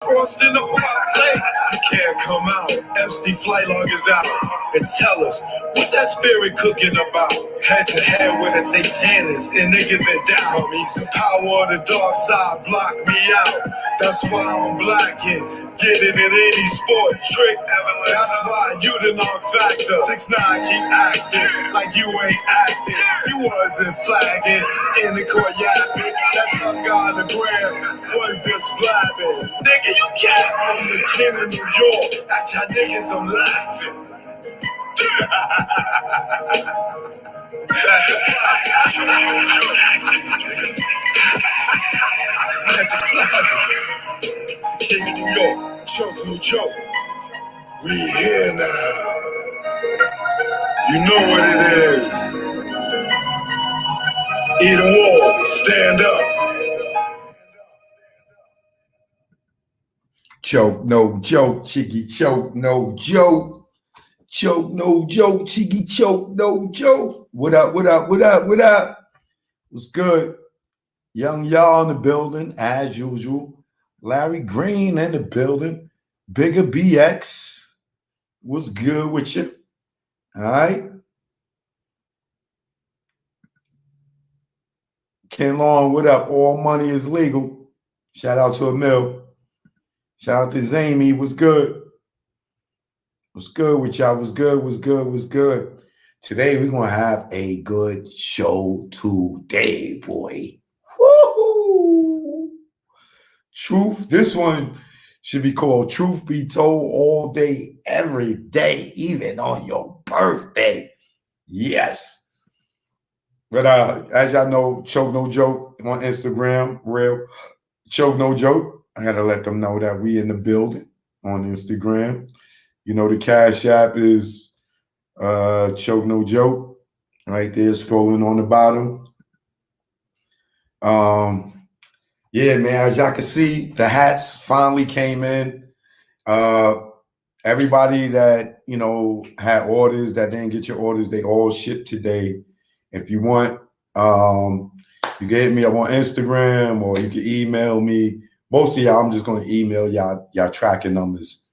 Frost in the fireplace. You can't come out. Epstein flight log is out. And tell us what that spirit cooking about. Head to head with a satanist and niggas in doubt. The power of the dark side block me out. That's why I'm black and get it in any sport trick. That's why you the non-factor. 6ix9ine keep acting like you ain't acting. You wasn't flagging in the court yapping. That tough guy on the ground was just blabbing. Nigga, you can't. I'm the king of New York. At y'all niggas, I'm laughing. King of New York, choke no joke. We here now. You know what it is. Eat a wall, stand up. Choke no joke, Chiggy choke no joke. Choke no joke, Chiggy choke no joke. What up, what up, what up, what up? What's good? Young y'all in the building, as usual. Larry Green in the building. Bigger BX. What's good with you? All right. Ken Long, what up? All money is legal. Shout out to Emil. Shout out to Zamy. What's good? What's good with y'all? What's good? What's good? What's good? Today we're gonna have a good show today, boy. Woo! Truth. This one should be called "Truth Be Told" all day, every day, even on your birthday. Yes. But as y'all know, Choke No Joke on Instagram, real Choke No Joke. I had to let them know that we in the building on Instagram. You know, the Cash App is Choke No Joke right there, scrolling on the bottom. Yeah, man, as y'all can see, the hats finally came in. Everybody that, you know, had orders that didn't get your orders, they all shipped today. If you want, you can hit me up on Instagram or you can email me. Most of y'all, I'm just going to email y'all tracking numbers.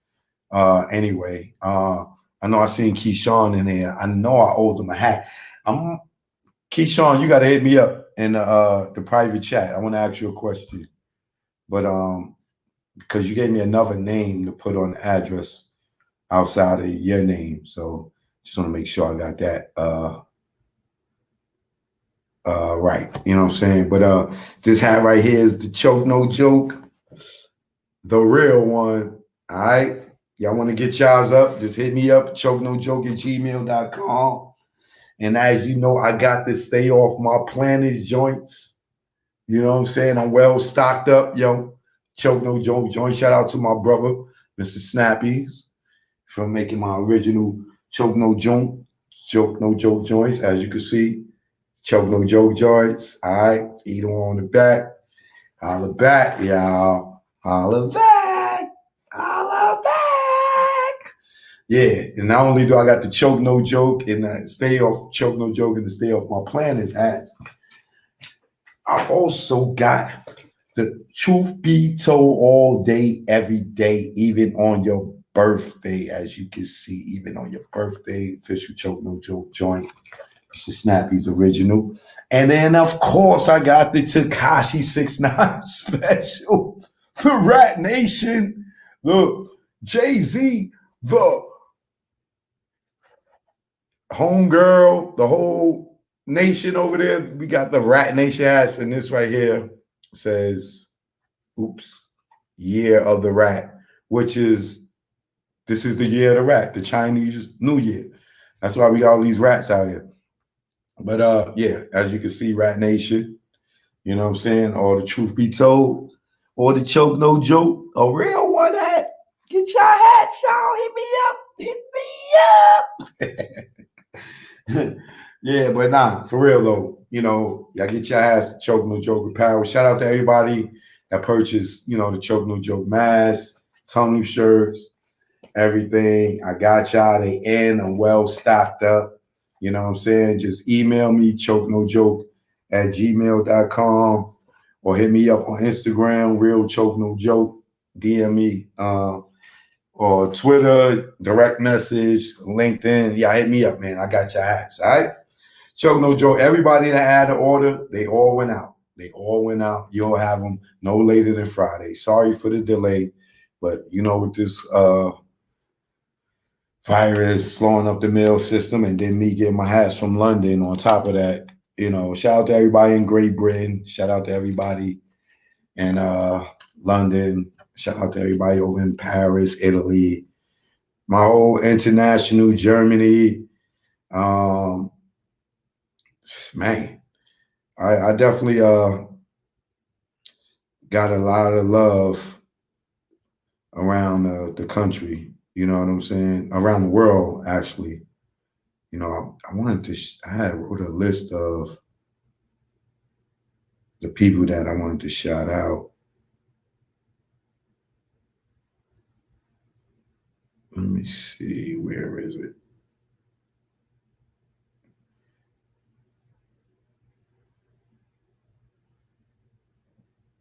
Anyway, I know I seen Keyshawn in there. I know I owed him a hat. Keyshawn, you got to hit me up in the private chat. I want to ask you a question. But because you gave me another name to put on the address outside of your name. So just want to make sure I got that right. You know what I'm saying? But this hat right here is the Choke No Joke, the real one. All right. Y'all want to get y'all's up? Just hit me up, chokenojoke@gmail.com. And as you know, I got to stay off my Planet joints. You know what I'm saying? I'm well stocked up, yo. Choke No Joke joint. Shout out to my brother, Mr. Snappies, for making my original Choke No Joke joints. As you can see, Choke No Joke joints. All right. Eat on the back. Holla back, y'all. Holla back. Holla back. Yeah, and not only do I got the Choke No Joke and stay off Choke No Joke and the stay off my Planets hats, I also got the Truth Be Told all day, every day, even on your birthday, as you can see, even on your birthday, official Choke No Joke joint. Mr. Snappy's original. And then, of course, I got the Tekashi 6ix9ine special, the Rat Nation, the Jay-Z, the homegirl, the whole nation over there. We got the Rat Nation hats, and this right here says, oops, Year of the Rat, which is, this is the year of the rat, the Chinese New Year. That's why we got all these rats out here. But yeah, as you can see, Rat Nation, you know what I'm saying? Or the Truth Be Told, or the Choke No Joke, a real one hat. Get your hats, y'all. Hit me up. Yeah, but nah, for real though, you know, y'all get your ass Choke No Joke apparel. Shout out to everybody that purchased, you know, the Choke No Joke mask, tunnel shirts, everything. I got y'all. They in. I'm well stocked up. You know what I'm saying? Just email me, chokenojoke@gmail.com, or hit me up on Instagram, Real Choke No Joke. DM me or Twitter, direct message, LinkedIn. Yeah, hit me up, man. I got your hats. All right. Choke no joke. Everybody that had an order, they all went out. They all went out. You'll have them no later than Friday. Sorry for the delay, but you know, with this virus slowing up the mail system, and then me getting my hats from London on top of that. You know, shout out to everybody in Great Britain. Shout out to everybody in London. Shout out to everybody over in Paris, Italy. My whole international Germany. Um, man, I definitely got a lot of love around the country. You know what I'm saying? Around the world, actually. You know, I wanted to. I had wrote a list of the people that I wanted to shout out. Let me see. Where is it?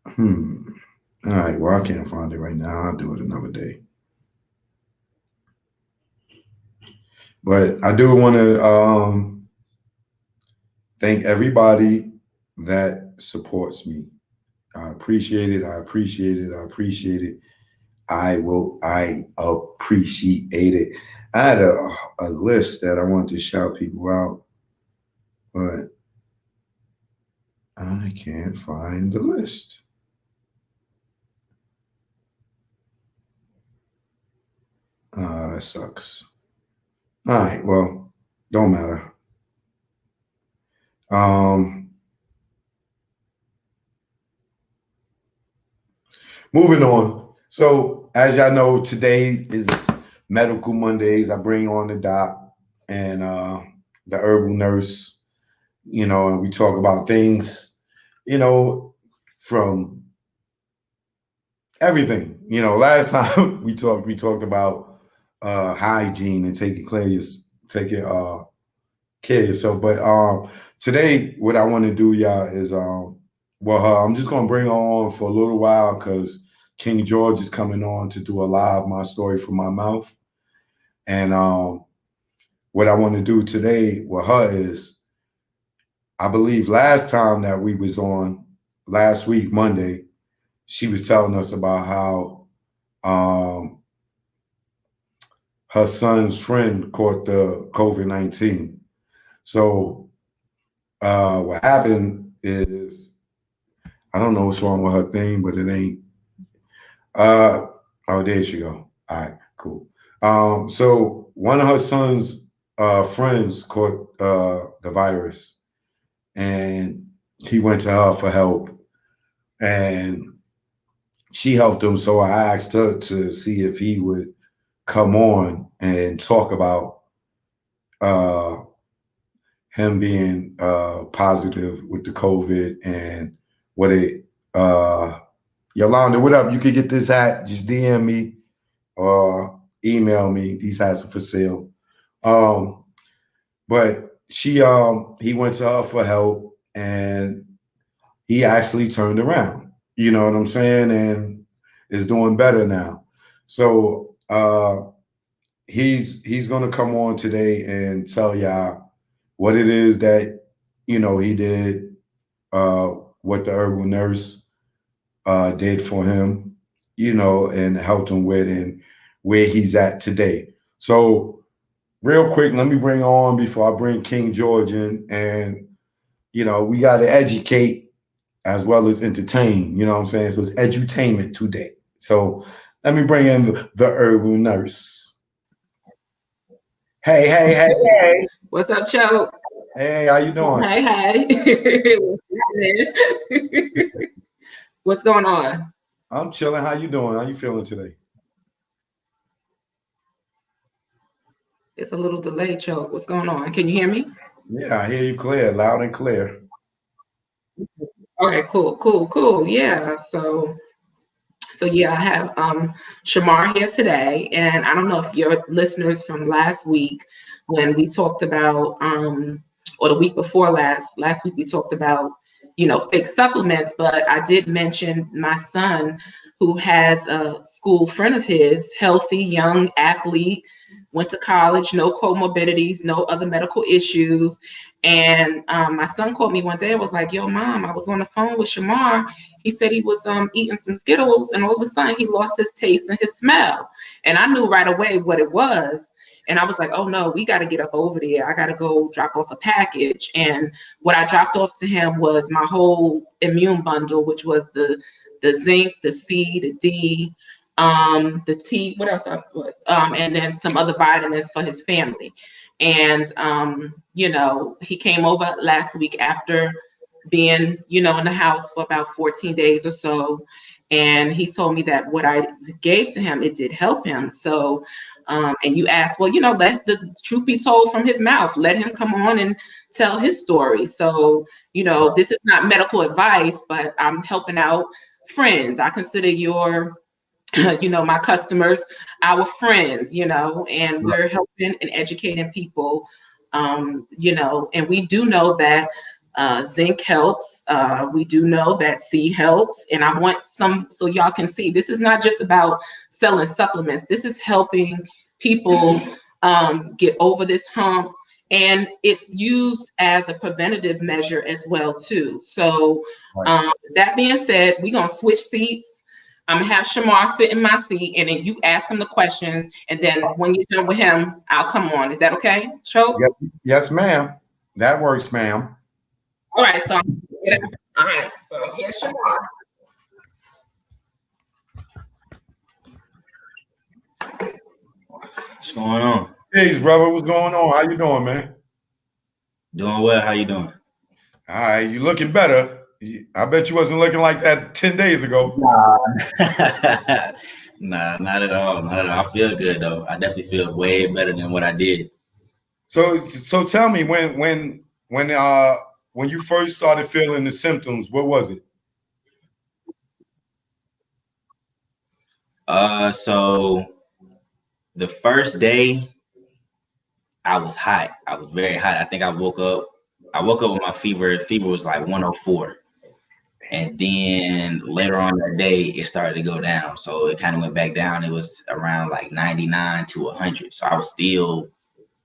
Hmm. All right. Well, I can't find it right now. I'll do it another day. But I do want to thank everybody that supports me. I appreciate it. I appreciate it. I appreciate it. I appreciate it. I had a list that I wanted to shout people out, but I can't find the list. That sucks. All right, well, don't matter. Um, Moving on. So, as y'all know, today is Medical Mondays. I bring on the doc and the herbal nurse, you know, and we talk about things, you know, from everything. You know, last time we talked about hygiene and taking care of yourself. But today, what I want to do, y'all, is I'm just gonna bring her on for a little while because King George is coming on to do a live my story from my mouth. And what I want to do today with her is, I believe last time that we was on last week Monday, she was telling us about how her son's friend caught the COVID-19. So what happened is, I don't know what's wrong with her thing, but it ain't. Oh, there she go. All right, cool. So one of her son's friends caught the virus, and he went to her for help, and she helped him. So I asked her to see if he would come on and talk about uh, him being positive with the COVID and what it. Yolanda, what up? You could get this hat. Just DM me or email me. These hats are for sale. But he went to her for help, and he actually turned around. You know what I'm saying? And is doing better now. So he's gonna come on today and tell y'all what it is that he did, what the herbal nurse did for him, and helped him with, and where he's at today. So real quick, let me bring on before I bring King George in, and we got to educate as well as entertain. You know what I'm saying? So it's edutainment today. So let me bring in the herbal nurse. Hey. What's up, Choke? Hey, how you doing? Hey. What's going on? I'm chilling. How you doing? How you feeling today? It's a little delayed, Choke. What's going on? Can you hear me? Yeah, I hear you clear, loud and clear. Okay, cool. Yeah. So yeah, I have Shamar here today, and I don't know if your listeners from last week when we talked about or the week before last week we talked about fake supplements, but I did mention my son who has a school friend of his, healthy, young athlete, went to college, no comorbidities, no other medical issues. And my son called me one day and was like, yo, mom, I was on the phone with Shamar. He said he was eating some Skittles, and all of a sudden he lost his taste and his smell. And I knew right away what it was. And I was like, oh no, we got to get up over there. I got to go drop off a package. And what I dropped off to him was my whole immune bundle, which was the zinc, the C, the D, the T, what else I put? And then some other vitamins for his family. And, you know, he came over last week after being, you know, in the house for about 14 days or so. And he told me that what I gave to him, it did help him. So, and you asked, well, you know, let the truth be told from his mouth. Let him come on and tell his story. So, you know, this is not medical advice, but I'm helping out friends. I consider your you know, my customers, our friends, you know, and we're helping and educating people, you know, and we do know that zinc helps. We do know that C helps. And I want some, so y'all can see, this is not just about selling supplements. This is helping people get over this hump. And it's used as a preventative measure as well, too. So that being said, we're going to switch seats. I'm gonna have Shamar sit in my seat, and then you ask him the questions, and then when you're done with him, I'll come on. Is that okay, Cho? Yes, ma'am. That works, ma'am. All right, so all right, so here's Shamar. What's going on? Hey, brother, what's going on? How you doing, man? Doing well. How you doing? All right, you looking better. I bet you wasn't looking like that 10 days ago. Nah, not at all. Not at all. I feel good though. I definitely feel way better than what I did. So tell me when you first started feeling the symptoms, what was it? So the first day I was hot. I was very hot. I think I woke up with my fever. Fever was like 104. And then later on that day, it started to go down. So it kind of went back down. It was around like 99 to 100. So I was still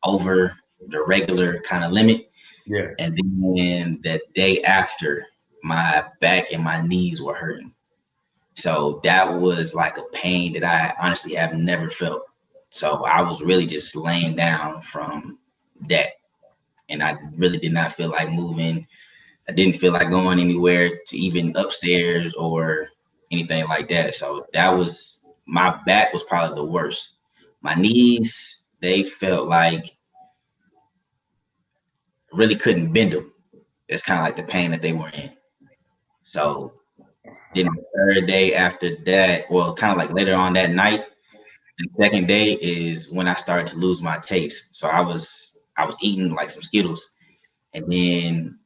over the regular kind of limit. Yeah. And then the day after, my back and my knees were hurting. So that was like a pain that I honestly have never felt. So I was really just laying down from that. And I really did not feel like moving. I didn't feel like going anywhere to even upstairs or anything like that. So that was, my back was probably the worst. My knees, they felt like really couldn't bend them. It's kind of like the pain that they were in. So then the third day after that, well, kind of like later on that night, the second day is when I started to lose my taste. So I was eating like some Skittles, and then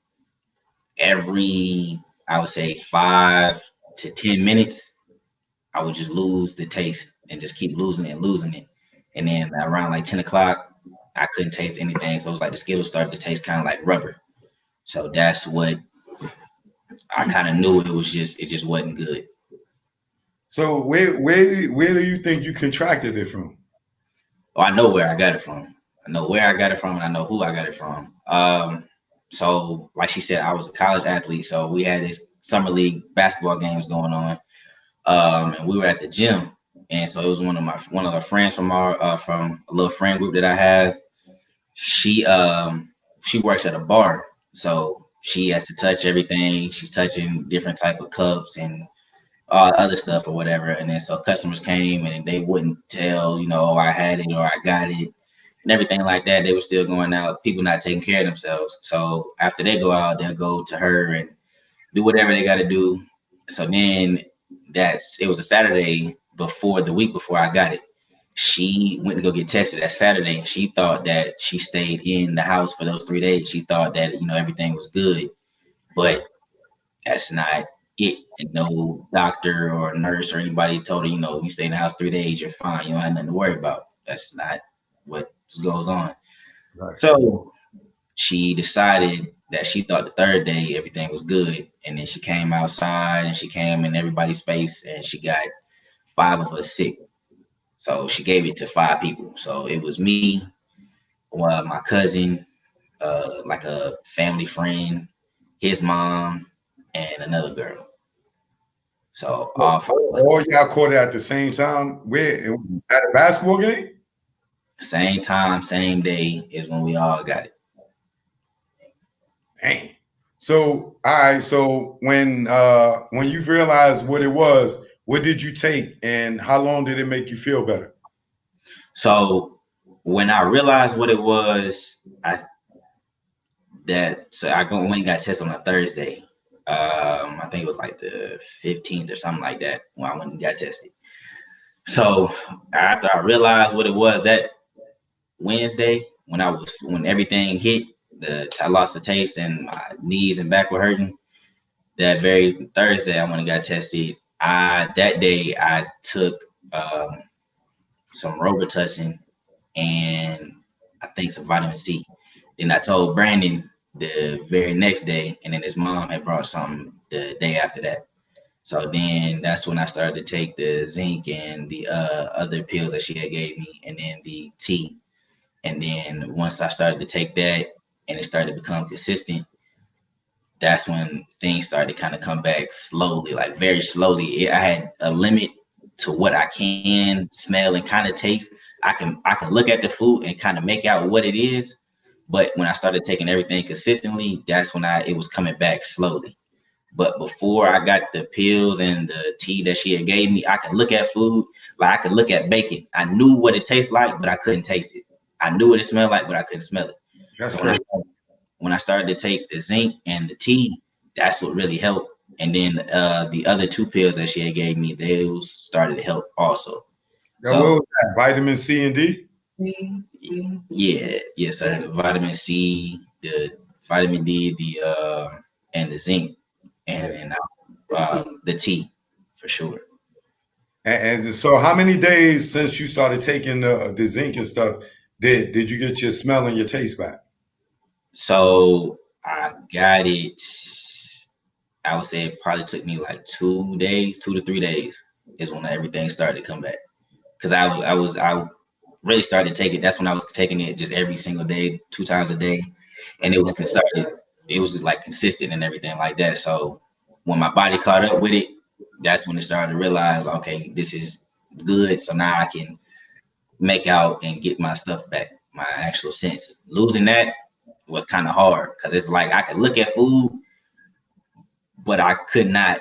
every, I would say 5 to 10 minutes, I would just lose the taste and just keep losing it. And then around like 10 o'clock, I couldn't taste anything. So it was like the Skittles started to taste kind of like rubber. So that's what I kind of knew, it just wasn't good. So where do you think you contracted it from? Oh, I know where I got it from. I know where I got it from, and I know who I got it from. So like she said, I was a college athlete. So we had this summer league basketball games going on. And we were at the gym. And so it was one of our friends from a little friend group that I have. She works at a bar. So she has to touch everything. She's touching different type of cups and other stuff or whatever. And then so customers came and they wouldn't tell, oh, I had it or I got it and everything like that. They were still going out, people not taking care of themselves. So after they go out, they'll go to her and do whatever they got to do. So then it was a Saturday the week before I got it. She went to go get tested that Saturday. She thought that she stayed in the house for those 3 days. She thought that, everything was good, but that's not it. And no doctor or nurse or anybody told her, you stay in the house 3 days, you're fine. You don't have nothing to worry about. That's not what goes on. Right. So she decided that she thought the third day everything was good, and then she came outside and she came in everybody's space and she got 5 of us sick. So she gave it to 5 people. So it was me, my cousin, like a family friend, his mom, and another girl. So all 5 of us. All y'all caught it at the same time. Where at a basketball game? Same time, same day is when we all got it. Dang. So all right. So when you realized what it was, what did you take, and how long did it make you feel better? So when I realized what it was, I went and got tested on a Thursday. I think it was like the 15th or something like that when I went and got tested. So after I realized what it was that Wednesday, when everything hit, I lost the taste and my knees and back were hurting. That very Thursday, I went and got tested. That day I took some Robitussin and I think some vitamin C. Then I told Brandon the very next day, and then his mom had brought something the day after that. So then that's when I started to take the zinc and the other pills that she had gave me, and then the tea. And then once I started to take that and it started to become consistent, that's when things started to kind of come back slowly, like very slowly. I had a limit to what I can smell and kind of taste. I can look at the food and kind of make out what it is. But when I started taking everything consistently, that's when it was coming back slowly. But before I got the pills and the tea that she had gave me, I could look at food, like I could look at bacon. I knew what it tastes like, but I couldn't taste it. I knew what it smelled like, but I couldn't smell it. That's So crazy. when I started to take the zinc and the tea, that's what really helped. And then the other 2 pills that she had gave me, those started to help also. Now, what was that? Vitamin C and D? Yeah, yes, sir. The vitamin C, the vitamin D, and the zinc, and the tea, for sure. And so, how many days since you started taking the zinc and stuff did you get your smell and your taste back? So I got it. I would say it probably took me like 2 days, 2 to 3 days is when everything started to come back. Because I really started to take it. That's when I was taking it just every single day, 2 times a day, and it was like consistent and everything like that. So when my body caught up with it, that's when it started to realize, okay, this is good. So now I can make out and get my stuff back, my actual sense. Losing that was kind of hard because it's like I could look at food, but I could not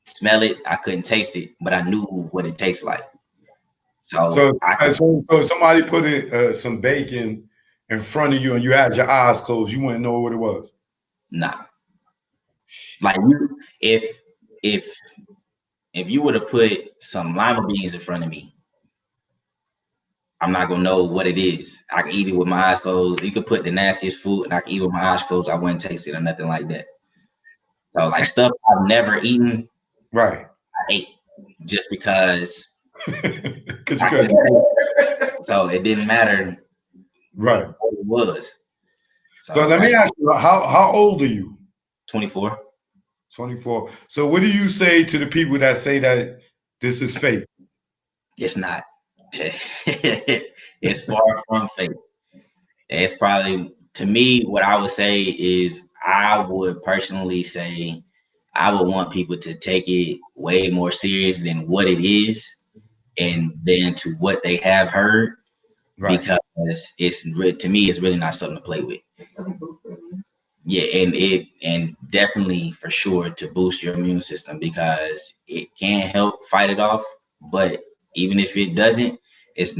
smell it. I couldn't taste it, but I knew what it tastes like. So somebody put some bacon in front of you and you had your eyes closed, you wouldn't know what it was. Nah. Like if you would have put some lima beans in front of me, I'm not gonna know what it is. I can eat it with my eyes closed. You could put the nastiest food and I can eat with my eyes closed. I wouldn't taste it or nothing like that. So like stuff I've never eaten, right? I ate just because. So it didn't matter, right? What it was. So let me ask you, how old are you? 24. 24. So what do you say to the people that say that this is fake? It's not. It's far from fake. It's probably, to me, what I would say is I would personally say I would want people to take it way more serious than what it is and then to what they have heard, right? Because to me, it's really not something to play with. Yeah, and definitely for sure to boost your immune system because it can help fight it off. But even if it doesn't, it's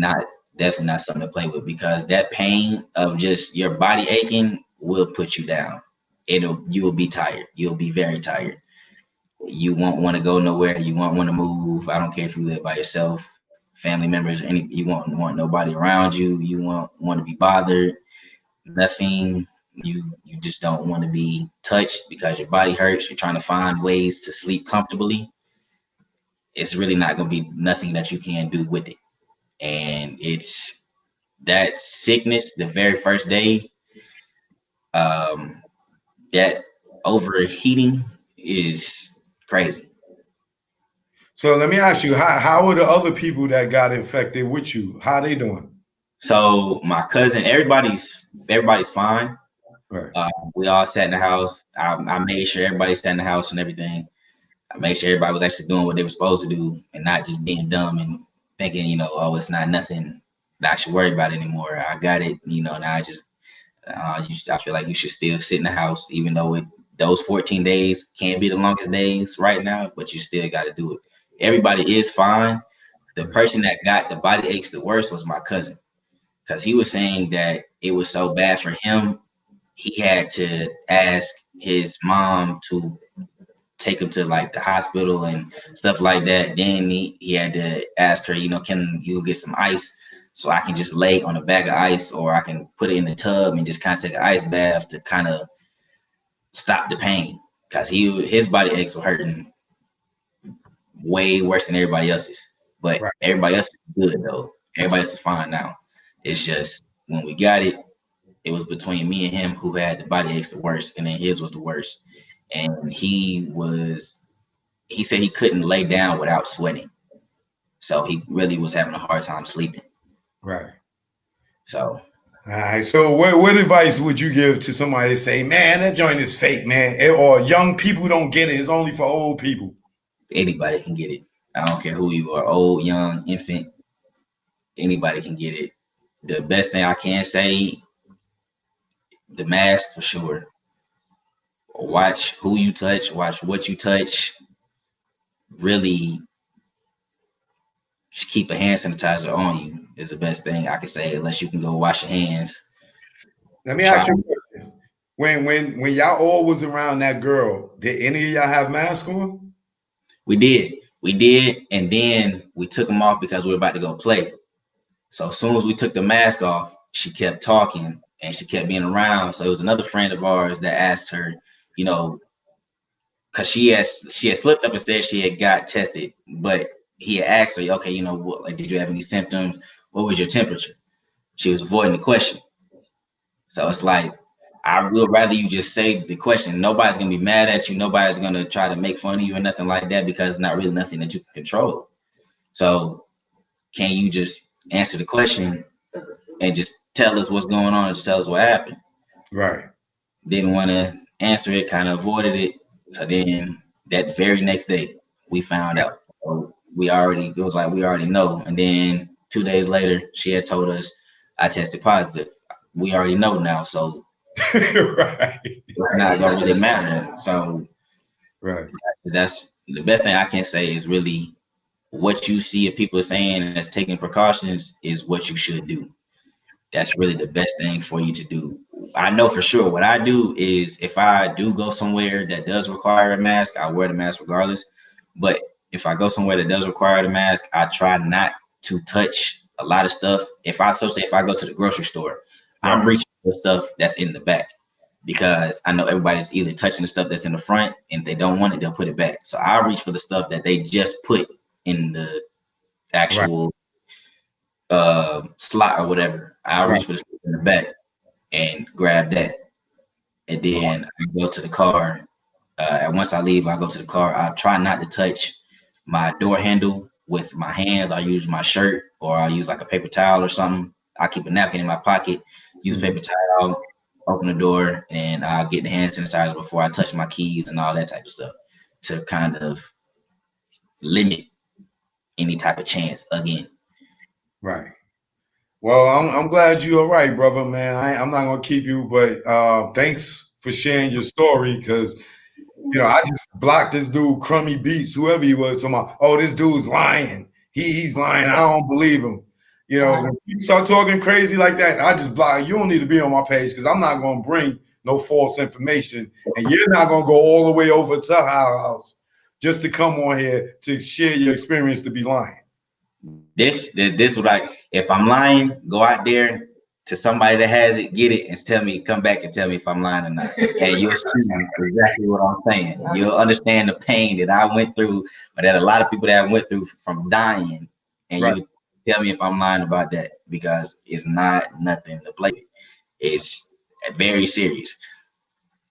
definitely not something to play with because that pain of just your body aching will put you down. You will be tired. You'll be very tired. You won't want to go nowhere. You won't want to move. I don't care if you live by yourself, family members, you won't want nobody around you. You won't want to be bothered. Nothing. You just don't want to be touched because your body hurts. You're trying to find ways to sleep comfortably. It's really not going to be nothing that you can do with it. And it's that sickness the very first day. that overheating is crazy. So let me ask you, how are the other people that got infected with you? How they doing? So my cousin, everybody's fine. Right. We all sat in the house. I made sure everybody sat in the house and everything. I made sure everybody was actually doing what they were supposed to do and not just being dumb and thinking, oh, it's not nothing that I should worry about anymore. I got it, now I feel like you should still sit in the house, even though those 14 days can be the longest days right now, but you still got to do it. Everybody is fine. The person that got the body aches the worst was my cousin, because he was saying that it was so bad for him. He had to ask his mom to take him to like the hospital and stuff like that. Then he had to ask her, can you get some ice so I can just lay on a bag of ice, or I can put it in the tub and just kind of take an ice bath to kind of stop the pain, because his body aches were hurting way worse than everybody else's. But Right. everybody else is good though. Everybody else is fine now. It's just when we got it, it was between me and him who had the body aches the worst, and then his was the worst. And he said he couldn't lay down without sweating. So he really was having a hard time sleeping. Right. So All right. So what advice would you give to somebody that say, man, that joint is fake, man? Or young people don't get it. It's only for old people. anybody can get it. I don't care who you are, old, young, infant, anybody can get it. The best thing I can say, the mask for sure. Watch who you touch, watch what you touch. Really just keep a hand sanitizer on you is the best thing I can say, unless you can go wash your hands. Let me ask you a question. When y'all all was around that girl, did any of y'all have masks on? We did, and then we took them off because we were about to go play. So as soon as we took the mask off, she kept talking and she kept being around. So it was another friend of ours that asked her, because she had slipped up and said she had got tested, but he had asked her, okay, what, like, did you have any symptoms? What was your temperature? She was avoiding the question. So it's like, I would rather you just say the question. Nobody's gonna be mad at you. Nobody's gonna try to make fun of you or nothing like that, because it's not really nothing that you can control. So can you just answer the question and just tell us what's going on and just tell us what happened? Right. Didn't want to answer it, kind of avoided it. So then that very next day, we found out. So we already know. And then 2 days later, she had told us I tested positive. We already know now. So Right. it's not gonna really matter. So Right. that's the best thing I can say is really what you see if people are saying that's taking precautions is what you should do. That's really the best thing for you to do. I know for sure what I do is if I do go somewhere that does require a mask, I wear the mask regardless. But if I go somewhere that does require the mask, I try not to touch a lot of stuff. If I go to the grocery store, I'm Right. reaching for stuff that's in the back, because I know everybody's either touching the stuff that's in the front, and if they don't want it, they'll put it back. So I reach for the stuff that they just put in the Right. actual slot or whatever. I'll Right. reach for the stuff in the back and grab that. And then I go to the car. And once I leave, I go to the car. I try not to touch my door handle with my hands. I use my shirt, or I'll use like a paper towel or something. I keep a napkin in my pocket, use a paper towel, open the door, and I'll get the hand sanitizer before I touch my keys and all that type of stuff, to kind of limit any type of chance again. Right. Well, I'm glad you're all right, brother, man. I'm not gonna keep you, but thanks for sharing your story, because I just blocked this dude, Crummy Beats, whoever he was, talking about, oh, this dude's lying. He's lying. I don't believe him. When you start talking crazy like that, I just block. You don't need to be on my page, because I'm not gonna bring no false information, and you're not gonna go all the way over to our house just to come on here to share your experience to be lying. This what if I'm lying, go out there to somebody that has it, get it, and come back and tell me if I'm lying or not. And you'll see exactly what I'm saying. You'll understand the pain that I went through, but that a lot of people that went through from dying, and Right. you tell me if I'm lying about that, because it's not nothing to play with. It's very serious.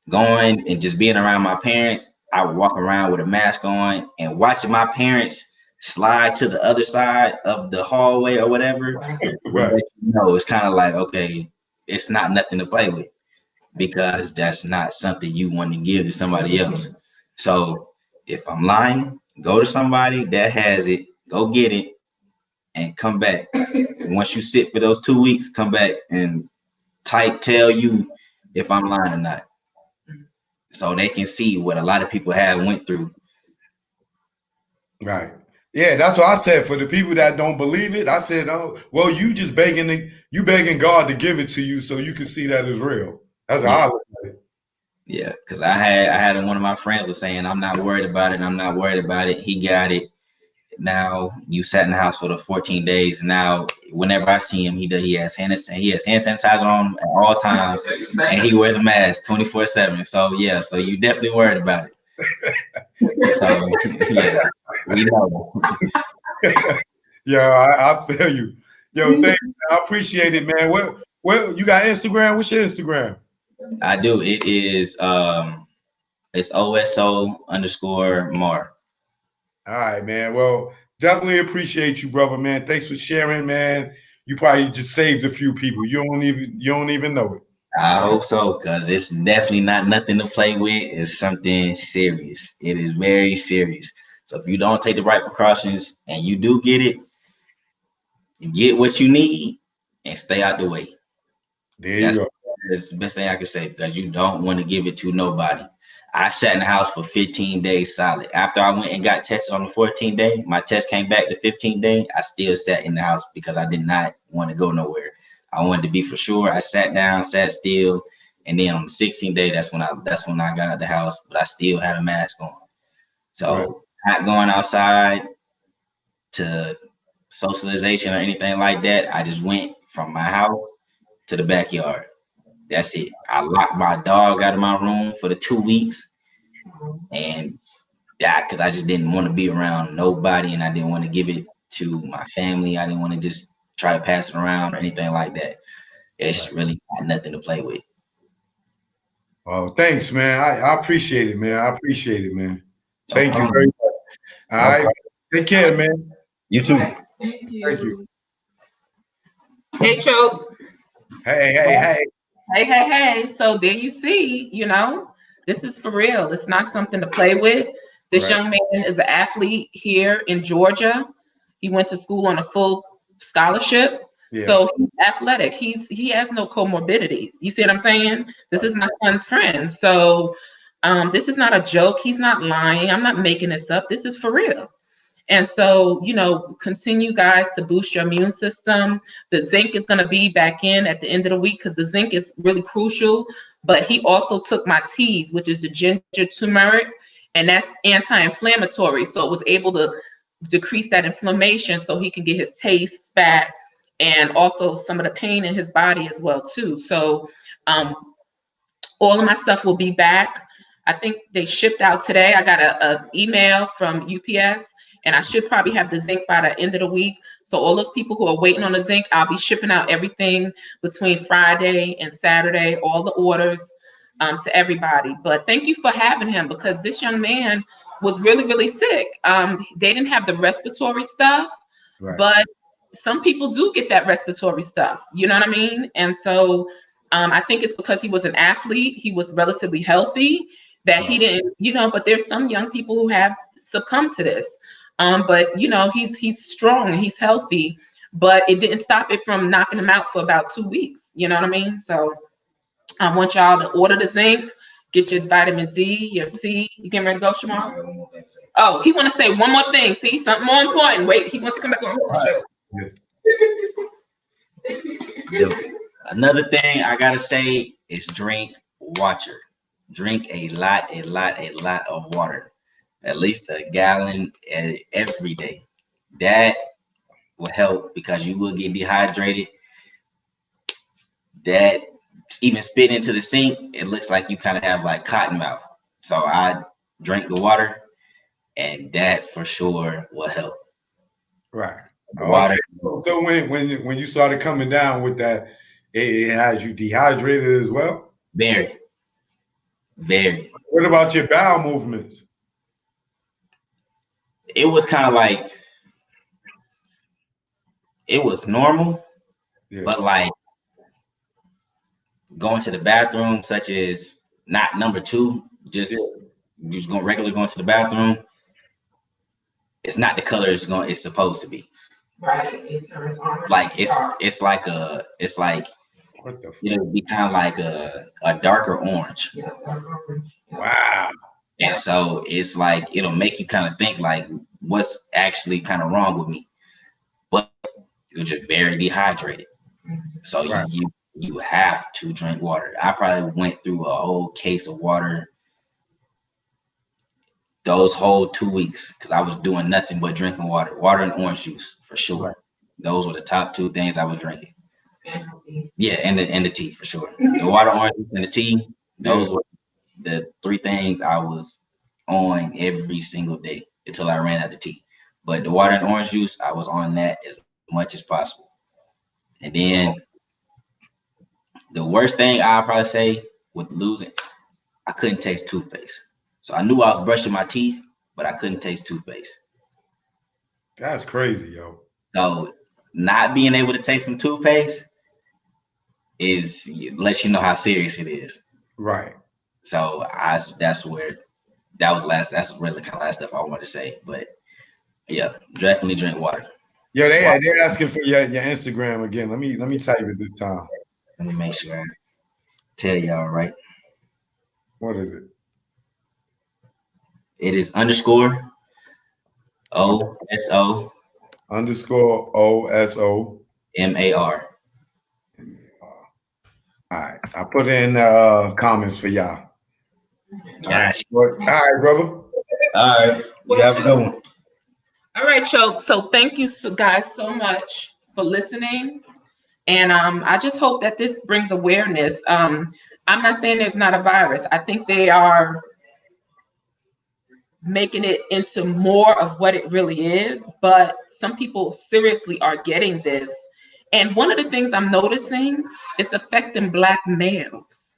going and just being around my parents, I would walk around with a mask on and watching my parents slide to the other side of the hallway or whatever. Would let you know it's kind of like, okay, it's not nothing to play with, because that's not something you want to give to somebody else. So if I'm lying, go to somebody that has it, go get it, and come back. Once you sit for those 2 weeks, come back and tell you if I'm lying or not, so they can see what a lot of people have went through. Right. Yeah, that's what I said. For the people that don't believe it, I said, "Oh, well, you just begging God to give it to you so you can see that it's real." That's how I look at it. Yeah, because I had one of my friends was saying, "I'm not worried about it. I'm not worried about it." He got it. Now you sat in the house for the 14 days. Now, whenever I see him, he has hand sanitizer on him at all times, and he wears a mask 24/7. So yeah, so you definitely worried about it. So yeah, we know. Yeah, I feel you. Yo, thank you. I appreciate it, man. Well, you got Instagram? What's your Instagram? I do. It is it's OSO_Mar. All right, man. Well, definitely appreciate you, brother, man. Thanks for sharing, man. You probably just saved a few people. You don't even know it. I hope so, because it's definitely not nothing to play with. It's something serious. It is very serious. So if you don't take the right precautions and you do get it, get what you need and stay out the way. There you go. That's the best thing I can say, because you don't want to give it to nobody. I sat in the house for 15 days solid. After I went and got tested on the 14th day, my test came back the 15th day. I still sat in the house because I did not want to go nowhere. I wanted to be for sure. I sat down, sat still, and then on the 16th day, that's when I got out of the house. But I still had a mask on. So not going outside to socialization or anything like that. I just went from my house to the backyard. That's it. I locked my dog out of my room for the 2 weeks, and that because I just didn't want to be around nobody, and I didn't want to give it to my family. I didn't want to just try to pass it around or anything like that. It's really got nothing to play with. Oh, thanks, man. I appreciate it, man. I appreciate it, man. Thank you very much. All right. Take care, man. You too. Thank you. Thank you. Hey, Choke. Hey. So there you see, this is for real. It's not something to play with. This young man is an athlete here in Georgia. He went to school on a full scholarship. Yeah. So he's athletic. He has no comorbidities. You see what I'm saying? This is my son's friend. So this is not a joke. He's not lying. I'm not making this up. This is for real. And so, continue, guys, to boost your immune system. The zinc is going to be back in at the end of the week because the zinc is really crucial. But he also took my teas, which is the ginger turmeric, and that's anti-inflammatory. So it was able to decrease that inflammation so he can get his tastes back and also some of the pain in his body as well, too. So all of my stuff will be back. I think they shipped out today. I got an email from UPS. And I should probably have the zinc by the end of the week. So all those people who are waiting on the zinc, I'll be shipping out everything between Friday and Saturday, all the orders to everybody. But thank you for having him, because this young man was really, really sick. They didn't have the respiratory stuff, but some people do get that respiratory stuff. You know what I mean? And so I think it's because he was an athlete. He was relatively healthy that he didn't, but there's some young people who have succumbed to this. But he's strong and he's healthy, but it didn't stop it from knocking him out for about 2 weeks. You know what I mean? So I want y'all to order the zinc, get your vitamin D, your C. You getting ready to go, Shamar? Oh, he want to say one more thing. See, something more important. Wait, he wants to come back on. Another thing I gotta say is drink water. Drink a lot of water. At least a gallon every day. That will help, because you will get dehydrated. That even spit into the sink, it looks like you kind of have like cotton mouth. So I drink the water, and that for sure will help. Right. Water. So when you started coming down with that, it has you dehydrated as well? Very. Very. What about your bowel movements? It was kind of like it was normal, but like going to the bathroom, such as not number two, just you just going to the bathroom. It's not the color it's supposed to be. Right. It turns orange. Like it's like what the it'll be kind of like a darker orange. Yeah, darker orange. Yeah. Wow. And so it's like it'll make you kind of think like what's actually kind of wrong with me. But you're just very dehydrated. So you have to drink water. I probably went through a whole case of water those whole 2 weeks because I was doing nothing but drinking water and orange juice for sure. Right. Those were the top two things I was drinking. Yeah, and the tea for sure. The water, orange juice, and the tea. Those were the three things I was on every single day until I ran out of tea. But the water and orange juice, I was on that as much as possible. And then the worst thing I'll probably say with losing, I couldn't taste toothpaste. So I knew I was brushing my teeth, but I couldn't taste toothpaste. That's crazy, yo. So not being able to taste some toothpaste lets you know how serious it is. Right. So that's really kind of last stuff I wanted to say. But yeah, definitely drink water. Yeah, they're asking for your Instagram again. Let me type it this time. Let me make sure I tell y'all right. What is it? It is _OSO _OSO MAR. All right, I put in comments for y'all. Gosh. All right, brother. All right, you have a good one. All right, Choke. So thank you guys so much for listening. And I just hope that this brings awareness. I'm not saying there's not a virus. I think they are making it into more of what it really is. But some people seriously are getting this. And one of the things I'm noticing is affecting Black males.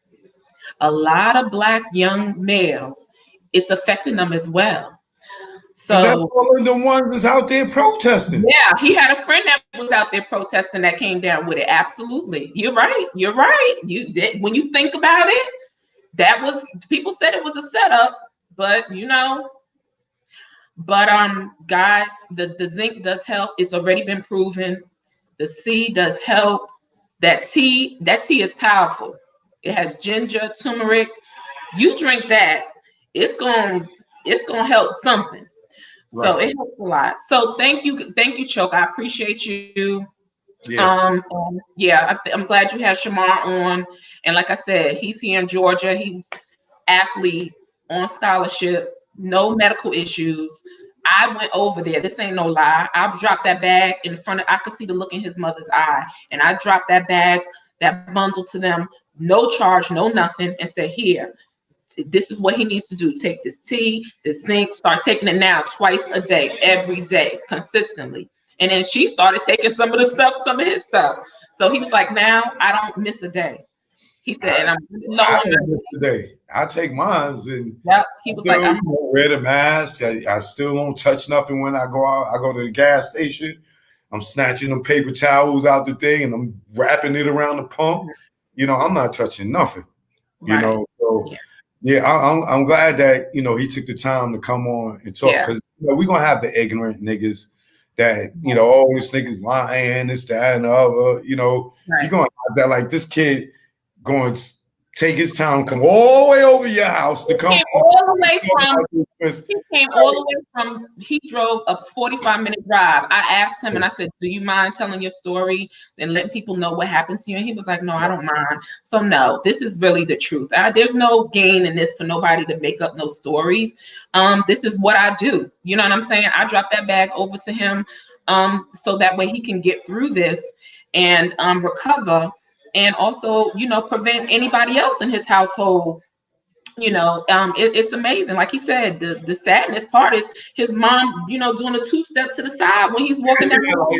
A lot of Black young males, it's affecting them as well. So that's all of the ones that's out there protesting. Yeah, he had a friend that was out there protesting that came down with it. Absolutely. You're right. When you think about it, people said it was a setup, but guys, the zinc does help. It's already been proven. The C does help. That tea is powerful. It has ginger, turmeric. You drink that, it's gonna help something. Right. So it helps a lot. So thank you, Choke. I appreciate you. Yes. I'm glad you had Shamar on. And like I said, he's here in Georgia. He's athlete on scholarship, no medical issues. I went over there. This ain't no lie. I dropped that bag in front of. I could see the look in his mother's eye, and I dropped that bag, that bundle to them, no charge, no nothing, and said, "Here. This is what he needs to do. Take this tea, this zinc, start taking it now twice a day, every day, consistently." And then she started taking some of his stuff. So he was like, "Now I don't miss a day." He said, "And I'm low on today. I take mine, and he was like, "I'm wear the mask. I still don't touch nothing when I go out. I go to the gas station. I'm snatching them paper towels out the thing, and I'm wrapping it around the pump. I'm not touching nothing. So." Yeah, I'm glad that he took the time to come on and talk, because we're gonna have the ignorant niggas that all these niggas lying, this, that, and the other. You're gonna have that, like, this kid going to take his time, come all the way over your house to come. He drove a 45-minute drive. I asked him and I said, "Do you mind telling your story and letting people know what happened to you?" And he was like, "No, I don't mind." So no, this is really the truth. There's no gain in this for nobody to make up no stories. This is what I do. You know what I'm saying? I dropped that bag over to him so that way he can get through this and recover, and also, prevent anybody else in his household. It's amazing. Like he said, the sadness part is his mom, doing a 2-step to the side when he's walking down the road.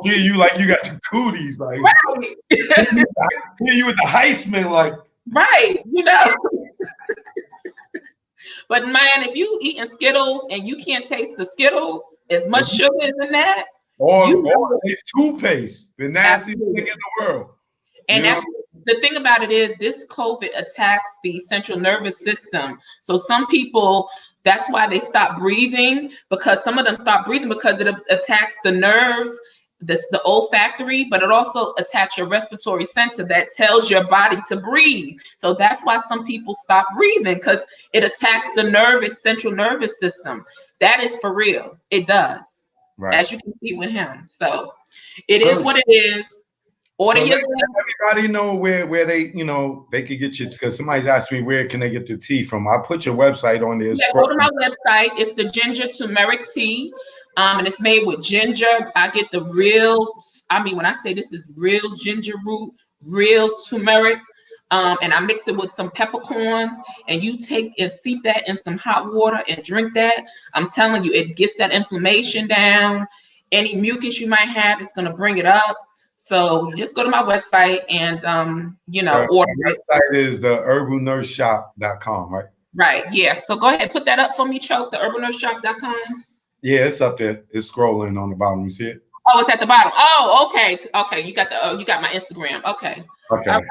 You like you got the cooties, like you with the Heisman, like Right, you know. But man, if you eating Skittles and you can't taste the Skittles, as much sugar is in that, or know, toothpaste, the nastiest thing in the world. And that's the thing about it is this COVID attacks the central nervous system. So some people, that's why they stop breathing, because some of them stop breathing because it attacks the nerves, the olfactory, but it also attacks your respiratory center that tells your body to breathe. So that's why some people stop breathing, because it attacks the central nervous system. That is for real. It does. Right. As you can see with him. So it is what it is. So let everybody know where they, you know, they could get you, because somebody's asked me where can they get the tea from. I put your website on there. Yeah, go to my website. It's the ginger turmeric tea. And it's made with ginger. I get the real, I mean, when I say this is real ginger root, real turmeric, and I mix it with some peppercorns, and you take and steep that in some hot water and drink that. I'm telling you, it gets that inflammation down. Any mucus you might have, it's gonna bring it up. So just go to my website and you know, order it. My website is the herbalnurseshop.com, right? Right, yeah. So go ahead, put that up for me, Choke, the herbalnurseshop.com. Yeah, it's up there. It's scrolling on the bottom. You see it? Oh, it's at the bottom. Oh, okay. Okay. You got the you got my Instagram. Okay. Okay.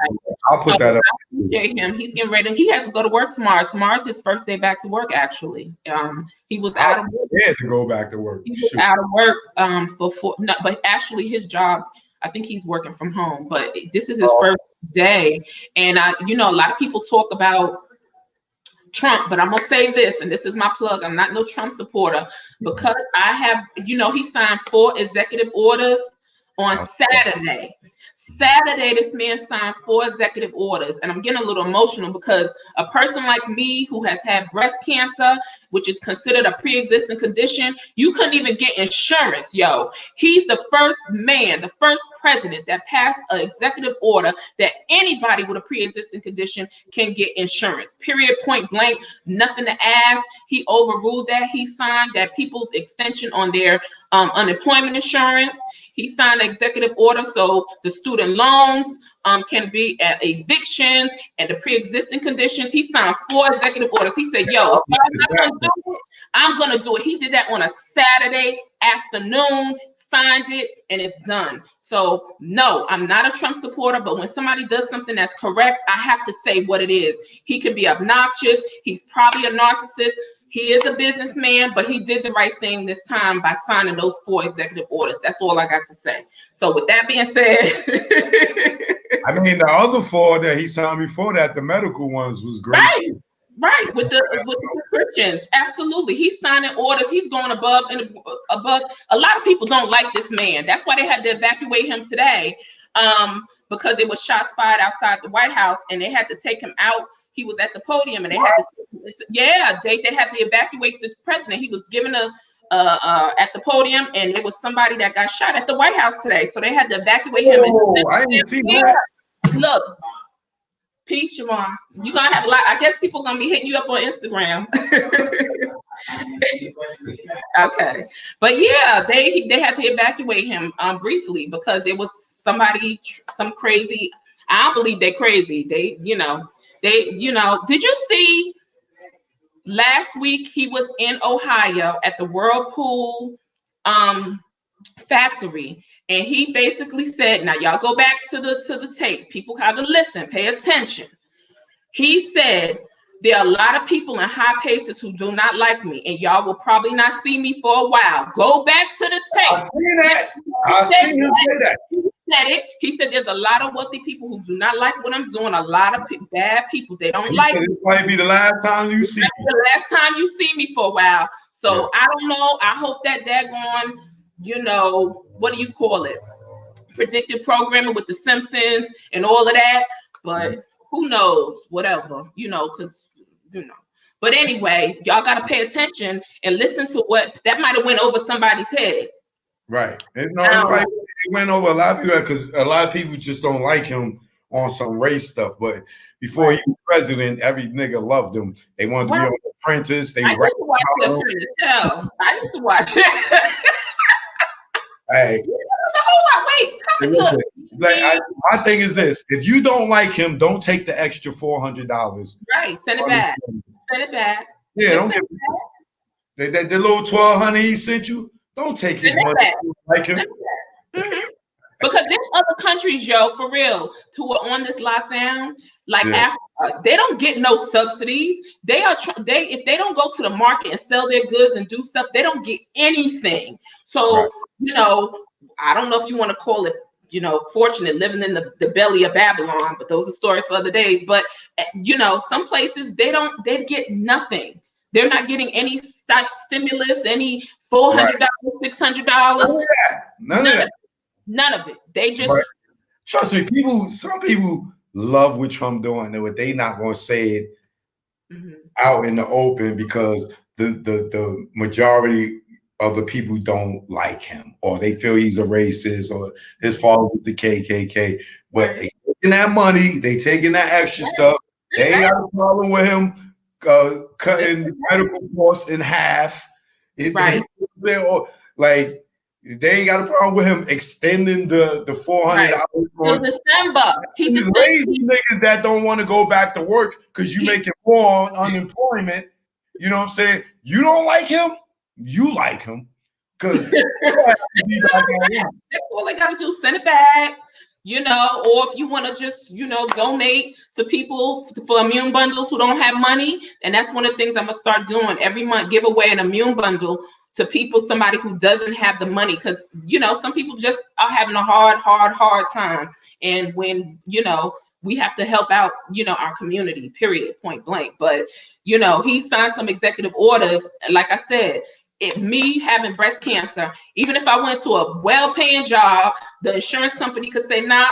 I'll put that up. I appreciate him. He's getting ready. He has to go to work tomorrow. Tomorrow's his first day back to work, actually. He was out of work. Yeah, to go back to work. He was out of work before, no, but actually his job, I think he's working from home, but this is his first day. And you know, a lot of people talk about Trump, but I'm gonna say this, and this is my plug. I'm not no Trump supporter, because I have, you know, he signed 4 executive orders on Saturday. Saturday, this man signed 4 executive orders, and I'm getting a little emotional because a person like me who has had breast cancer, which is considered a pre-existing condition, you couldn't even get insurance, yo. He's the first man, the first president that passed an executive order that anybody with a pre-existing condition can get insurance. Period, point blank, nothing to ask. He overruled that. He signed that people's extension on their unemployment insurance. He signed an executive order so the student loans can be at evictions and the pre-existing conditions. He signed 4 executive orders. He said, yo, if I'm not gonna do it, I'm gonna do it. He did that on a Saturday afternoon, signed it, and it's done. So no, I'm not a Trump supporter, but when somebody does something that's correct, I have to say what it is. He can be obnoxious. He's probably a narcissist. He is a businessman, but he did the right thing this time by signing those 4 executive orders. That's all I got to say. So with that being said, I mean, the other 4 that he signed before that, the medical ones, was great. Right, with the prescriptions, absolutely. He's signing orders. He's going above and above. A lot of people don't like this man. That's why they had to evacuate him today, because there was shots fired outside the White House, and they had to take him out. He was at the podium, and they had to, they had to evacuate the president. He was given at the podium, and there was somebody that got shot at the White House today, so they had to evacuate him. I didn't see that. Look, peace, Shamar. You're gonna have a lot. I guess people gonna be hitting you up on Instagram. Okay, but yeah, they had to evacuate him briefly because it was somebody, some crazy. I don't believe they're crazy. Did you see last week he was in Ohio at the Whirlpool factory, and he basically said, now y'all go back to the tape. People gotta listen, pay attention. He said, there are a lot of people in high places who do not like me, and y'all will probably not see me for a while. Go back to the tape. I've seen that. I've seen him say that. Said it. He said there's a lot of wealthy people who do not like what I'm doing. A lot of bad people, they don't like it. This might be the last time you see me. The last time you see me for a while. So I don't know. I hope that daggone, what do you call it? Predictive programming with the Simpsons and all of that. But who knows? Whatever, because But anyway, y'all got to pay attention and listen to what that might have went over somebody's head. Right. It went over a lot of people because a lot of people just don't like him on some race stuff. But before he was president, every nigga loved him. They wanted to be on The Apprentice. I used to watch The Apprentice. I used to watch it. Hey. There's a whole lot. Wait, how look, my thing is this: if you don't like him, don't take the extra $400. Right, send it back. Send it back. Yeah, don't give the little $1,200 he sent you. Don't take his money. Like him. Mm-hmm. Because there's other countries, yo, for real, who are on this lockdown, like Africa. They don't get no subsidies. They are if they don't go to the market and sell their goods and do stuff, they don't get anything. So I don't know if you want to call it, fortunate living in the belly of Babylon, but those are stories for other days. But some places they get nothing. They're not getting any stimulus, any $400, $600. None of that. None of it. They just trust me. Some people love what Trump doing, and they not going to say it out in the open because the majority of the people don't like him, or they feel he's a racist, or his father with the KKK. But they taking that money, they taking that extra stuff. They ain't got a problem with him cutting medical costs in half. Like they ain't got a problem with him extending the $400 till December. He's lazy niggas that don't want to go back to work because you making more on unemployment. You know what I'm saying? You don't like him. You like him because that's all they gotta do. Send it back, or if you want to just donate to people for immune bundles who don't have money. And that's one of the things I'm gonna start doing every month. Give away an immune bundle to people, somebody who doesn't have the money, because some people just are having a hard time. And when we have to help out our community, period, point blank. But he signed some executive orders, like I said. If me having breast cancer, even if I went to a well-paying job, the insurance company could say, nah,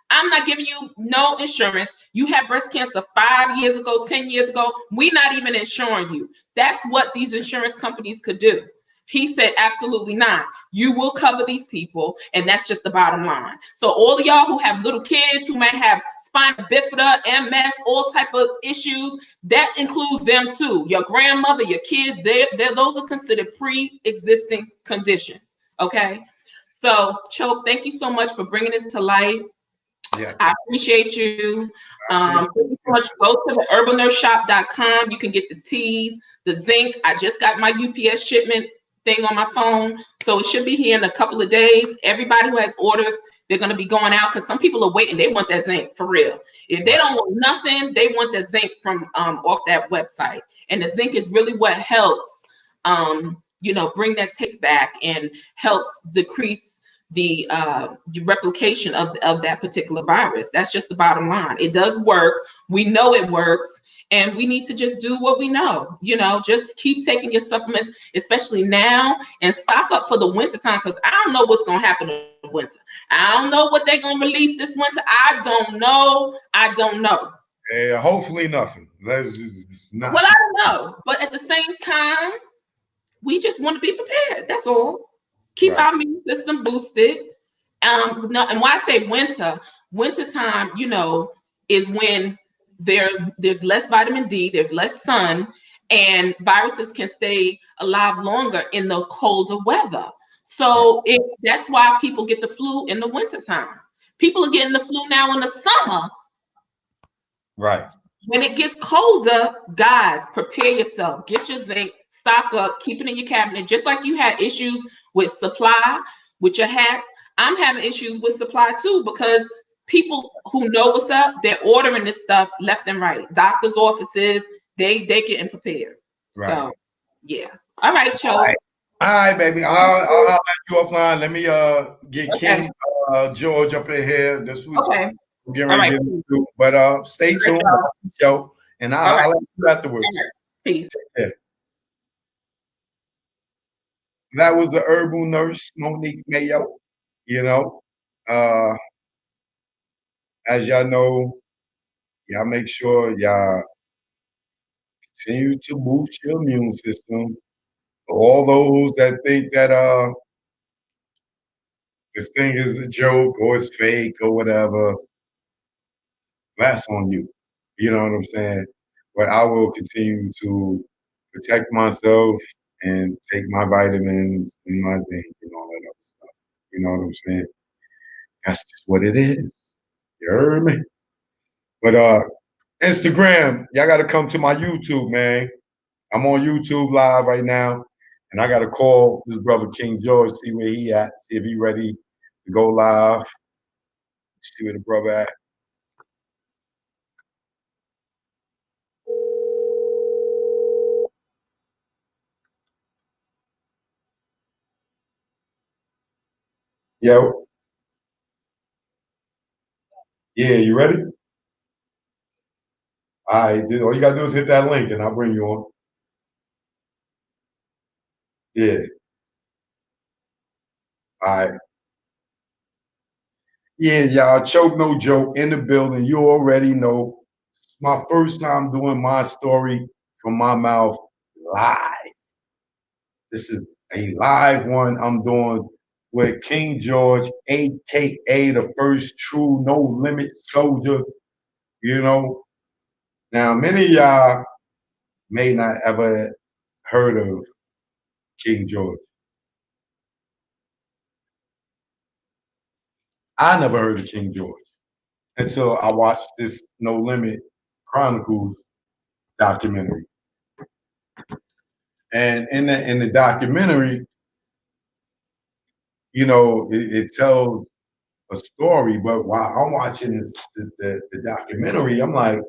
I'm not giving you no insurance. You had breast cancer 5 years ago, 10 years ago. We're not even insuring you. That's what these insurance companies could do. He said, absolutely not. You will cover these people, and that's just the bottom line. So all of y'all who have little kids who may have spina bifida, MS, all type of issues, that includes them too. Your grandmother, your kids, those are considered pre-existing conditions. Okay. So, Choke, thank you so much for bringing this to light. Yeah. I appreciate you. Thank you so much. Go to the urbannurseshop.com. You can get the teas, the zinc. I just got my UPS shipment thing on my phone, so it should be here in a couple of days. Everybody who has orders, they're going to be going out because some people are waiting. They want that zinc for real. If they don't want nothing, they want the zinc from off that website. And the zinc is really what helps bring that taste back and helps decrease the replication of that particular virus. That's just the bottom line. It does work. We know it works. And we need to just do what we know, just keep taking your supplements, especially now, and stock up for the winter time, because I don't know what's going to happen in the winter. I don't know what they're going to release this winter. I don't know. Yeah, hopefully nothing. Let's not. Well, I don't know. But at the same time, we just want to be prepared. That's all. Keep our immune system boosted. And why I say wintertime, is when there's less vitamin D, there's less sun, and viruses can stay alive longer in the colder weather. So that's why people get the flu in the wintertime. People are getting the flu now in the summer. Right. When it gets colder, guys, prepare yourself. Get your zinc, stock up, keep it in your cabinet. Just like you had issues with supply, with your hats, I'm having issues with supply too, because people who know what's up, they're ordering this stuff left and right. Doctors' offices, they getting prepared. Right. So, yeah. All right, Joe. All right, baby. I'll have you offline. Let me get King George up in here. This week. Okay. We're getting ready to get into. But stay tuned, Joe, and I'll let you afterwards. Peace. Yeah. That was the herbal nurse, Monique Mayo. As y'all know, y'all make sure y'all continue to boost your immune system. For all those that think that this thing is a joke or it's fake or whatever, that's on you. You know what I'm saying? But I will continue to protect myself and take my vitamins and my zinc and all that other stuff. You know what I'm saying? That's just what it is. You heard me? But Instagram, y'all got to come to my YouTube, man. I'm on YouTube live right now, and I got to call this brother King George, see where he at, see if he ready to go live. See where the brother at. Yo. Yeah, you ready? All right, dude. All you gotta do is hit that link and I'll bring you on. Yeah. All right. Yeah, y'all. Choke No Joke in the building. You already know. It's my first time doing my story from my mouth live. This is a live one I'm doing with King George, aka the first true no limit soldier. You know. Now, many of y'all may not ever heard of King George. I never heard of King George until I watched this No Limit Chronicles documentary. And in the documentary, you know, it tells a story, but while I'm watching the documentary, I'm like,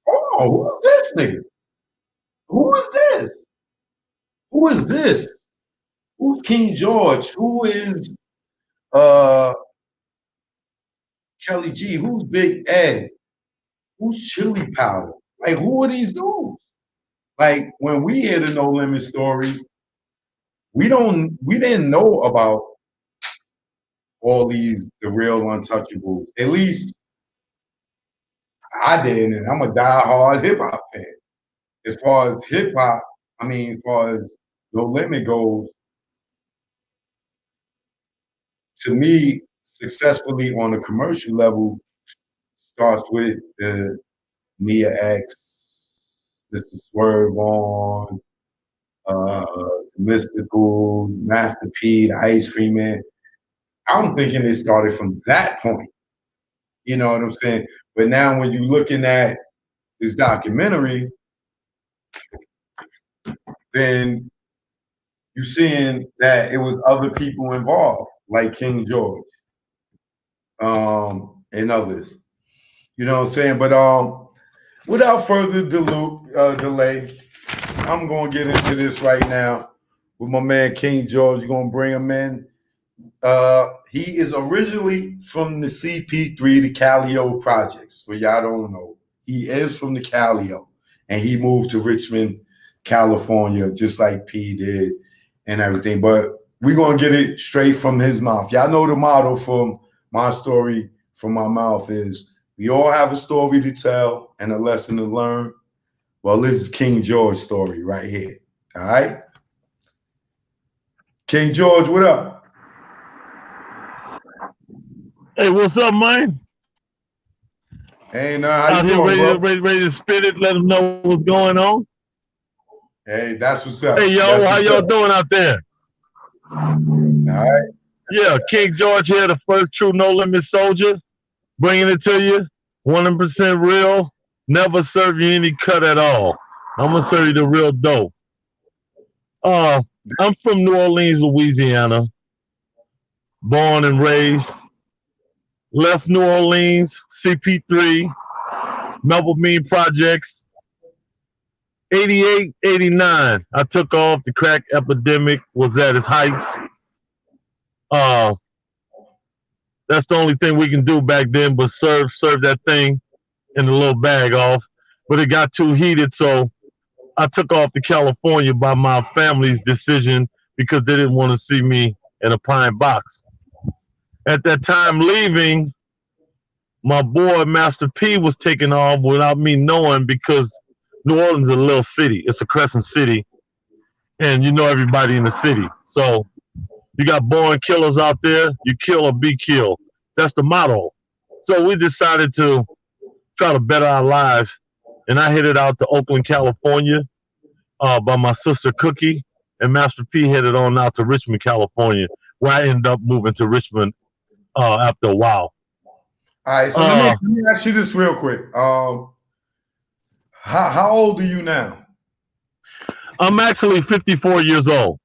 oh, who's this nigga? Who is this? Who is this? Who's King George? Who is Kelly G? Who's Big Ed? Who's Chili Powder? Like, who are these dudes? Like, when we hear the No Limit story, we didn't know about all the real untouchables. At least I didn't, and I'm a diehard hip hop fan. As far as hip hop, I mean, as far as No Limit goes, to me, successfully on a commercial level starts with the Mia X, Mr. Swerve on, Mystical, Master P, the Ice Cream Man. I'm thinking it started from that point. You know what I'm saying? But now when you're looking at this documentary, then you're seeing that it was other people involved, like King George, and others. You know what I'm saying? But without further delay, I'm gonna get into this right now with my man King George. You're gonna bring him in. He is originally from the CP3, the Calio projects. For y'all don't know, he is from the Calio, and he moved to Richmond, California, just like P did and everything. But we're gonna get it straight from his mouth. Y'all know the motto from my story from my mouth is we all have a story to tell and a lesson to learn. Well, this is King George's story right here. All right. King George, what up? Hey, what's up, man? Hey, how Out you here doing, ready to spit it, let them know what's going on. Hey, that's what's up. Hey, yo, how y'all doing out there? All right. Yeah, King George here, the first true No Limit Soldier, bringing it to you, 100% real, never serve you any cut at all. I'm gonna serve you the real dope. I'm from New Orleans, Louisiana, born and raised. Left New Orleans, CP3, Mean Projects. 88, 89, I took off. The crack epidemic was at its heights. That's the only thing we can do back then, but serve that thing in a little bag off. But it got too heated, so I took off to California by my family's decision because they didn't want to see me in a pine box. At that time leaving, my boy Master P was taking off without me knowing because New Orleans is a little city. It's a crescent city, and you know everybody in the city. So you got born killers out there. You kill or be killed. That's the motto. So we decided to try to better our lives, and I headed out to Oakland, California, by my sister Cookie, and Master P headed on out to Richmond, California, where I ended up moving to Richmond after a while. All right, so let me ask you this real quick. How old are you now? I'm actually 54 years old.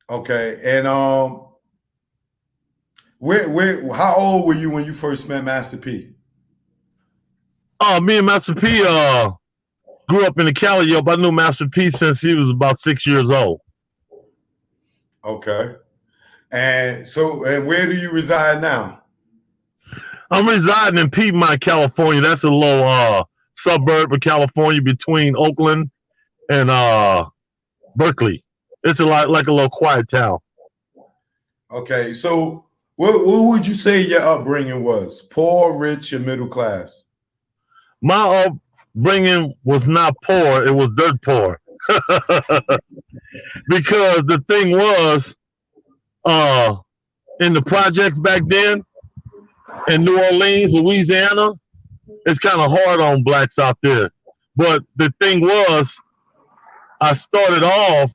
Okay, and how old were you when you first met Master P? Me and Master P grew up in the Cali. I knew Master P since he was about 6 years old. Okay, and where do you reside now? I'm residing in Piedmont, California. That's a little suburb of California between Oakland and Berkeley. It's like a little quiet town. Okay, so what would you say your upbringing was? Poor, rich, or middle class? My upbringing was not poor; it was dirt poor. Because the thing was, in the projects back then, in New Orleans, Louisiana, it's kind of hard on blacks out there. But the thing was, I started off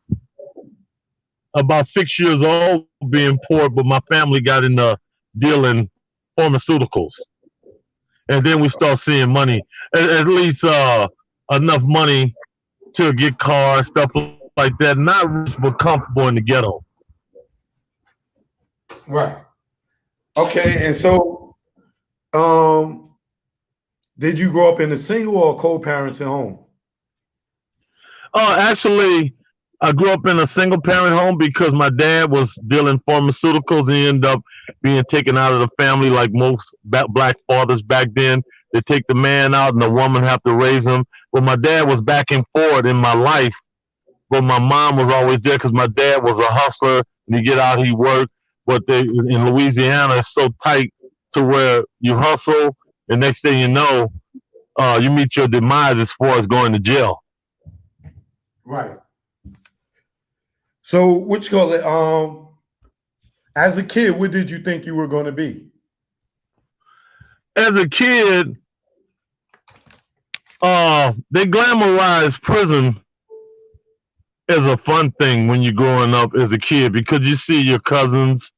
about 6 years old being poor, but my family got into dealing pharmaceuticals. And then we start seeing money, at least enough money to get cars, stuff like that. Not rich, but comfortable in the ghetto. Right. Okay, and so did you grow up in a single or co-parenting home? Actually, I grew up in a single parent home because my dad was dealing pharmaceuticals. He ended up being taken out of the family like most black fathers back then. They take the man out and the woman have to raise him. But my dad was back and forth in my life. But my mom was always there because my dad was a hustler. And he get out, he worked. But in Louisiana, it's so tight to where you hustle, and next thing you know, you meet your demise as far as going to jail. Right. So, what you call it? As a kid, what did you think you were going to be? As a kid, they glamorize prison as a fun thing when you're growing up as a kid because you see your cousins,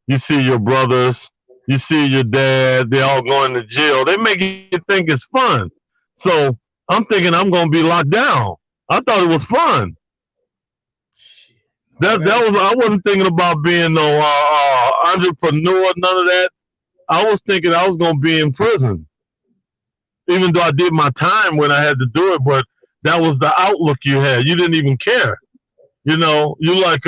you see your brothers, you see your dad, they all going to jail. They make you think it's fun. So I'm thinking I'm going to be locked down. I thought it was fun. That was, I wasn't thinking about being no entrepreneur, none of that. I was thinking I was going to be in prison. Even though I did my time when I had to do it, but that was the outlook you had. You didn't even care. You know, you like,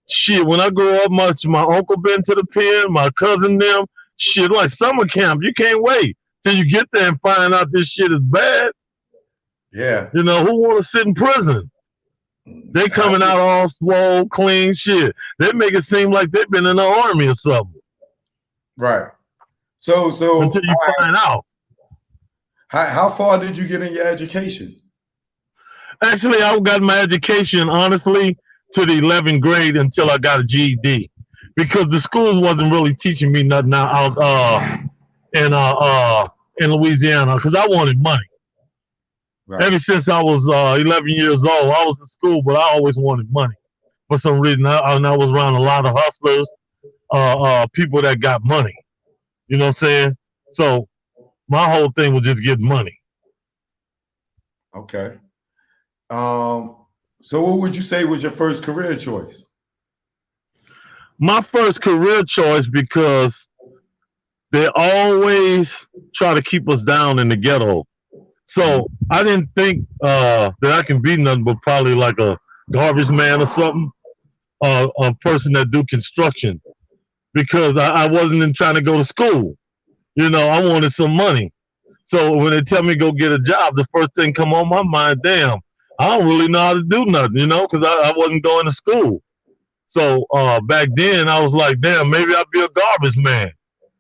shit, when I grew up, my uncle been to the pen, my cousin them, shit, like summer camp. You can't wait till you get there and find out this shit is bad. Yeah. You know, who want to sit in prison? They coming out all swole, clean shit. They make it seem like they've been in the army or something. Right. So until you find out. How far did you get in your education? Actually, I got my education, honestly, to the 11th grade until I got a GED. Because the schools wasn't really teaching me nothing out in Louisiana because I wanted money. Right. Ever since I was 11 years old, I was in school, but I always wanted money. For some reason, I was around a lot of hustlers, people that got money. You know what I'm saying? So my whole thing was just getting money. Okay. So what would you say was your first career choice? My first career choice, because they always try to keep us down in the ghetto. So I didn't think that I can be nothing but probably like a garbage man or something, a person that do construction, because I wasn't trying to go to school. You know, I wanted some money. So when they tell me go get a job, the first thing come on my mind, damn, I don't really know how to do nothing, you know, because I wasn't going to school. So back then I was like, damn, maybe I'll be a garbage man.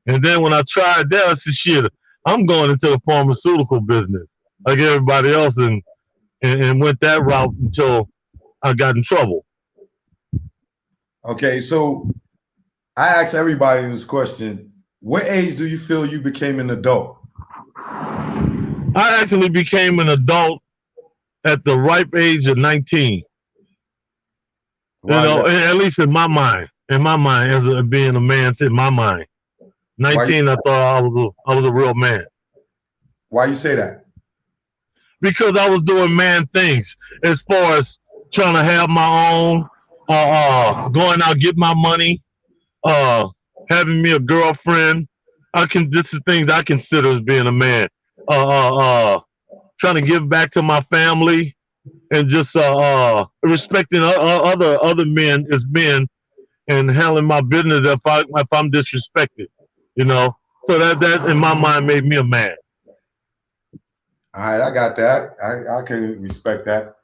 And then when I tried that, I said, shit, I'm going into the pharmaceutical business like everybody else, and went that route until I got in trouble. Okay, so I asked everybody this question. What age do you feel you became an adult? I actually became an adult at the ripe age of 19. Why, you know, at least in my mind. in my mind as being a man. In my mind, 19, I thought I was a real man. Why you say that? Because I was doing man things as far as trying to have my own, going out get my money, uh, having me a girlfriend. This is things I consider as being a man. Uh, uh, uh, Trying to give back to my family and just respecting other men as men and handling my business if I'm disrespected, you know. So that in my mind made me a man. All right, I got that. I can respect that.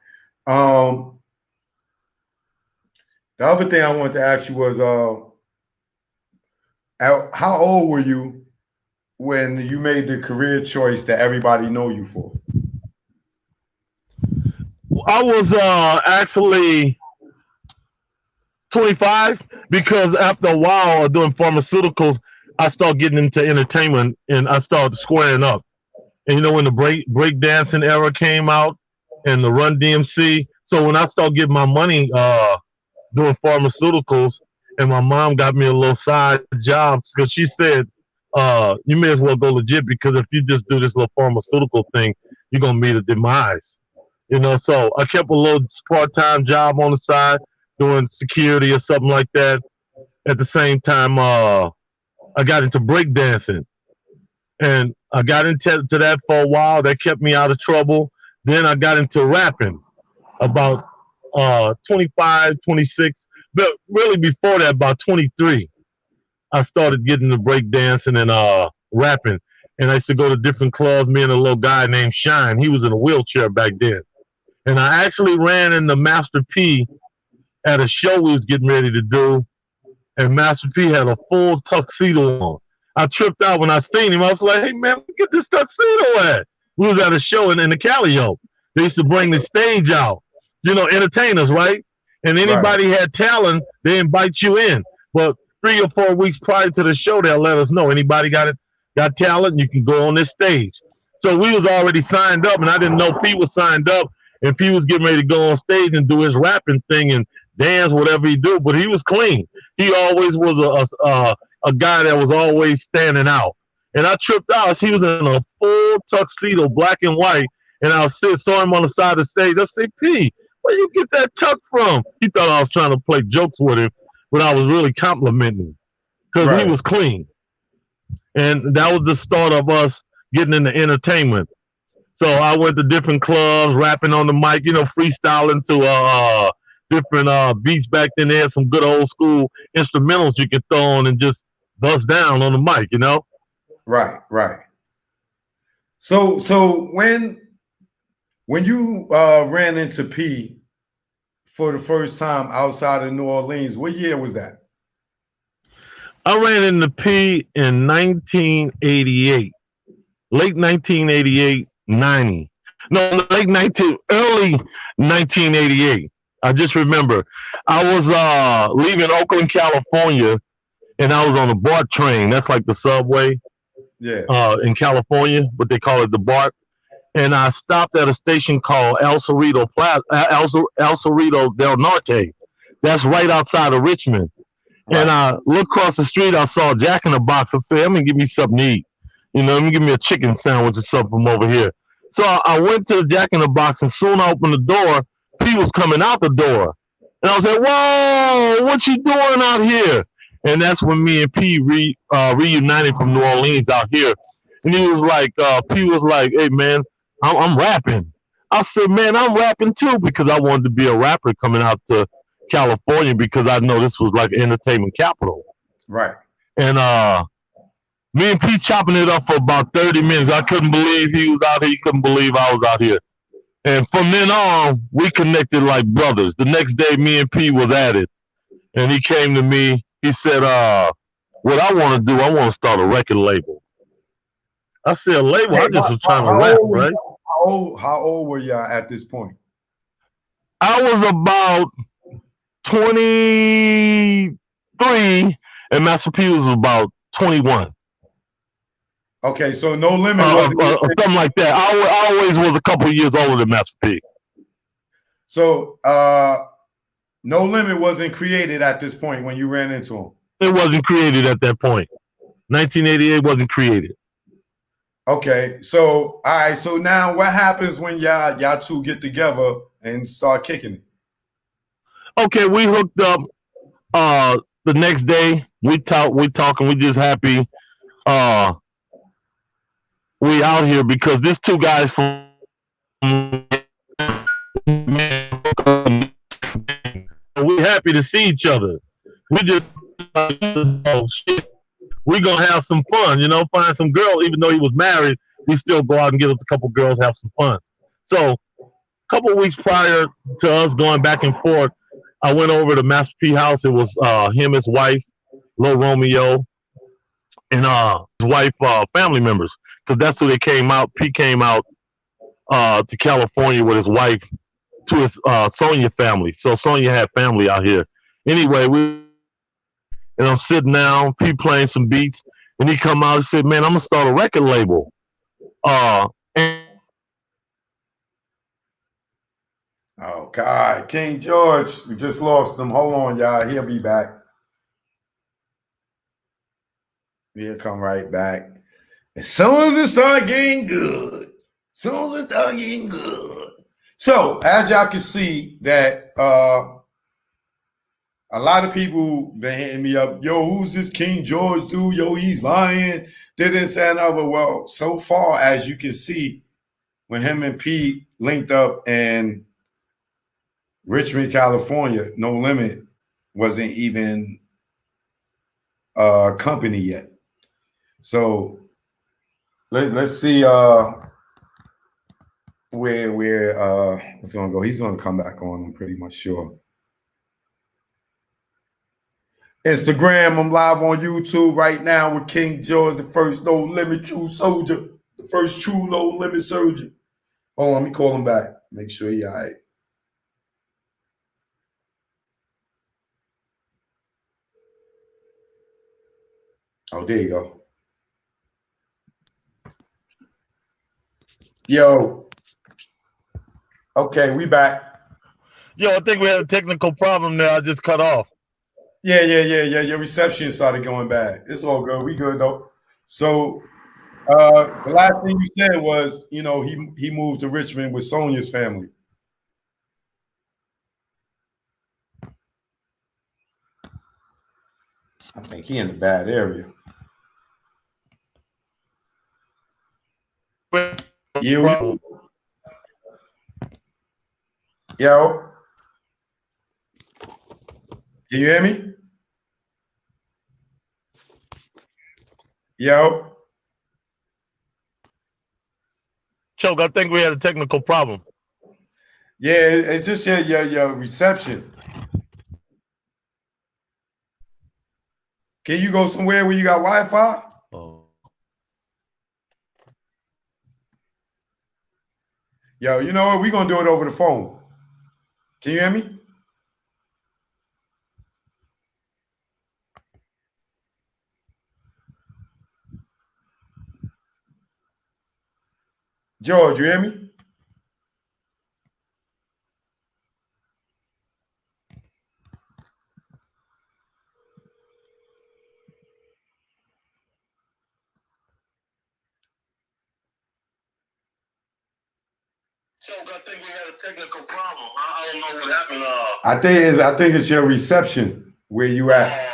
The other thing I wanted to ask you was, how old were you when you made the career choice that everybody know you for? I was actually 25 because after a while of doing pharmaceuticals, I started getting into entertainment and I started squaring up. And you know when the break dancing era came out and the Run DMC, so when I started getting my money doing pharmaceuticals, and my mom got me a little side job because she said, "You may as well go legit because if you just do this little pharmaceutical thing, you're gonna meet a demise." You know, so I kept a little part-time job on the side doing security or something like that. At the same time, I got into breakdancing. And I got into that for a while. That kept me out of trouble. Then I got into rapping about 25, 26. But really before that, about 23, I started getting into breakdancing and rapping. And I used to go to different clubs. Me and a little guy named Shine. He was in a wheelchair back then. And I actually ran into Master P at a show we was getting ready to do. And Master P had a full tuxedo on. I tripped out when I seen him. I was like, "Hey man, get this tuxedo at." We was at a show in the Callio. They used to bring the stage out, you know, entertainers, right? And anybody had talent, they invite you in. But 3 or 4 weeks prior to the show, they'll let us know anybody got talent, you can go on this stage. So we was already signed up, and I didn't know P was signed up, and P was getting ready to go on stage and do his rapping thing and dance, whatever he do. But he was clean. He always was a guy that was always standing out. And I tripped out. He was in a full tuxedo, black and white. And I saw him on the side of the stage. I said, "P, where you get that tux from?" He thought I was trying to play jokes with him, but I was really complimenting him because he was clean. And that was the start of us getting into entertainment. So I went to different clubs, rapping on the mic, you know, freestyling to different beats back then. They had some good old school instrumentals you could throw on and just bust down on the mic, you know? Right. So when you ran into P for the first time outside of New Orleans, what year was that? I ran into P in 1988, late 1988, 90. No, early 1988. I just remember I was leaving Oakland, California, and I was on the BART train. That's like the subway in California, but they call it the BART. And I stopped at a station called El Cerrito del Norte. That's right outside of Richmond. Right. And I looked across the street. I saw Jack in the Box. I said, "I'm going to give me something to eat. You know, let me give me a chicken sandwich or something from over here." So I went to the Jack in the Box, and soon I opened the door. P was coming out the door. And I was like, "Whoa, what you doing out here?" And that's when me and P reunited from New Orleans out here. And he was like, P was like, "Hey, man, I'm rapping." I said, "Man, I'm rapping too," because I wanted to be a rapper coming out to California because I know this was like entertainment capital. Right. And me and P chopping it up for about 30 minutes. I couldn't believe he was out here. He couldn't believe I was out here. And from then on, we connected like brothers. The next day, me and P was at it. And he came to me. He said, "What I want to do, I want to start a record label." I said, "A label?" I just was trying to rap, right? How old were you at this point? I was about 23, and Master P was about 21. Okay, so No Limit something like that. I always was a couple of years older than Master P. So No No Limit wasn't created at this point when you ran into him. It wasn't created at that point. 1988 wasn't created. Okay, so all right, so now what happens when y'all two get together and start kicking it? Okay, we hooked up the next day. We talking, we just happy we out here because there's two guys from we happy to see each other. We just oh shit. We gonna have some fun, find some girl. Even though he was married, we still go out and get us a couple girls, have some fun. So, a couple weeks prior to us going back and forth, I went over to Master P house. It was him, his wife, Lil Romeo, and his wife, family members, because that's who they came out. P came out to California with his wife to his Sonia family. So Sonia had family out here. Anyway, and I'm sitting down, P playing some beats, and he come out and said, "Man, I'm gonna start a record label." And Oh God, King George, we just lost him. Hold on, y'all. He'll be back. He'll come right back. As soon as it start getting good. So, as y'all can see that a lot of people been hitting me up, yo, who's this King George dude? Yo, he's lying. Did this, that, and other. Well, so far as you can see, when him and Pete linked up in Richmond, California, No Limit wasn't even a company yet. So let's see where it's gonna go. He's gonna come back on, I'm pretty much sure. Instagram, I'm live on YouTube right now with King George, the first No Limit True Soldier, the first true No Limit Soldier. Oh, let me call him back. Make sure he all right. Oh, there you go. Yo. Okay, we back. Yo, I think we had a technical problem there. I just cut off. Yeah. Your reception started going bad. It's all good. We good though. So the last thing you said was, he moved to Richmond with Sonia's family. I think he in a bad area. You. Yo. Can you hear me? Yo. Choke, I think we had a technical problem. Yeah, it's just your reception. Can you go somewhere where you got Wi-Fi? Oh. Yo, you know what? We're going to do it over the phone. Can you hear me? George, you hear me? I think we had a technical problem. I don't know what happened. I think it's your reception where you at.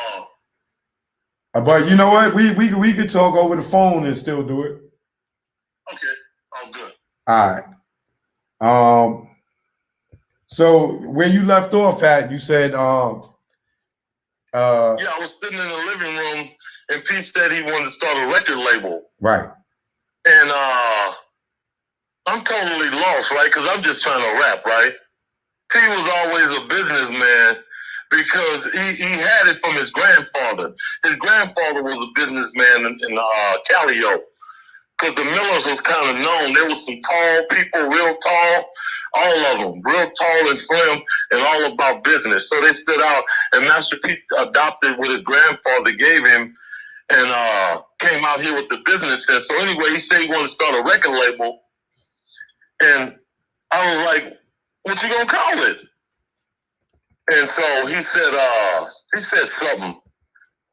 But you know what? We could talk over the phone and still do it. Okay, all good. All right. So where you left off at, you said yeah, I was sitting in the living room and Pete said he wanted to start a record label. Right. And I'm totally lost, right? Because I'm just trying to rap, right? P was always a businessman because he had it from his grandfather. His grandfather was a businessman in Callio. Because the Millers was kind of known. There was some tall people, real tall, all of them, real tall and slim, and all about business. So they stood out, and Master P adopted what his grandfather gave him and came out here with the business sense. So anyway, he said he wanted to start a record label. And I was like, what you gonna call it? And so he said something.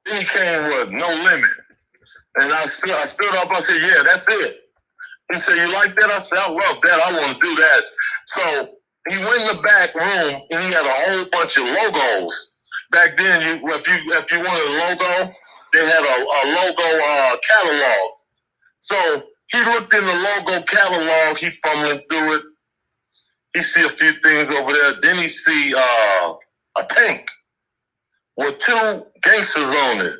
Then he came with No Limit. And I stood up, I said, yeah, that's it. He said, you like that? I said, I love that. I want to do that. So he went in the back room and he had a whole bunch of logos. Back then, if you wanted a logo, they had a logo catalog. So he looked in the logo catalog, he fumbling through it. He see a few things over there. Then he see a tank with 2 gangsters on it.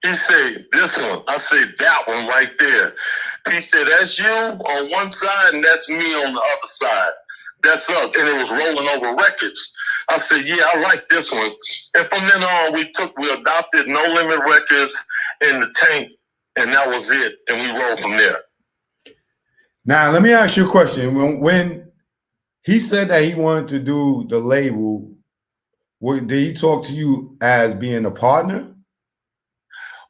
He said, this one. I said, that one right there. He said, that's you on one side and that's me on the other side. That's us. And it was rolling over records. I said, yeah, I like this one. And from then on, we adopted No Limit Records and the tank, and that was it. And we rolled from there. Now, let me ask you a question. When he said that he wanted to do the label, did he talk to you as being a partner?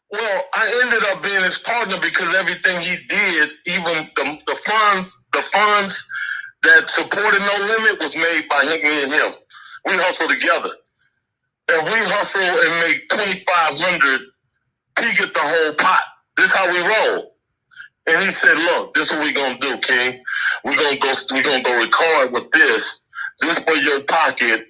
Well, I ended up being his partner because everything he did, even the funds that supported No Limit was made by me and him. We hustle together. If we hustle and make 2,500, he get the whole pot. This is how we roll. And he said, look, this is what we're gonna do, King. We're gonna go record with this. This for your pocket,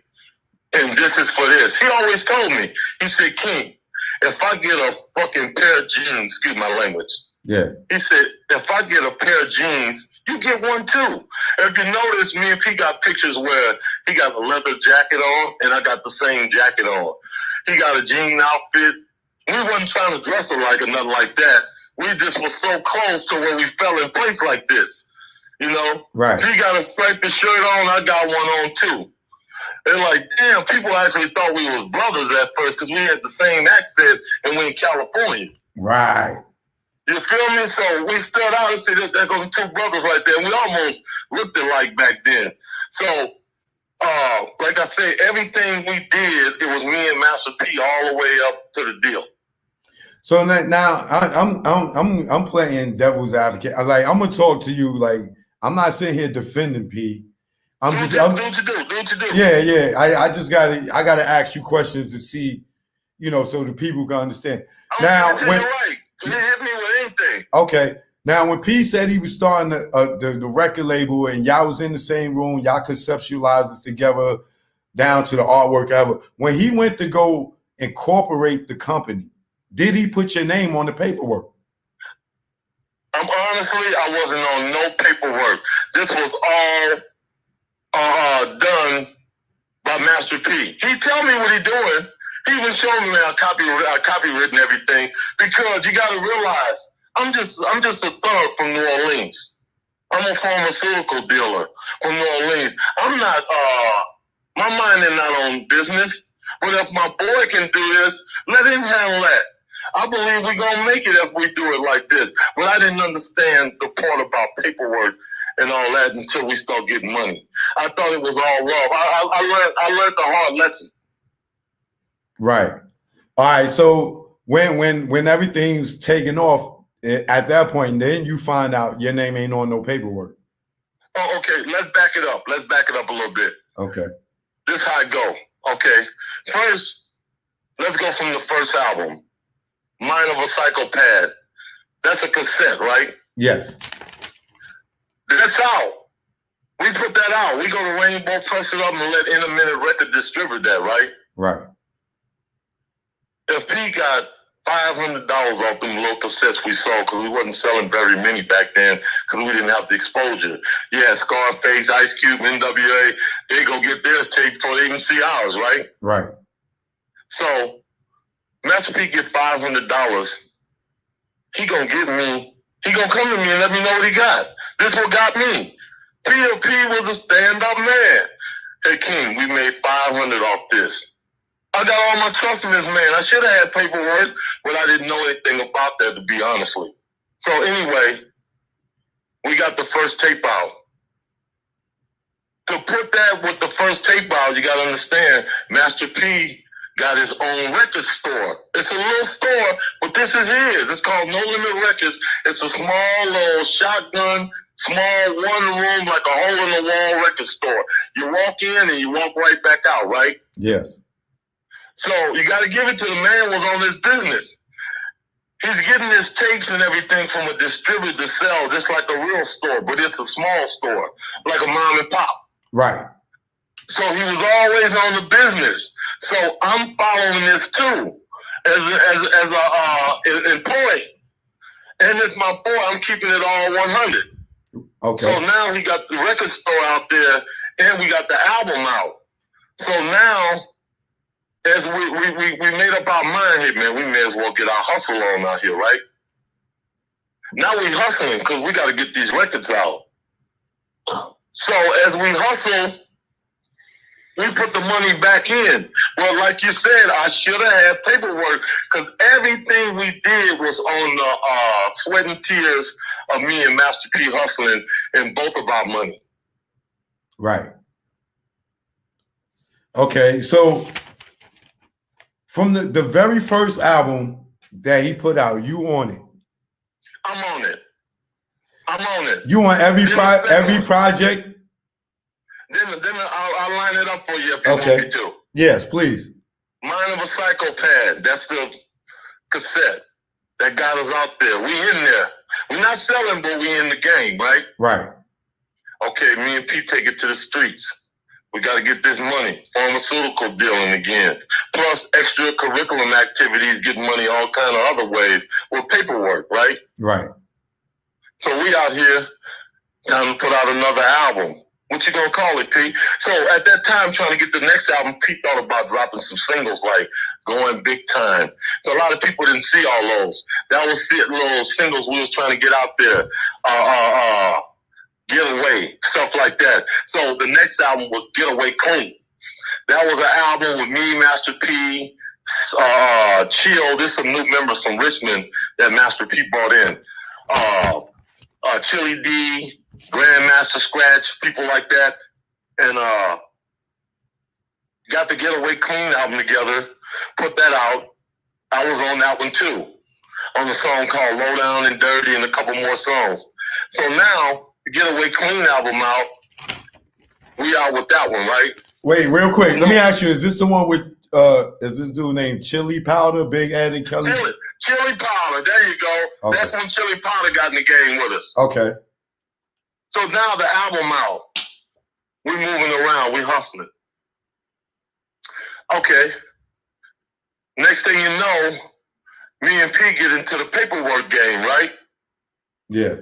and this is for this. He always told me, he said, King, if I get a fucking pair of jeans, excuse my language. Yeah. He said, if I get a pair of jeans, you get one too. If you notice, me and P got pictures where he got a leather jacket on and I got the same jacket on. He got a jean outfit. We wasn't trying to dress alike or nothing like that. We just were so close to where we fell in place like this. You know? Right. He got a striped shirt on, I got one on too. They're like, damn, people actually thought we was brothers at first because we had the same accent and we in California. Right. You feel me? So we stood out and said, there goes 2 brothers right there. We almost looked alike back then. So, like I said, everything we did, it was me and Master P all the way up to the deal. So now I'm playing devil's advocate. I'm gonna talk to you like I'm not sitting here defending P. Do what you do. Yeah. I gotta ask you questions to see, so the people can understand. Now, when right, you hit me with anything. Okay. Now, when P said he was starting the record label and y'all was in the same room, y'all conceptualized this together down to the artwork ever. When he went to go incorporate the company, did he put your name on the paperwork? Honestly, I wasn't on no paperwork. This was all done by Master P. He tell me what he doing. He even showed me I copywritten everything because you got to realize I'm just a thug from New Orleans. I'm a pharmaceutical dealer from New Orleans. I'm not my mind is not on business. But if my boy can do this, let him handle that. I believe we're gonna make it if we do it like this. But I didn't understand the part about paperwork and all that until we start getting money. I thought it was all love. I learned the hard lesson. Right. All right. So when everything's taken off at that point, then you find out your name ain't on no paperwork. Oh, okay. Let's back it up. Let's back it up a little bit. Okay. This is how it go. Okay. First, let's go from the first album, Mind of a Psychopath. That's a cassette, right? Yes. That's out. We put that out. We go to Rainbow, press it up, and let Intermittent Record distribute that, right? Right. If he got $500 off them little cassettes we sold, because we wasn't selling very many back then, because we didn't have the exposure. Yeah, Scarface, Ice Cube, NWA, they go get theirs taped before they even see ours, right? Right. So Master P get $500. He gonna come to me and let me know what he got. This what got me. P.O.P. was a stand-up man. Hey, King, we made $500 off this. I got all my trust in this man. I should have had paperwork, but I didn't know anything about that, to be honestly. So anyway, we got the first tape out. To put that with the first tape out, you got to understand, Master P got his own record store. It's a little store, but But this is his. It's called No Limit Records. It's a small little shotgun, small one room, like a hole in the wall record store. You walk in and you walk right back out, right? Yes. So you got to give it to the man who was on this business. He's getting his tapes and everything from a distributor to sell, just like a real store, but it's a small store, like a mom and pop. Right. So he was always on the business. So I'm following this too, as a employee. And it's my boy. I'm keeping it all 100. Okay. So now he got the record store out there, and we got the album out. So now, as we made up our mind here, man, we may as well get our hustle on out here, right? Now we hustling because we got to get these records out. So as we hustle, we put the money back in. Well, like you said, I should have had paperwork because everything we did was on the sweat and tears of me and Master P hustling in both of our money. Right. Okay, so from the very first album that he put out, you on it. I'm on it. I'm on it. You on every project? Then I'll line it up for you if you want me to. Yes, please. Mind of a Psychopath. That's the cassette that got us out there. We in there. We're not selling, but we in the game, right? Right. Okay, me and Pete take it to the streets. We got to get this money. Pharmaceutical dealing again. Plus extracurriculum activities, getting money all kind of other ways with paperwork, right? Right. So we out here trying to put out another album. What you gonna call it, Pete? So at that time, trying to get the next album, Pete thought about dropping some singles like Going Big Time. So a lot of people didn't see all those. That was little singles we was trying to get out there. Getaway, stuff like that. So the next album was Getaway Clean. That was an album with me, Master P, Chill. There's some new members from Richmond that Master P brought in. Chili D, Grandmaster Scratch, people like that. And got the Getaway Clean album together, put that out. I was on that one too, on a song called Low Down and Dirty and a couple more songs. So now, the Getaway Clean album out, we out with that one, right? Wait, real quick, let me ask you, is this the one with, is this dude named Chili Powder, Big Ed and Kelly? Chili Powder, there you go. Okay. That's when Chili Powder got in the game with us. Okay. So now the album out. We moving around, we hustling. Okay. Next thing you know, me and P get into the paperwork game, right? Yeah.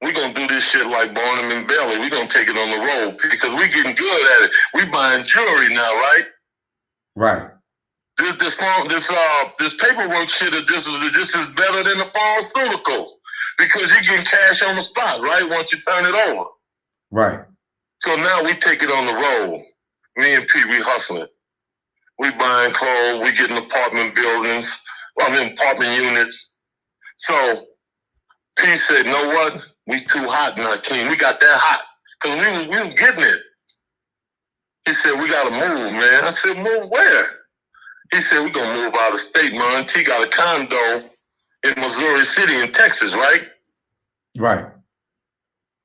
We're going to do this shit like Barnum and Bailey. We're going to take it on the road because we getting good at it. We buying jewelry now, right? Right. This paperwork shit, this is better than the pharmaceuticals because you get cash on the spot, right? Once you turn it over. Right. So now we take it on the road. Me and Pete, we hustling. We buying clothes. We getting apartment buildings. Apartment units. So Pete said, "You know what? We too hot now, King. We got that hot because we was getting it." He said, "We got to move, man." I said, "Move where?" He said, "We're going to move out of state. My auntie got a condo in Missouri City in Texas, right?" Right.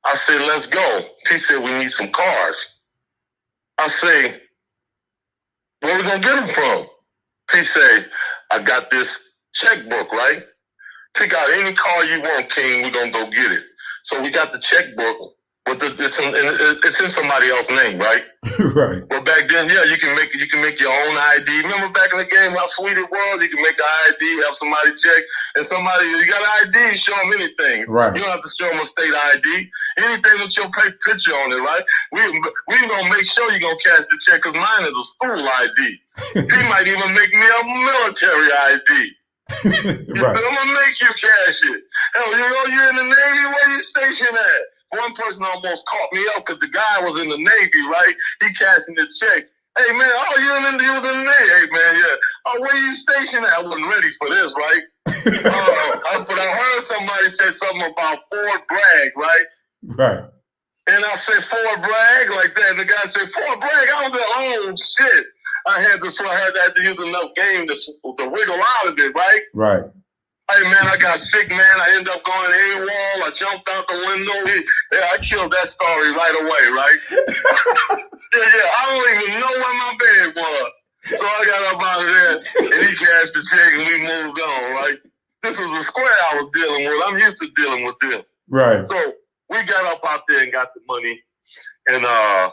I said, "Let's go." He said, "We need some cars." I say, "Where we going to get them from?" He said, "I got this checkbook, right? Pick out any car you want, King. We're going to go get it." So we got the checkbook, but it's in somebody else's name, right? Right. But back then, yeah, you can make your own ID. Remember back in the game how sweet it was? You can make an ID, have somebody check, and you got an ID, show them anything. Right. You don't have to show them a state ID. Anything with your picture on it, right? We gonna make sure you gonna cash the check because mine is a school ID. He might even make me a military ID. Right. I'm gonna make you cash it. Hell, you're in the Navy. Where you stationed at? One person almost caught me up because the guy was in the Navy, right? He cashing his check. "Hey man, he was in the Navy." "Hey man, yeah. Oh, where you stationed at?" I wasn't ready for this, right? But I heard somebody say something about Fort Bragg, right? Right. And I said Fort Bragg like that. And the guy said Fort Bragg. I was like, "Oh shit!" I had to use enough game to wiggle out of it, right? Right. Hey, man, I got sick, man. I ended up going AWOL. I jumped out the window. I killed that story right away, right? yeah. I don't even know where my bed was. So I got up out of there, and he cashed the check, and we moved on, right? This was a square I was dealing with. I'm used to dealing with them. Right. So we got up out there and got the money, and I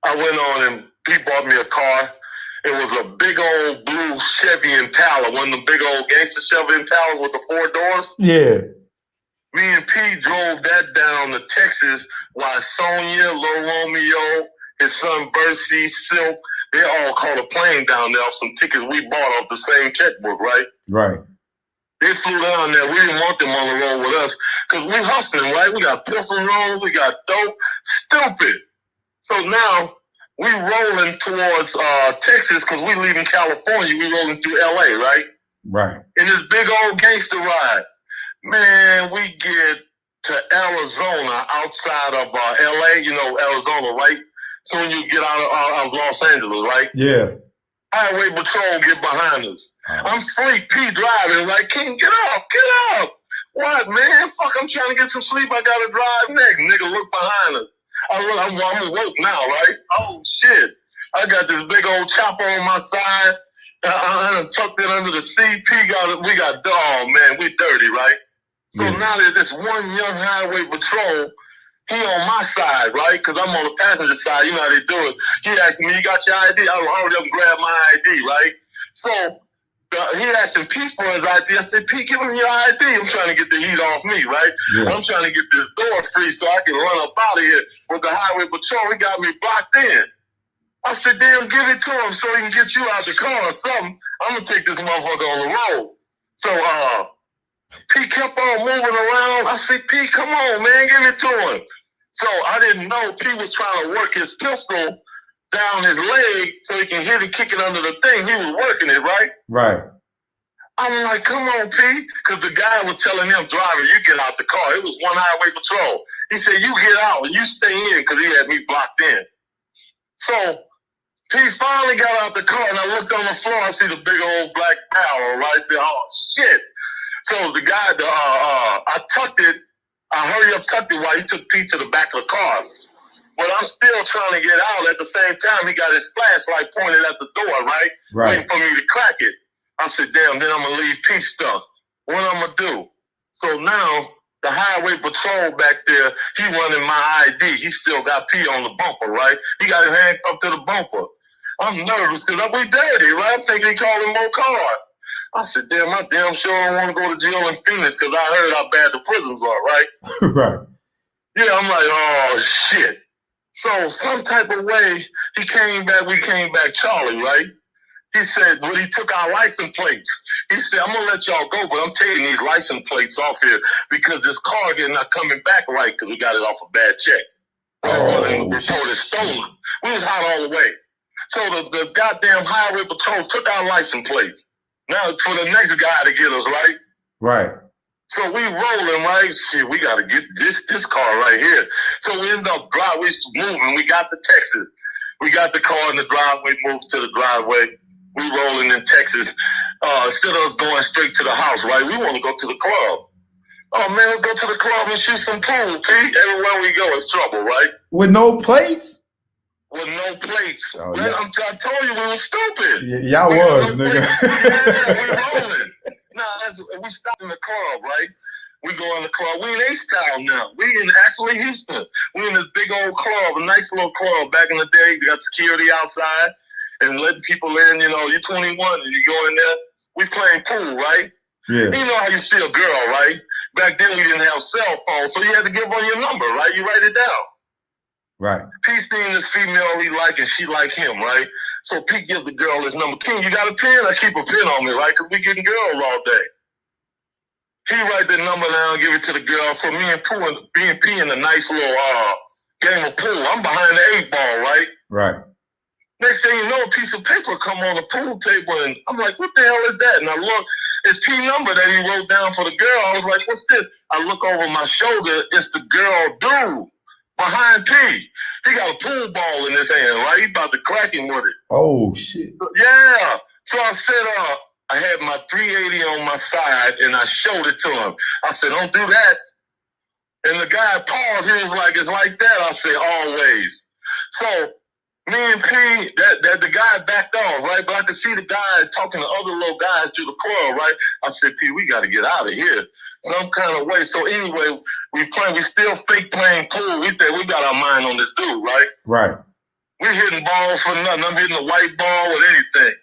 went on and he bought me a car. It was a big old blue Chevy Impala, one of the big old gangster Chevy Impalas with the 4 doors. Yeah. Me and P drove that down to Texas while Sonia, Lil Romeo, his son Bercy, Silk, they all caught a plane down there off some tickets we bought off the same checkbook, right? Right. They flew down there. We didn't want them on the road with us because we hustling, right? We got pistols on, we got dope. Stupid. So now we rolling towards Texas because we leaving California. We rolling through LA, right? Right. In this big old gangster ride. Man, we get to Arizona outside of LA, you know, Arizona, right? So when you get out of Los Angeles, right? Yeah. Highway patrol get behind us. I'm sleep, P driving, like, King, get up. What, man? Fuck, I'm trying to get some sleep. I gotta drive next. Nigga, look behind us. I'm awake now, right? Oh, shit. I got this big old chopper on my side. I done tucked it under the seat. We got, oh, man, we dirty, right? So now there's this one young highway patrol. He on my side, right? Because I'm on the passenger side. You know how they do it. He asked me, you got your ID? I hurry up and grab my ID, right? So he asking Pete for his ID. I said, Pete, give him your ID. I'm trying to get the heat off me, right? Yeah. I'm trying to get this door free so I can run up out of here with the highway patrol. He got me blocked in. I said, damn, give it to him so he can get you out the car or something. I'm going to take this motherfucker on the road. So Pete kept on moving around. I said, Pete, come on, man, give it to him. So I didn't know Pete was trying to work his pistol down his leg so he can hit it, kick it under the thing. He was working it, right? Right. I'm like, come on, Pete. Because the guy was telling him, driver, you get out the car. It was one highway patrol. He said, you get out and you stay in because he had me blocked in. So Pete finally got out the car and I looked on the floor. I see the big old black barrel, right? I said, oh, shit. So the guy, I tucked it. I hurry up, tucked it while he took Pete to the back of the car. But I'm still trying to get out. At the same time, he got his flashlight pointed at the door, right? Waiting for me to crack it. I said, damn, then I'm going to leave Pete stuck. What I'm going to do? So now the highway patrol back there, he running my ID. He still got Pete on the bumper, right? He got his hand up to the bumper. I'm nervous because I'll be dirty, right? I'm thinking he calling more cars. I said, damn, I damn sure don't want to go to jail in Phoenix because I heard how bad the prisons are, right? Right. Yeah, I'm like, oh, shit. So some type of way, we came back Charlie, right? He said, well, he took our license plates. He said, I'm going to let y'all go, but I'm taking these license plates off here because this car is not coming back right because we got it off a bad check. Reported stolen. We was hot all the way. So the goddamn highway patrol took our license plates. Now for the next guy to get us, right? Right. So we rolling, right? Shit, we got to get this car right here. So we end up driving, we moving. We got to Texas. We got the car in the driveway, moved to the driveway. We rolling in Texas. Instead of us going straight to the house, right? We want to go to the club. Oh, man, let's go to the club and shoot some pool, Pete. Everywhere we go, it's trouble, right? With no plates? With no plates. Oh, man, yeah. I told you we were stupid. Yeah, y'all was, nigga. Yeah, we rolling. We stopped in the club, right? We go in the club. We in H-Town now. We in actually Houston. We in this big old club, a nice little club. Back in the day, we got security outside and letting people in. You know, you're 21 and you go in there. We playing pool, right? Yeah. You know how you see a girl, right? Back then we didn't have cell phones, so you had to give her your number, right? You write it down. Right. Pete seen this female he like and she like him, right? So Pete gives the girl his number. King, you got a pen? I keep a pen on me, right? Because we getting girls all day. He write the number down, give it to the girl. So me and P in a nice little game of pool. I'm behind the 8 ball, right? Right. Next thing you know, a piece of paper come on the pool table, and I'm like, what the hell is that? And I look, it's P number that he wrote down for the girl. I was like, what's this? I look over my shoulder, it's the girl dude behind P. He got a pool ball in his hand, right? He about to crack him with it. Oh, shit. Yeah. So I said, I had my 380 on my side, and I showed it to him. I said, don't do that. And the guy paused. He was like, it's like that. I said, always. So me and P, that the guy backed off, right? But I could see the guy talking to other little guys through the club, right? I said, P, we got to get out of here some kind of way. So anyway, we still fake playing pool. We think we got our mind on this dude, right? Right. We're hitting balls for nothing. I'm hitting a white ball with anything.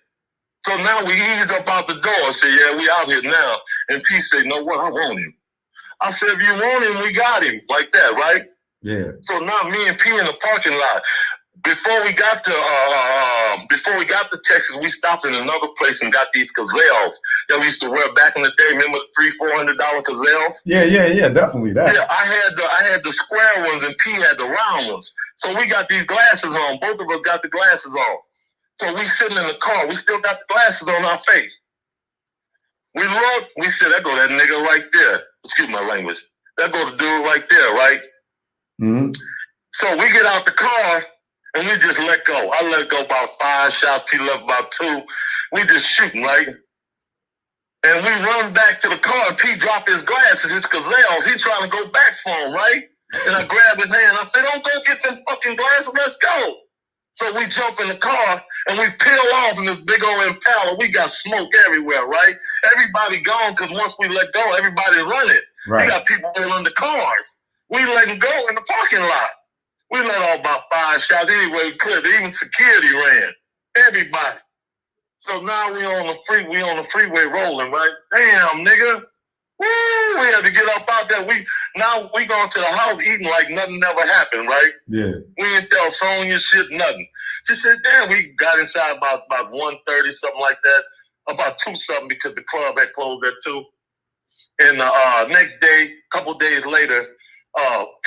So now we ease up out the door and say, yeah, we out here now. And P said, no, what? I want him. I said, if you want him, we got him. Like that, right? Yeah. So now me and P in the parking lot. Before we got to Texas, we stopped in another place and got these gazelles that we used to wear back in the day. Remember the $300-$400 gazelles? Yeah, definitely that. Yeah, I had the square ones and P had the round ones. So we got these glasses on. Both of us got the glasses on. So we sitting in the car. We still got the glasses on our face. We look. We said, "That go that nigga right there." Excuse my language. That go the dude right there, right? Mm-hmm. So we get out the car and we just let go. I let go about 5 shots. P left about 2. We just shooting, right? And we run back to the car. And P dropped his glasses, his gazelles. He trying to go back for him, right? And I grabbed his hand. I said, "Don't go get them fucking glasses. Let's go." So we jump in the car and we peel off in this big old Impala. We got smoke everywhere, right? Everybody gone because once we let go, everybody running. Right. We got people rolling the cars. We letting go in the parking lot. We let off about 5 shots. Anyway, we cleared. Even security ran. Everybody. So now we on the freeway rolling, right? Damn, nigga. Woo! We had to get up out there. We going to the house eating like nothing never happened, right? Yeah. We didn't tell Sonya shit, nothing. She said, damn, we got inside about 1:30, something like that. About 2 something because the club had closed at 2. And next day, a couple days later,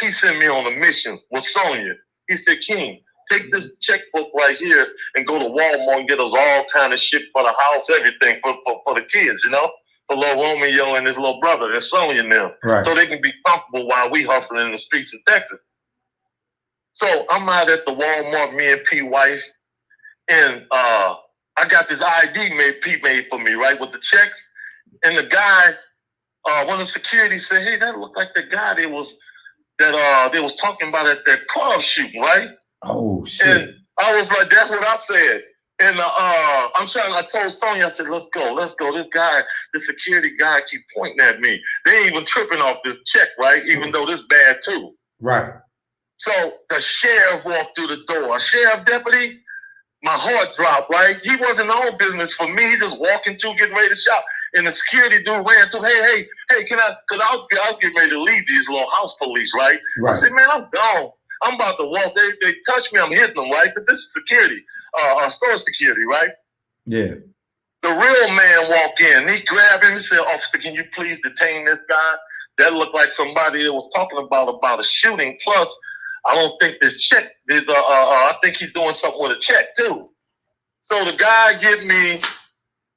he sent me on a mission with Sonya. He said, King, take this checkbook right here and go to Walmart and get us all kind of shit for the house, everything for the kids, you know? For little Romeo and his little brother and Sonya and them. Right. So they can be comfortable while we hustling in the streets of Texas. So I'm out at the Walmart, me and P wife, and I got this ID P made for me, right, with the checks. And the guy, one of the security said, hey, that looked like the guy they was talking about at that club shooting, right? Oh shit. And I was like, that's what I said. And I told Sonya, I said, let's go. This guy, the security guy keep pointing at me. They ain't even tripping off this check, right? Even though this bad too. Right. So the sheriff walked through the door. A sheriff deputy, my heart dropped, right? He wasn't on business for me. He just walking through, getting ready to shop. And the security dude ran through, hey, can I, because I was getting ready to leave these little house police, right? I said, man, I'm gone. I'm about to walk. They touch me, I'm hitting them, right? But this is security. Store security, right? Yeah. The real man walked in. He grabbed him. He said, officer, can you please detain this guy? That looked like somebody that was talking about a shooting. Plus, I don't think this check is, I think he's doing something with a check too. So the guy get me,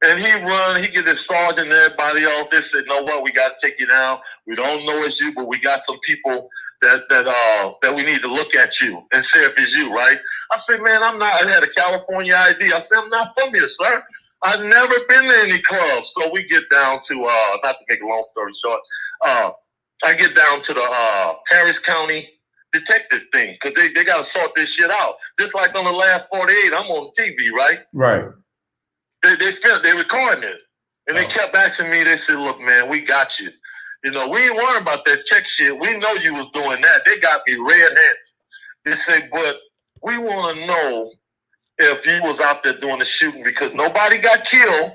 and he get his sergeant and everybody else. They said, you know what, we got to take you down. We don't know it's you, but we got some people that we need to look at you and see if it's you, right? I said, man, I'm not. I had a California ID. I said, I'm not from here, sir. I've never been to any clubs. So we get down to, not to make a long story short, I get down to the Harris County detective thing because they got to sort this shit out. Just like on the last 48, I'm on TV, right? Right. They recording it. And they kept asking me, they said, look, man, we got you. You know, we ain't worried about that check shit. We know you was doing that. They got me red-handed. They say, but we want to know if you was out there doing the shooting because nobody got killed,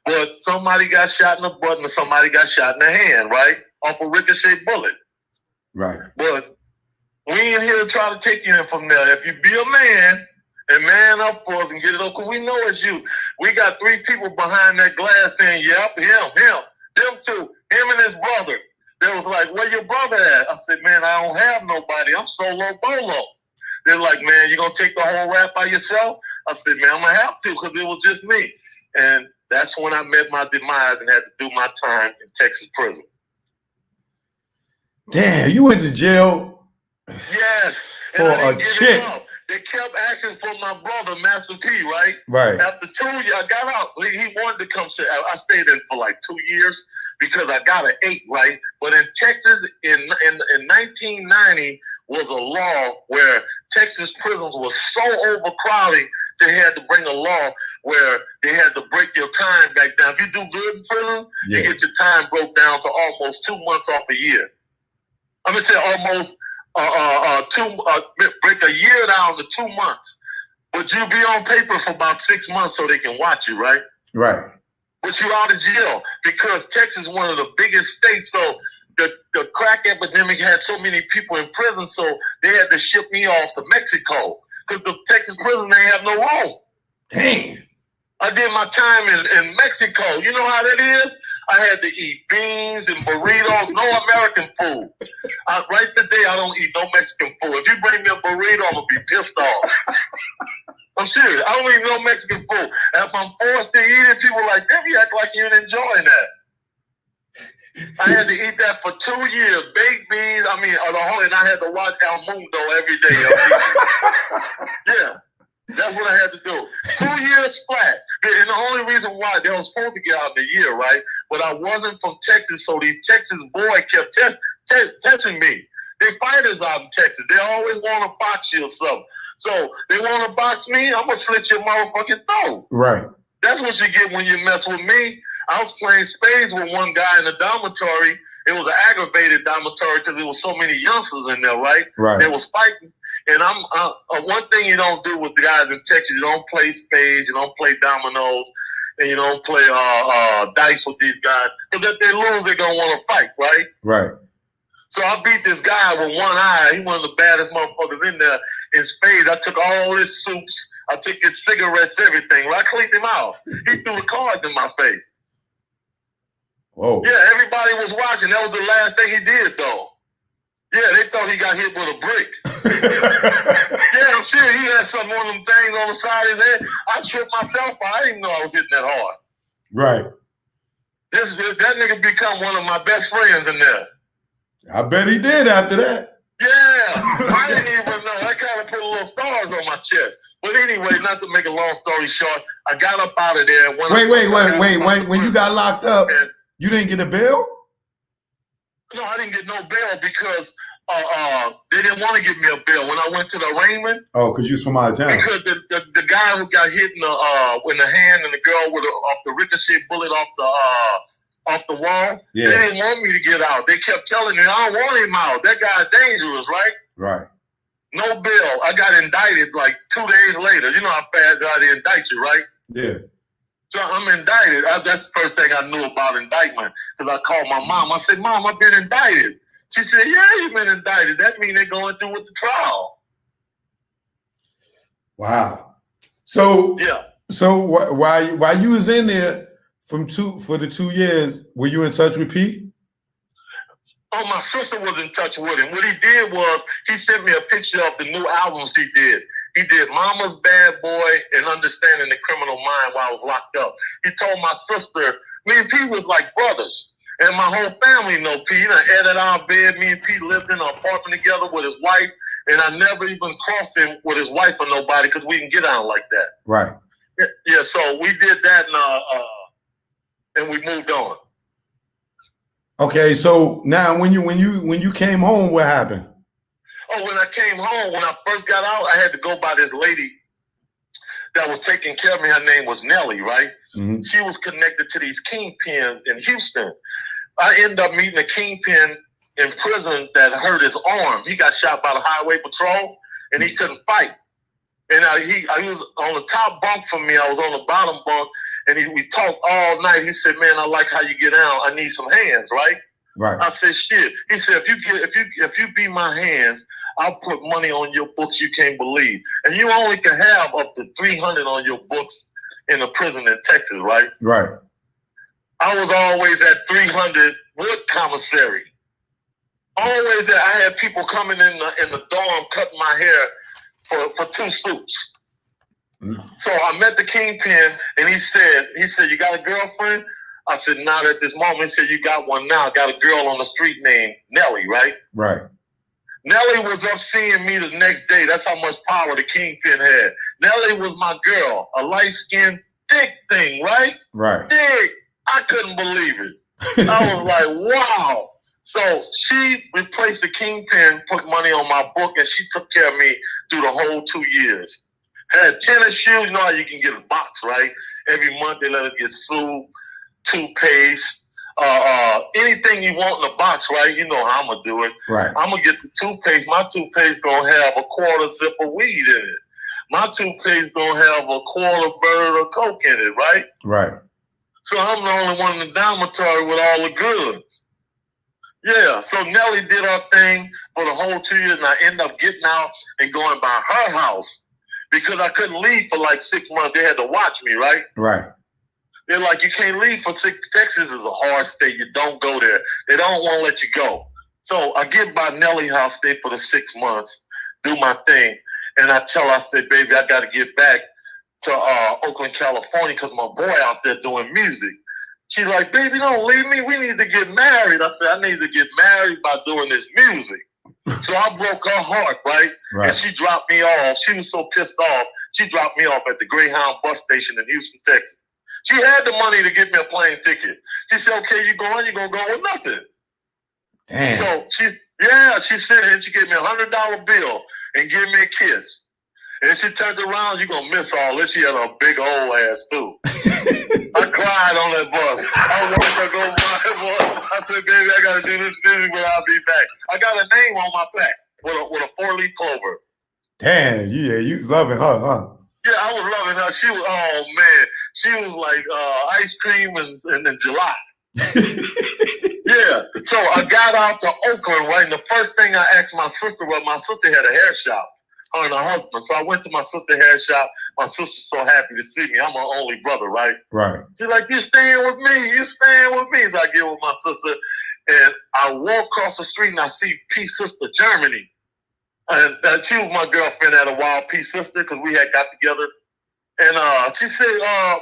but somebody got shot in the butt and somebody got shot in the hand, right? Off a ricochet bullet. Right. But we ain't here to try to take you in from there. If you be a man and man up for us and get it up, because we know it's you. We got 3 people behind that glass saying, yep, him. Them 2, him and his brother. They was like, where your brother at? I said, man, I don't have nobody. I'm solo bolo. They're like, man, you going to take the whole rap by yourself? I said, man, I'm going to have to because it was just me. And that's when I met my demise and had to do my time in Texas prison. Damn, you went to jail yes. for a chick. They kept asking for my brother, Master P, right? Right. After 2 years, I got out. He wanted to come. I stayed in for like 2 years because I got an 8, right? But in Texas, in 1990, was a law where Texas prisons was so overcrowded, they had to bring a law where they had to break your time back down. If you do good in prison, you get your time broke down to almost 2 months off a year. I'm gonna say almost break a year down to 2 months. But you'll be on paper for about 6 months so they can watch you, right? Right. But you out of jail because Texas is one of the biggest states. So the crack epidemic had so many people in prison, so they had to ship me off to Mexico because the Texas prison they have no room. Dang. I did my time in Mexico. You know how that is? I had to eat beans and burritos, no American food. Right today, I don't eat no Mexican food. If you bring me a burrito, I'm going to be pissed off. I'm serious. I don't eat no Mexican food. And if I'm forced to eat it, people are like, damn, you act like you ain't enjoying that. I had to eat that for 2 years. Baked beans, and I had to watch El Mundo every day. Yeah. That's what I had to do. 2 years flat. And the only reason why they were supposed to get out in a year, right? But I wasn't from Texas, so these Texas boys kept testing me. They fighters out in Texas. They always want to box you or something. So they want to box me, I'm going to slit your motherfucking throat. Right. That's what you get when you mess with me. I was playing spades with one guy in the dormitory. It was an aggravated dormitory because there was so many youngsters in there, right? Right. They was fighting. And one thing you don't do with the guys in Texas, you don't play spades, you don't play dominoes, and you don't play dice with these guys. Because if they lose, they're going to want to fight, right? Right. So I beat this guy with one eye. He one of the baddest motherfuckers in there in spades. I took all his suits. I took his cigarettes, everything. Well, I cleaned him out. He threw the cards in my face. Whoa. Yeah, everybody was watching. That was the last thing he did, though. Yeah, they thought he got hit with a brick. Yeah, I'm sure he had one of them things on the side of his head. I tripped myself. I didn't know I was hitting that hard. Right. That nigga become one of my best friends in there. I bet he did after that. Yeah, I didn't even know. I kind of put little stars on my chest. But anyway, not to make a long story short, I got up out of there. Wait. When you got locked up, you didn't get a bail? No, I didn't get no bail because they didn't want to give me a bail when I went to the arraignment. Oh, because you was from out of town. Because the guy who got hit in the hand and the girl off the ricochet bullet off the wall, they didn't want me to get out. They kept telling me, I don't want him out. That guy's dangerous, right? Right. No bail. I got indicted like 2 days later. You know how fast they indict you, right? Yeah. So I'm indicted. That's the first thing I knew about indictment because I called my mom. I said, Mom, I've been indicted. She said, yeah, you've been indicted. That means they're going through with the trial. Wow. So yeah. So while you was in there for the 2 years, were you in touch with P? Oh, my sister was in touch with him. What he did was he sent me a picture of the new albums he did. He did Mama's Bad Boy and Understanding the Criminal Mind while I was locked up. He told my sister, me and P was like brothers. And my whole family know P. He done edited our bed. Me and P lived in an apartment together with his wife. And I never even crossed him with his wife or nobody because we didn't get on like that. Right. Yeah, so we did that and we moved on. Okay, so now when you came home, what happened? Oh, when I came home, when I first got out, I had to go by this lady that was taking care of me. Her name was Nellie, right? Mm-hmm. She was connected to these kingpins in Houston. I ended up meeting a kingpin in prison that hurt his arm. He got shot by the highway patrol, and he couldn't fight. And he was on the top bunk from me. I was on the bottom bunk, and we talked all night. He said, "Man, I like how you get down. I need some hands, right?" Right. I said, "Shit." He said, "If you be my hands, I'll put money on your books you can't believe. And you only can have up to 300 on your books in a prison in Texas, right?" Right. I was always at 300 Wood Commissary. Always there. I had people coming in the dorm cutting my hair for 2 suits. Mm. So I met the kingpin, and he said, "You got a girlfriend?" I said, "Not at this moment." He said, "You got one now. I got a girl on the street named Nellie, right?" Right. Nelly was up seeing me the next day. That's how much power the Kingpin had. Nelly was my girl, a light-skinned, thick thing, right? Right. Thick. I couldn't believe it. I was like, wow. So she replaced the Kingpin, put money on my book, and she took care of me through the whole 2 years. Had tennis shoes. You know how you can get a box, right? Every month they let us get soup, toothpaste, anything you want in the box, right? You know how I'm going to do it. Right. I'm going to get the toothpaste. My toothpaste going to have a quarter zip of weed in it. My toothpaste going to have a quarter bird of coke in it, right? Right. So I'm the only one in the dormitory with all the goods. Yeah, so Nelly did her thing for the whole 2 years, and I ended up getting out and going by her house because I couldn't leave for like 6 months. They had to watch me, right? Right. They're like, you can't leave for 6. Texas is a hard state. You don't go there. They don't want to let you go. So I get by Nelly house, stay for the 6 months, do my thing, and I tell her, I say, baby, I got to get back to Oakland, California, because my boy out there doing music. She's like, baby, don't leave me. We need to get married. I said, I need to get married by doing this music. So I broke her heart, right? Right. And she dropped me off. She was so pissed off. She dropped me off at the Greyhound bus station in Houston, Texas. She had the money to get me a plane ticket. She said, okay, you going? You're going to go with nothing. Damn. So she said, and she gave me $100 bill and gave me a kiss. And she turned around, you're going to miss all this. She had a big old ass, too. I cried on that bus. I wanted to go by the bus. I said, baby, I got to do this music, but I'll be back. I got a name on my back with a 4-leaf clover. Damn, yeah, you was loving her, huh? Yeah, I was loving her. She was, oh, man. She was like ice cream in July. Yeah. So I got out to Oakland, right? And the first thing I asked my sister was, my sister had a hair shop, her and her husband. So I went to my sister's hair shop. My sister's so happy to see me. I'm her only brother, right? Right. She's like, you staying with me? You staying with me? So I get with my sister, and I walk across the street, and I see Peace Sister Germany. And she was my girlfriend at a while, Peace Sister, because we had got together. And she said,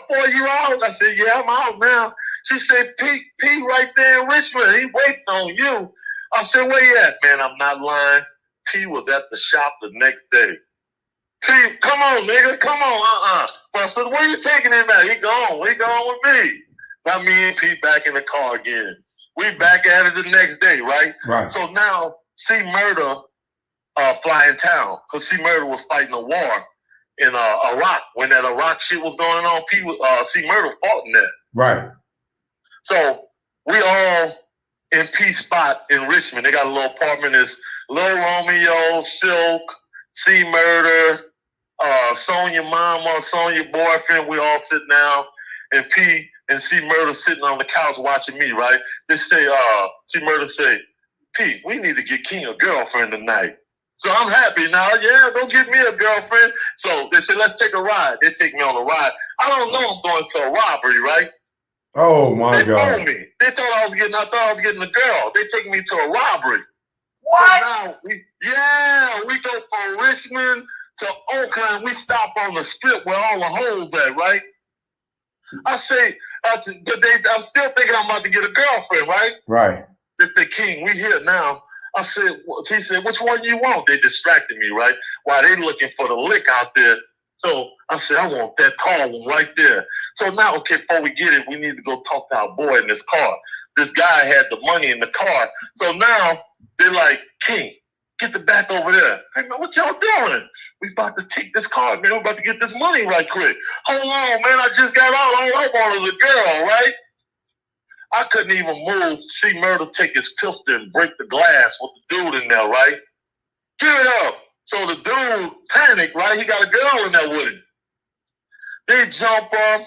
boy, you out? I said, yeah, I'm out now. She said, Pete right there in Richmond. He waiting on you. I said, where you at, man? I'm not lying. P was at the shop the next day. P, come on, nigga. Come on. But I said, where you taking him at? He gone. He gone with me. Now me and P back in the car again. We back at it the next day, right? Right. So now C Murder fly in town because C Murder was fighting a war in Iraq. When that Iraq shit was going on, C Murder fought in that. Right. So we all in P spot in Richmond. They got a little apartment. It's Lil Romeo, Silk, C Murder, Sonya Mama, Sonya boyfriend. We all sitting down, and P and C Murder sitting on the couch watching me. Right? They say, C Murder say, P, we need to get King a girlfriend tonight. So I'm happy now. Yeah, go get me a girlfriend. So they said, let's take a ride. They take me on a ride. I don't know I'm going to a robbery, right? Oh my they God. told me. I thought I was getting a girl. They taking me to a robbery. What? So now we go from Richmond to Oakland. We stop on the strip where all the holes at, right? I say, I'm still thinking I'm about to get a girlfriend, right? Right. They say, King, we here now. I said, she said, which one you want? They distracted me, right? While they looking for the lick out there. So I said, I want that tall one right there. So now, okay, before we get it, we need to go talk to our boy in this car. This guy had the money in the car. So now they're like, King, get the back over there. Hey, man, what y'all doing? We about to take this car, man. We're about to get this money right quick. Hold on, man. I just got out. All I want is a girl, right? I couldn't even move. See Murder take his pistol and break the glass with the dude in there, right? Give it up. So the dude panicked, right? He got a girl in there with him. They jump up.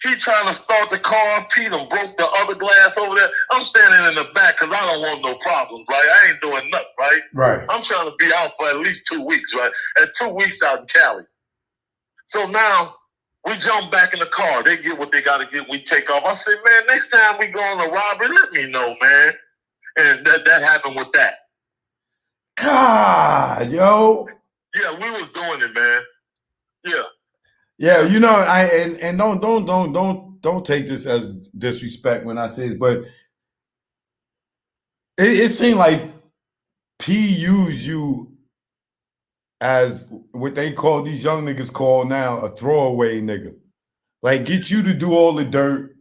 He trying to start the car. Pete done broke the other glass over there. I'm standing in the back because I don't want no problems, right? I ain't doing nothing, right? Right. I'm trying to be out for at least 2 weeks, right? At 2 weeks out in Cali. So now we jump back in the car. They get what they got to get. We take off. I said, man, next time we go on a robbery, let me know, man. And that happened with that. God, yo. Yeah, we was doing it, man. Yeah. Yeah, you know, and don't take this as disrespect when I say this, but it seemed like P used you as what they call these young niggas call now a throwaway nigga. Like get you to do all the dirt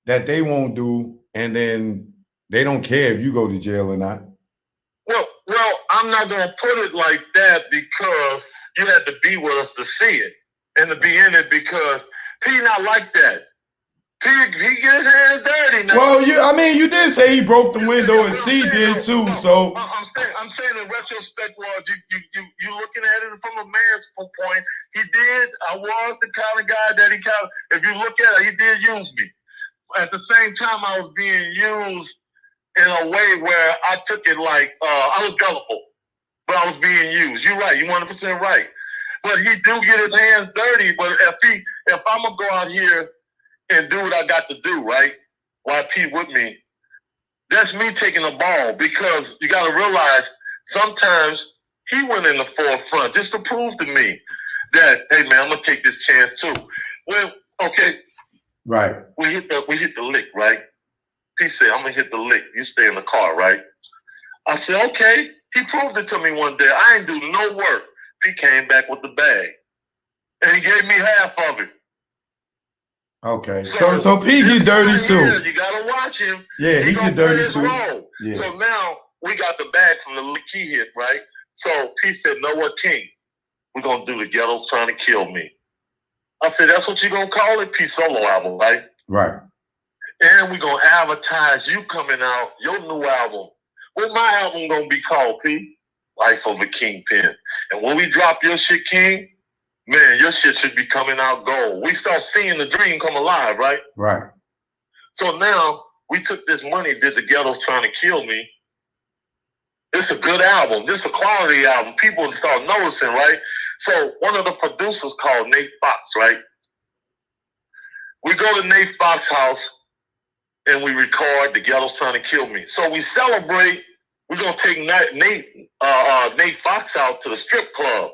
that they won't do, and then they don't care if you go to jail or not. Well, I'm not gonna put it like that because you had to be with us to see it and to be in it because P not like that. He get his hands dirty now. Well, you did say he broke the window and C did too. So I'm saying in retrospect, you looking at it from a man's point. He did. I was the kind of guy that if you look at it, he did use me. At the same time, I was being used in a way where I took it like I was gullible, but I was being used. You're right. You're 100% right. But he do get his hands dirty. But if I'm gonna go out here and do what I got to do, right? While P with me, that's me taking the ball because you got to realize sometimes he went in the forefront just to prove to me that, hey man, I'm gonna take this chance too. Right. We hit the lick, right? He said, I'm gonna hit the lick. You stay in the car, right? I said, okay. He proved it to me one day. I ain't do no work. He came back with the bag, and he gave me half of it. Okay, so P get dirty too. You gotta watch him. Yeah, he get dirty too. Yeah. So now we got the bag from the lick he hit, right? So P said, "Know what, King? We're gonna do the Ghetto's Trying to Kill Me." I said, "That's what you gonna call it, P solo album, right?" Right. And we're gonna advertise you coming out, your new album. What my album gonna be called, P? Life of a Kingpin. And when we drop your shit, King, man, your shit should be coming out gold. We start seeing the dream come alive, right? Right. So now we took this money, did the Ghetto's Trying to Kill Me. It's a good album. This is a quality album. People start noticing, right? So one of the producers called Nate Fox, right? We go to Nate Fox's house and we record the Ghetto's Trying to Kill Me. So we celebrate. We're gonna take Nate Fox out to the strip club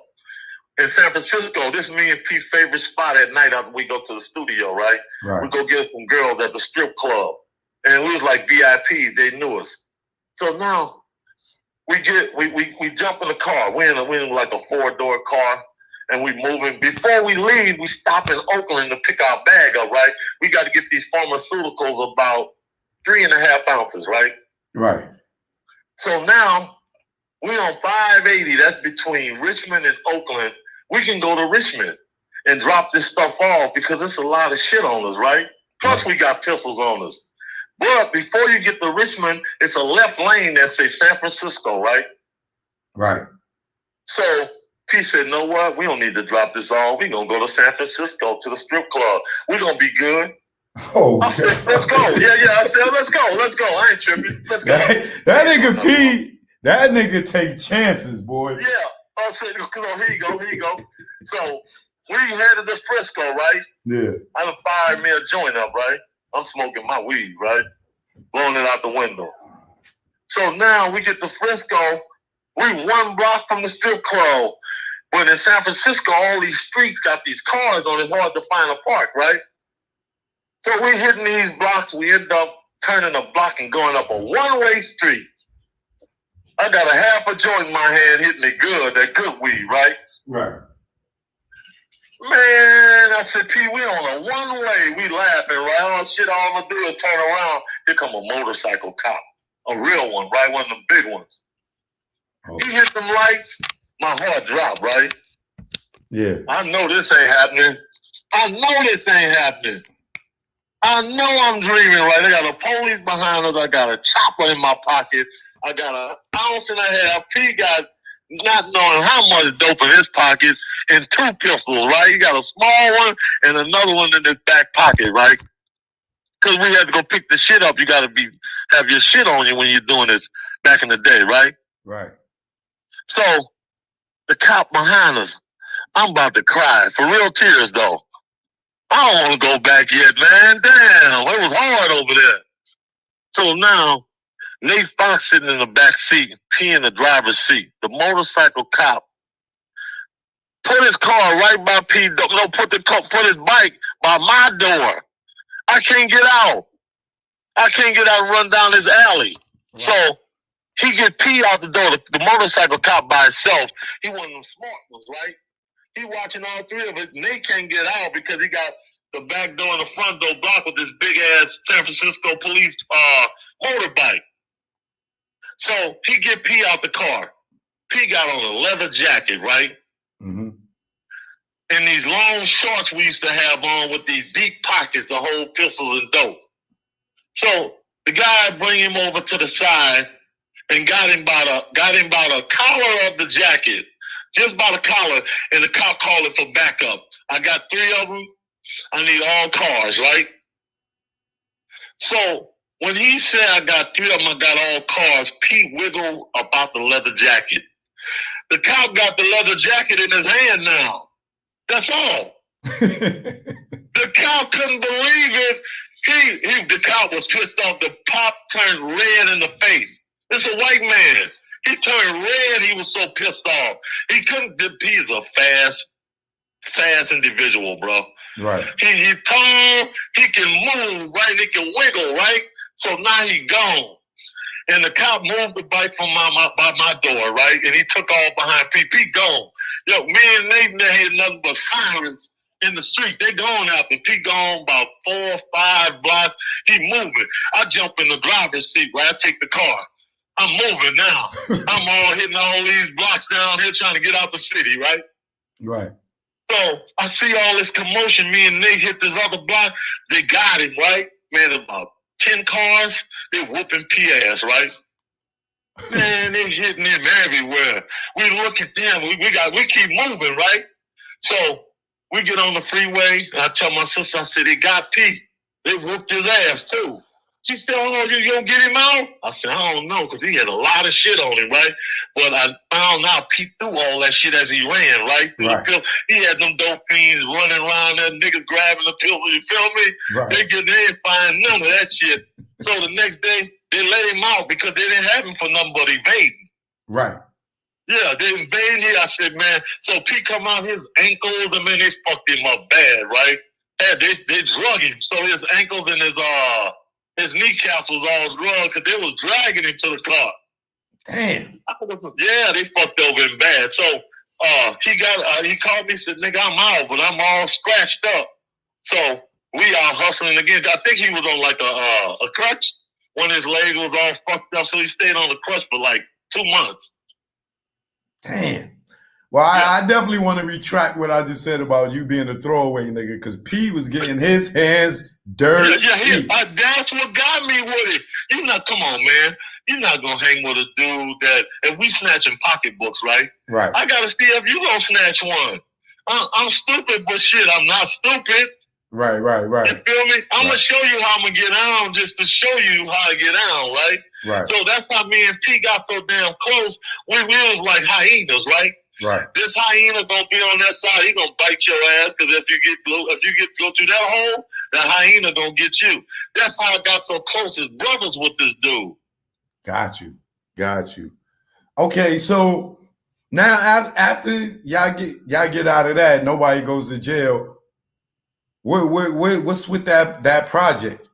in San Francisco. This is me and Pete's favorite spot at night after we go to the studio, right? Right. We go get some girls at the strip club. And we was like VIPs, they knew us. So now we jump in the car. We're in like a 4-door car and we moving. Before we leave, we stop in Oakland to pick our bag up, right? We got to get these pharmaceuticals about 3.5 ounces, right? Right. So now we on 580. That's between Richmond and Oakland. We can go to Richmond and drop this stuff off because it's a lot of shit on us, right? Plus we got pistols on us. But before you get to Richmond, it's a left lane that says San Francisco, right? Right. So P said, know what? We don't need to drop this off. We're going to go to San Francisco to the strip club. We're going to be good. Oh, I said, let's go. Yeah. I said, let's go. I ain't tripping. Let's go. That nigga P, that nigga take chances, boy. Yeah. I said, come on, here you go. So we headed to Frisco, right? Yeah. I done fired me a joint up, right? I'm smoking my weed, right? Blowing it out the window. So now we get to Frisco. We 1 block from the strip club. But in San Francisco, all these streets got these cars on it. It's hard to find a park, right? So we hitting these blocks. We end up turning a block and going up a one-way street. I got a half a joint in my hand hitting it good, that good weed, right? Right. Man, I said, P, we on a one-way. We laughing, right? Oh, shit, all I'm going to do is turn around. Here come a motorcycle cop. A real one, right? One of them big ones. Okay. He hit them lights. My heart dropped, right? Yeah. I know this ain't happening. I know I'm dreaming, right? I got a police behind us. I got a chopper in my pocket. I got an ounce and a half. P got not knowing how much dope in his pockets and 2 pistols, right? You got a small one and another one in his back pocket, right? Because we had to go pick the shit up. You got to have your shit on you when you're doing this back in the day, right? Right. So the cop behind us, I'm about to cry. For real tears, though. I don't want to go back yet, man. Damn, it was hard over there. So now, Nate Fox sitting in the back seat, P in the driver's seat. The motorcycle cop put his car right by P. No, put his bike by my door. I can't get out. And run down this alley. Right. So He get P out the door. The motorcycle cop by himself. He one of them smart ones, right? He watching all three of it, and they can't get out because he got the back door and the front door blocked with this big ass San Francisco police motorbike. So he get P out the car. P got on a leather jacket, right? Mm-hmm. And these long shorts we used to have on with these deep pockets to hold pistols and dope. So the guy bring him over to the side and got him by the collar of the jacket, just by the collar, and the cop calling for backup. I got 3 of them. I need all cars, right? So when he said I got 3 of them, I got all cars, Pete wiggled about the leather jacket. The cop got the leather jacket in his hand now. That's all. The cop couldn't believe it. The cop was pissed off. The cop turned red in the face. It's a white man. He turned red. He was so pissed off. He couldn't. He's a fast individual, bro. Right. He tall. He can move, right? He can wiggle, right? So now he gone. And the cop moved the bike from by my door, right? And he took off behind Pete. Pete gone. Yo, me and Nathan had nothing but sirens in the street. They gone after Pete gone about 4 or 5 blocks. He moving. I jump in the driver's seat, right? I take the car. I'm moving now. I'm all hitting all these blocks down here trying to get out the city, right? Right. So I see all this commotion. Me and Nate hit this other block. They got him, right? Man, about 10 cars. They whooping P ass, right? Man, they hitting him everywhere. We look at them. We keep moving, right? So we get on the freeway. And I tell my sister, I said, they got P. They whooped his ass too. She said, oh, you gonna get him out? I said, I don't know, because he had a lot of shit on him, right? But I found out Pete threw all that shit as he ran, right? Right. He had them dope fiends running around there, niggas grabbing the pill, you feel me? Right. They didn't find none of that shit. So the next day, they let him out because they didn't have him for nothing but evading. Right. Yeah, they invaded here. I said, man, so Pete come out, his ankles, and man, they fucked him up bad, right? Yeah, they drug him. So his ankles and his kneecaps was all drugged because they was dragging him to the car. Damn. Yeah, they fucked over him bad. So he called me and said, nigga, I'm out, but I'm all scratched up. So we are hustling again. I think he was on like a crutch when his leg was all fucked up. So he stayed on the crutch for like 2 months. Damn. Well, I definitely want to retract what I just said about you being a throwaway nigga, because P was getting his hands dirty. Yeah, that's what got me with it. Come on, man. You're not going to hang with a dude that, if we snatching pocketbooks, right? Right. I got to see if you going to snatch one. I'm stupid, but shit, I'm not stupid. Right. You feel me? I'm going to show you how I'm going to get down just to show you how to get down, right? Right. So that's how me and P got so damn close. We was like hyenas, right? Right. This hyena gonna be on that side. He gonna bite your ass because if you go through that hole, that hyena gonna get you. That's how I got so close as brothers with this dude. Got you. Okay, so now after y'all get out of that, nobody goes to jail. What's with that project?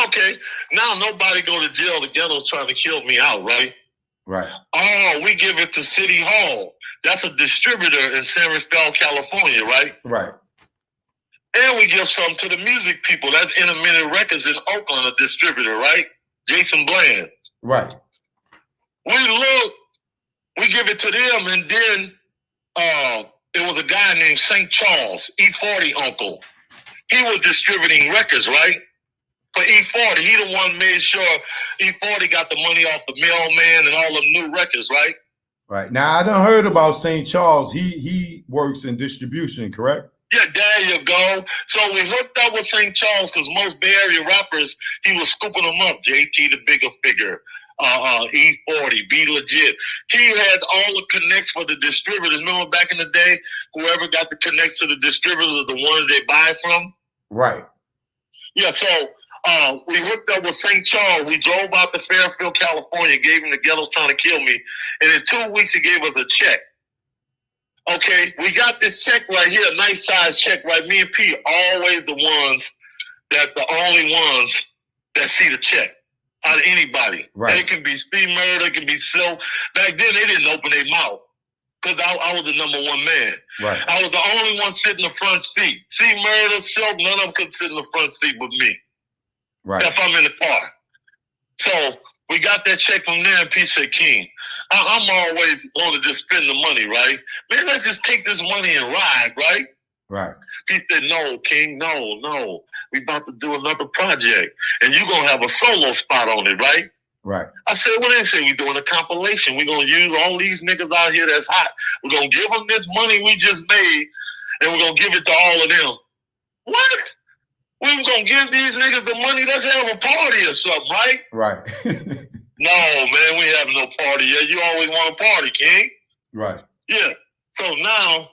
Okay, now nobody go to jail. The ghetto's trying to kill me out, right? Right. Oh, we give it to City Hall. That's a distributor in San Rafael, California, right? Right. And we give some to the music people. That's Intermittent Records in Oakland, a distributor, right? Jason Bland. Right. We give it to them, and then it was a guy named St. Charles, E40 uncle. He was distributing records, right? For E40, he the one made sure E40 got the money off the Mailman and all the new records, right? Right. Now, I done heard about St. Charles. He works in distribution, correct? Yeah, there you go. So we hooked up with St. Charles because most Bay Area rappers, he was scooping them up. JT, the bigger figure, E40, Be Legit. He had all the connects for the distributors. Remember back in the day, whoever got the connects to the distributors are the ones they buy from? Right. Yeah, so we hooked up with St. Charles. We drove out to Fairfield, California, gave him the ghetto's trying to kill me. And in 2 weeks, he gave us a check. Okay, we got this check right here, a nice size check, right? Me and P always the only ones that see the check. out of anybody. Right. It can be C-Murder, it can be Silk. Back then, they didn't open their mouth because I was the number one man. Right. I was the only one sitting in the front seat. C-Murder, Silk, none of them could sit in the front seat with me. Right. If I'm in the car. So we got that check from there, and P said, King, I'm always going to just spend the money, right? Man, let's just take this money and ride, right? Right. He said, no, King, no. We about to do another project, and you're going to have a solo spot on it, right? Right. I said, what they say? We doing a compilation. We're going to use all these niggas out here that's hot. We're going to give them this money we just made, and we're going to give it to all of them. What? We were going to give these niggas the money? Let's have a party or something, right? Right. No, man, we have no party yet. You always want a party, King. Right. Yeah. So now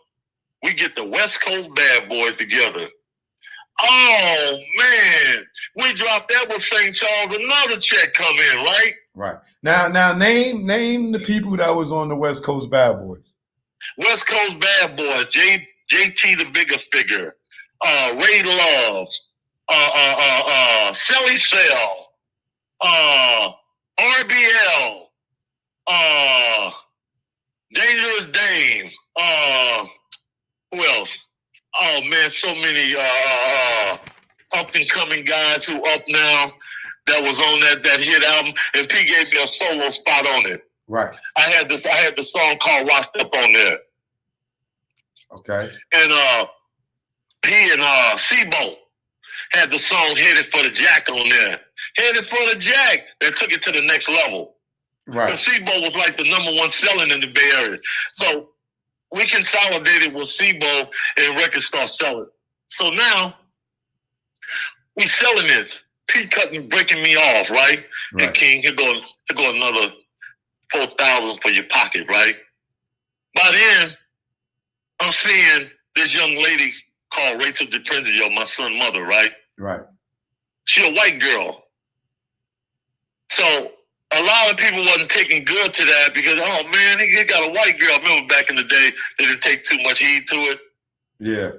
we get the West Coast Bad Boys together. Oh, man. We dropped that with St. Charles. Another check come in, right? Right. Now name the people that was on the West Coast Bad Boys. West Coast Bad Boys. JT the Bigger Figure. Ray Love. Shelly Cell. RBL. Dangerous Dame. Who else? Oh man, so many up and coming guys who up now that was on that hit album, and P gave me a solo spot on it. Right. I had the song called Washed Up on there. Okay. And P and Seabolt had the song Headed for the Jack on there. Headed for the Jack. That took it to the next level. Right. Because Seabolt was like the number one selling in the Bay Area. So we consolidated with Seabolt and records start selling. So now we selling it. P cutting, breaking me off, right? And King, here go another 4,000 for your pocket, right? By then, I'm seeing this young lady called Rachel DiPrenzio, my son's mother, right? Right. She a white girl. So a lot of people wasn't taking good to that because, oh man, he got a white girl. I remember back in the day, they didn't take too much heed to it. Yeah.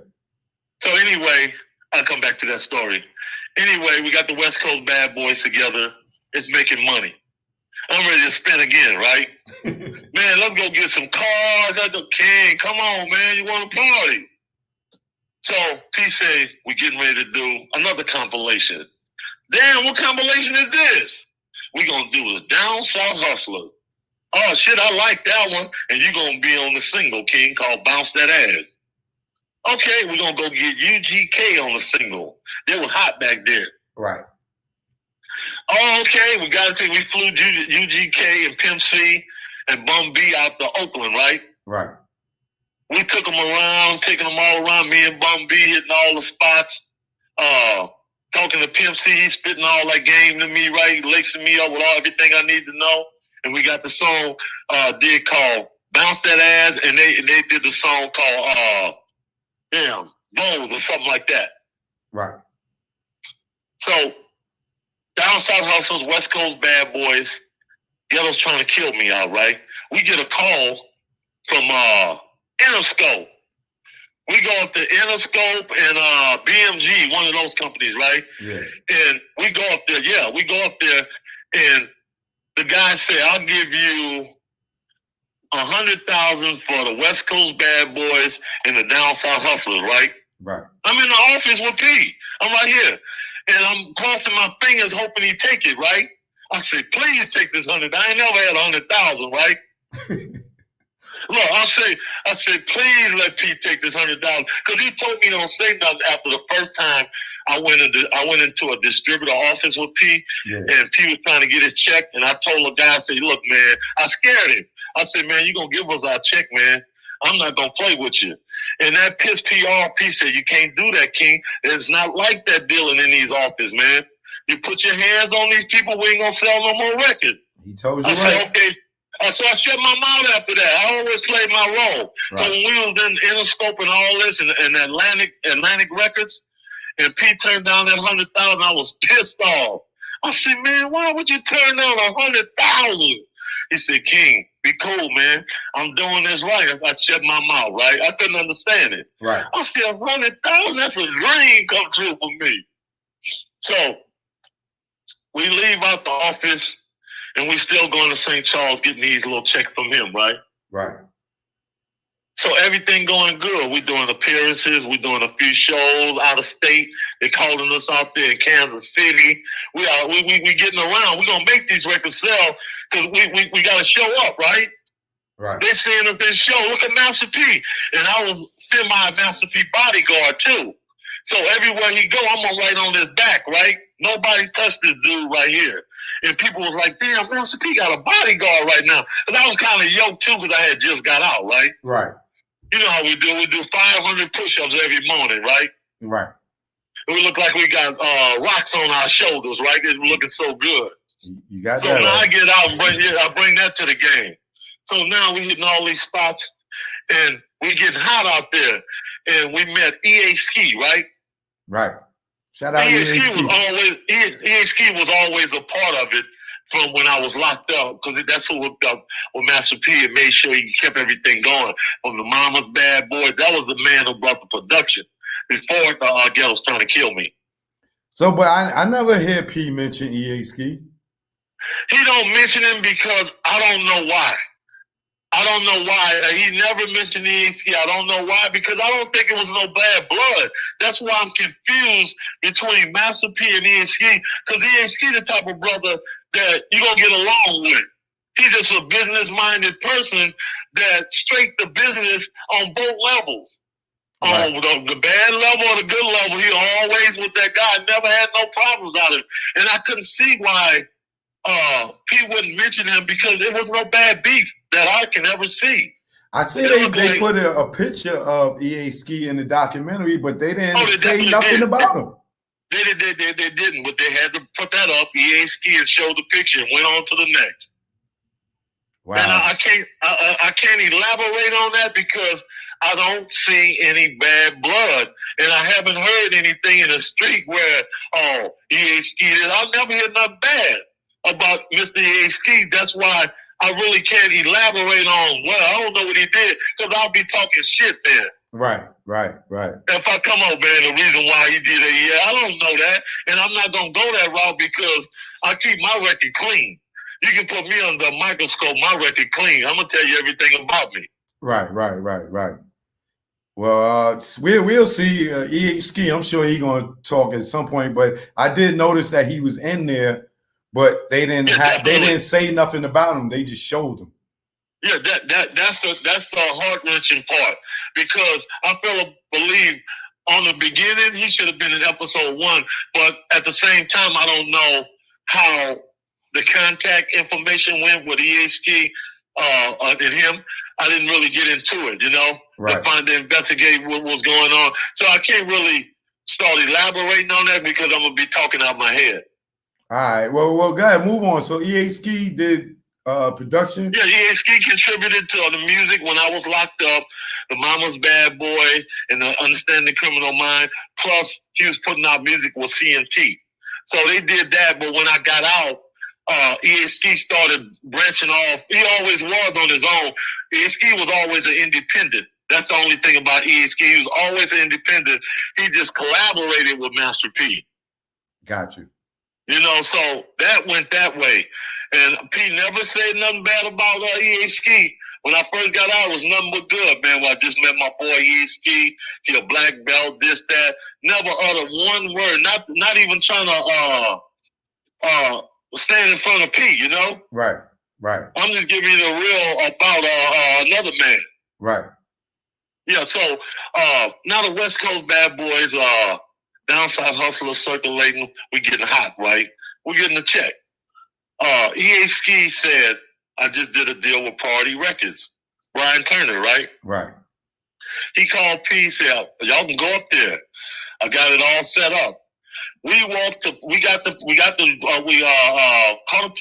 So anyway, I'll come back to that story. Anyway, we got the West Coast Bad Boys together. It's making money. I'm ready to spin again, right? Man, let's go get some cars. That's the King. Come on, man. You want to party? So P said, we're getting ready to do another compilation. Damn, what compilation is this? We're going to do the Down South Hustlers. Oh, shit, I like that one. And you're going to be on the single, King, called Bounce That Ass. Okay, we're going to go get UGK on the single. They were hot back then. Right. Oh, okay, we flew UGK and Pimp C and Bum B out to Oakland, right? Right. We took them around, taking them all around, me and Bum B hitting all the spots. Talking to Pimp C, he spitting all that game to me, right? Lacing me up with everything I need to know. And we got the song did called Bounce That Ass, and they did the song called Bones or something like that. Right. So Down South Hustles, West Coast Bad Boys, Ghetto's trying to kill me out, right? We get a call from Interscope. We go up to Interscope and BMG, one of those companies, right? Yeah. And we go up there, and the guy said, I'll give you $100,000 for the West Coast Bad Boys and the Down South Hustlers, right? Right. I'm in the office with P. I'm right here. And I'm crossing my fingers hoping he take it, right? I said, please take this 100. I ain't never had 100,000, right? Look, I said, please let P take this $100. Because he told me don't say nothing after the first time I went into a distributor office with P, and P was trying to get his check, and I told the guy, I said, look, man, I scared him. I said, man, you going to give us our check, man. I'm not going to play with you. And that pissed P off. P said, you can't do that, King. It's not like that dealing in these offices, man. You put your hands on these people, we ain't going to sell no more records. He told you I right. said, okay. So I shut my mouth after that. I always played my role. Right. So when we was in Interscope and all this and Atlantic Records, and P turned down that 100,000, I was pissed off. I said, man, why would you turn down 100,000? He said, King, be cool, man. I'm doing this right. I shut my mouth, right? I couldn't understand it. Right. I said, 100,000, that's a dream come true for me. So we leave out the office, and we still going to St. Charles getting these little checks from him, right? Right. So everything going good. We're doing appearances. We're doing a few shows out of state. They're calling us out there in Kansas City. We getting around. We're gonna make these records sell because we gotta show up, right? Right. They seeing us in show. Look at Master P, and I was semi Master P bodyguard too. So everywhere he go, I'm gonna write on his back, right? Nobody touched this dude right here. And people was like, damn, Master P got a bodyguard right now. And I was kind of yoked too because I had just got out, right? Right. You know how we do. We do 500 push-ups every morning, right? Right. And we look like we got rocks on our shoulders, right? It's looking so good. You got so that. So now right. I get out and I bring that to the game. So now we hitting all these spots, and we getting hot out there. And we met EA Ski, right? Right. Shout out EA EA Ski. EA Ski was always a part of it from when I was locked up, because that's who hooked up with Master P and made sure he kept everything going. From the Mama's Bad Boy, that was the man who brought the production before Ghetto was trying to kill me. So, but I never hear P mention EA Ski. He don't mention him because I don't know why. I don't know why. He never mentioned EA Ski. I don't know why, because I don't think it was no bad blood. That's why I'm confused between Master P and EA Ski, because EA Ski the type of brother that you're going to get along with. He's just a business-minded person that straight the business on both levels. Right. On the bad level or the good level, he always with that guy. Never had no problems out of it. And I couldn't see why P wouldn't mention him, because there was no bad beef that I can ever see. I see they put a picture of EA Ski in the documentary, but they didn't say nothing about him. They didn't, but they had to put that up. EA Ski and showed the picture and went on to the next. Wow. And I can't elaborate on that because I don't see any bad blood, and I haven't heard anything in the street where EA Ski did. I never heard nothing bad about Mr. EA Ski. That's why I really can't elaborate on. Well, I don't know what he did, because I'll be talking shit then. Right. If I come up, man, the reason why he did it, yeah, I don't know that. And I'm not going to go that route because I keep my record clean. You can put me under a microscope, my record clean. I'm going to tell you everything about me. Right. Well, we'll see. EA Ski, I'm sure he's going to talk at some point, but I did notice that he was in there, but they didn't say nothing about him. They just showed him. Yeah, that's the heart-wrenching part, because I believe on the beginning he should have been in episode 1, but at the same time I don't know how the contact information went with EA Ski and him. I didn't really get into it, to investigate what was going on. So I can't really start elaborating on that because I'm gonna be talking out my head. All right, well, go ahead, move on. So EA Ski did production? Yeah, EA Ski contributed to the music when I was locked up, the Mama's Bad Boy, and the Understanding Criminal Mind. Plus, he was putting out music with CMT. So they did that, but when I got out, EA Ski started branching off. He always was on his own. EA Ski was always an independent. That's the only thing about EA Ski. He was always an independent. He just collaborated with Master P. Got you. So that went that way. And P never said nothing bad about EA Ski. When I first got out, it was nothing but good, man. I just met my boy EA Ski. He a black belt, this, that. Never uttered one word. Not even trying to stand in front of P, Right. I'm just giving you the real about another man. Right. Yeah, so now the West Coast Bad Boys, downside hustlers circulating, we getting hot, right? We're getting a check. EA Ski said, I just did a deal with Party Records. Brian Turner, right? Right. He called P, said, y'all can go up there. I got it all set up. We caught a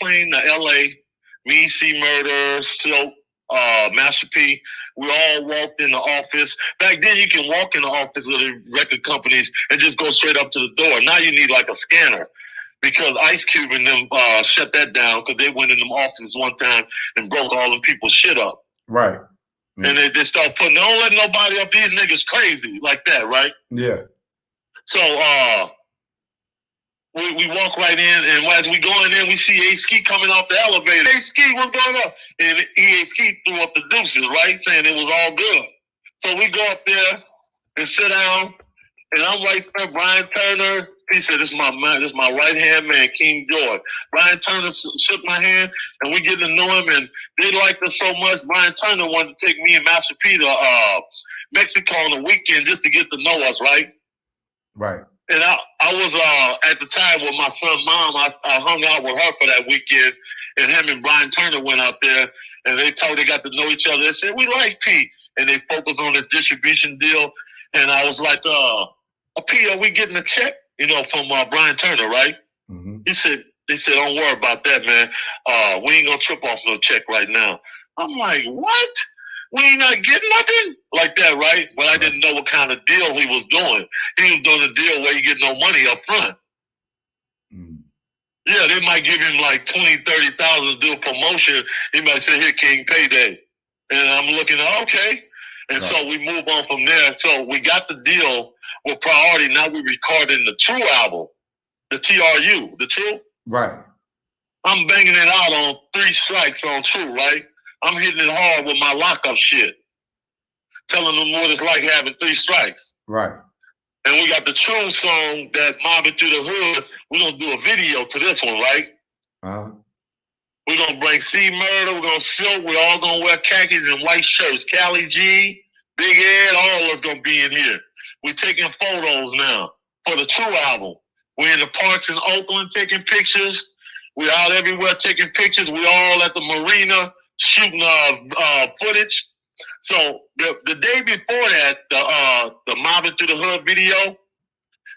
plane to LA, me, C Murder, Silk, Master P. We all walked in the office. Back then, you can walk in the office of the record companies and just go straight up to the door. Now you need like a scanner, because Ice Cube and them shut that down because they went in them offices one time and broke all them people's shit up. Right. And they start putting, don't let nobody up, these niggas crazy, like that, right? Yeah. So we walk right in, and as we going in, we see A-Ski coming off the elevator. A-Ski, what's going on? And A-Ski threw up the deuces, right, saying it was all good. So we go up there and sit down, and I'm right there, Brian Turner. He said, this is my right-hand man, King George. Brian Turner shook my hand, and we getting to know him, and they liked us so much, Brian Turner wanted to take me and Master P to Mexico on the weekend just to get to know us, right? Right. And I was at the time with my son's mom. I hung out with her for that weekend, and him and Brian Turner went out there, and they got to know each other. They said, we like P, and they focused on this distribution deal. And I was like, P, are we getting a check? You know, from Brian Turner, right? Mm-hmm. They said, don't worry about that, man. We ain't gonna trip off no check right now. I'm like, what? We ain't not getting nothing like that, right? But I didn't know what kind of deal he was doing. He was doing a deal where you get no money up front. Mm. Yeah, they might give him like 20, 30,000 to do a promotion. He might say, here, King, payday. And I'm looking at, okay. And so we move on from there. So we got the deal with Priority. Now we're recording the Tru album, the TRU, the Tru. Right. I'm banging it out on 3 strikes on Tru, right? I'm hitting it hard with my lockup shit, telling them what it's like having 3 strikes. Right. And we got the Tru song that Mobbing Through the Hood. We're going to do a video to this one, right? Uh-huh. We're going to bring C Murder. We're going to silk. We're all going to wear khakis and white shirts. Cali G, Big Ed, all of us going to be in here. We're taking photos now for the Tru album. We're in the parks in Oakland taking pictures. We're out everywhere taking pictures. We're all at the marina shooting footage. So the day before that, the Mobbing Through the Hood video,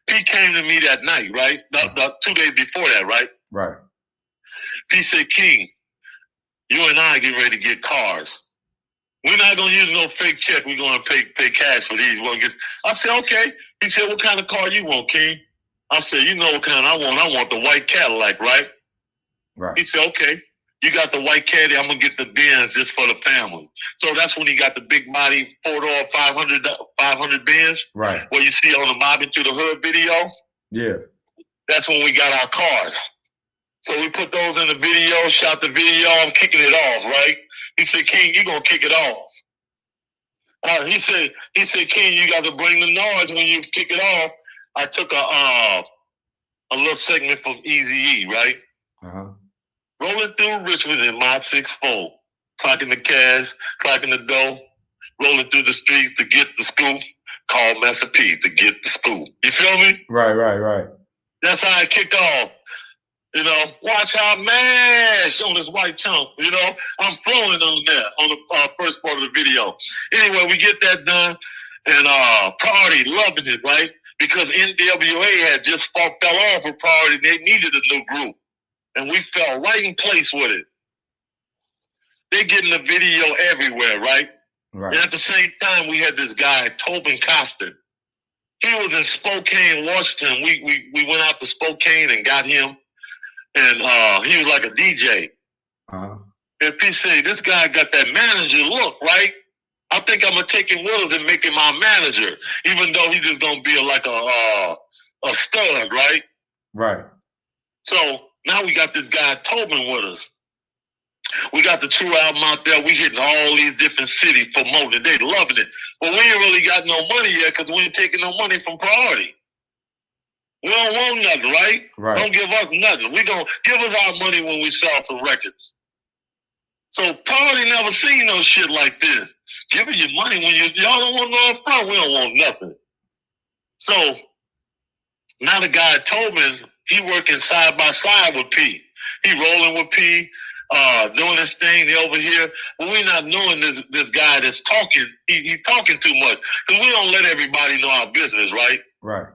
P came to me that night, right? The 2 days before that, right? Right. P said, King, you and I get ready to get cars. We're not going to use no fake check. We're going to pay cash for these. I said, okay. He said, what kind of car you want, King? I said, you know what kind I want. I want the white Cadillac, right? Right. He said, okay. You got the white caddy. I'm going to get the Benz just for the family. So that's when he got the big body 4-door 500 Benz. Right. What you see on the Mobbing Through the Hood video. Yeah. That's when we got our cars. So we put those in the video, shot the video. I'm kicking it off, right? He said, King, you going to kick it off. He said, King, you got to bring the noise when you kick it off. I took a little segment from Eazy-E, right? Uh-huh. Rolling through Richmond in my 6'4", clocking the cash, clocking the dough, rolling through the streets to get the scoop, call Master P to get the scoop. You feel me? Right. That's how I kick off. You know, watch how I mash on this white chunk. You know, I'm flowing on that on the first part of the video. Anyway, we get that done, and Priority loving it, right? Because NWA had just fell off with Priority. They needed a new group. And we fell right in place with it. They getting the video everywhere, right? Right. And at the same time, we had this guy, Tobin Costin. He was in Spokane, Washington. We went out to Spokane and got him. And he was like a DJ. Uh-huh. And P said, this guy got that manager look, right? I think I'm going to take him with us and make him my manager, even though he's just going to be like a stud, right? Right. So now we got this guy Tobin with us. We got the Tru album out there. We hitting all these different cities promoting. They loving it. But we ain't really got no money yet because we ain't taking no money from Priority. We don't want nothing, right? Right. Don't give us nothing. We gonna give us our money when we sell some records. So Priority never seen no shit like this. Giving you money when y'all don't want no up front. We don't want nothing. So now the guy Tobin, he working side by side with P. He rolling with P, doing this thing. They over here. But we not knowing this guy that's talking. He talking too much. Because we don't let everybody know our business, right? Right.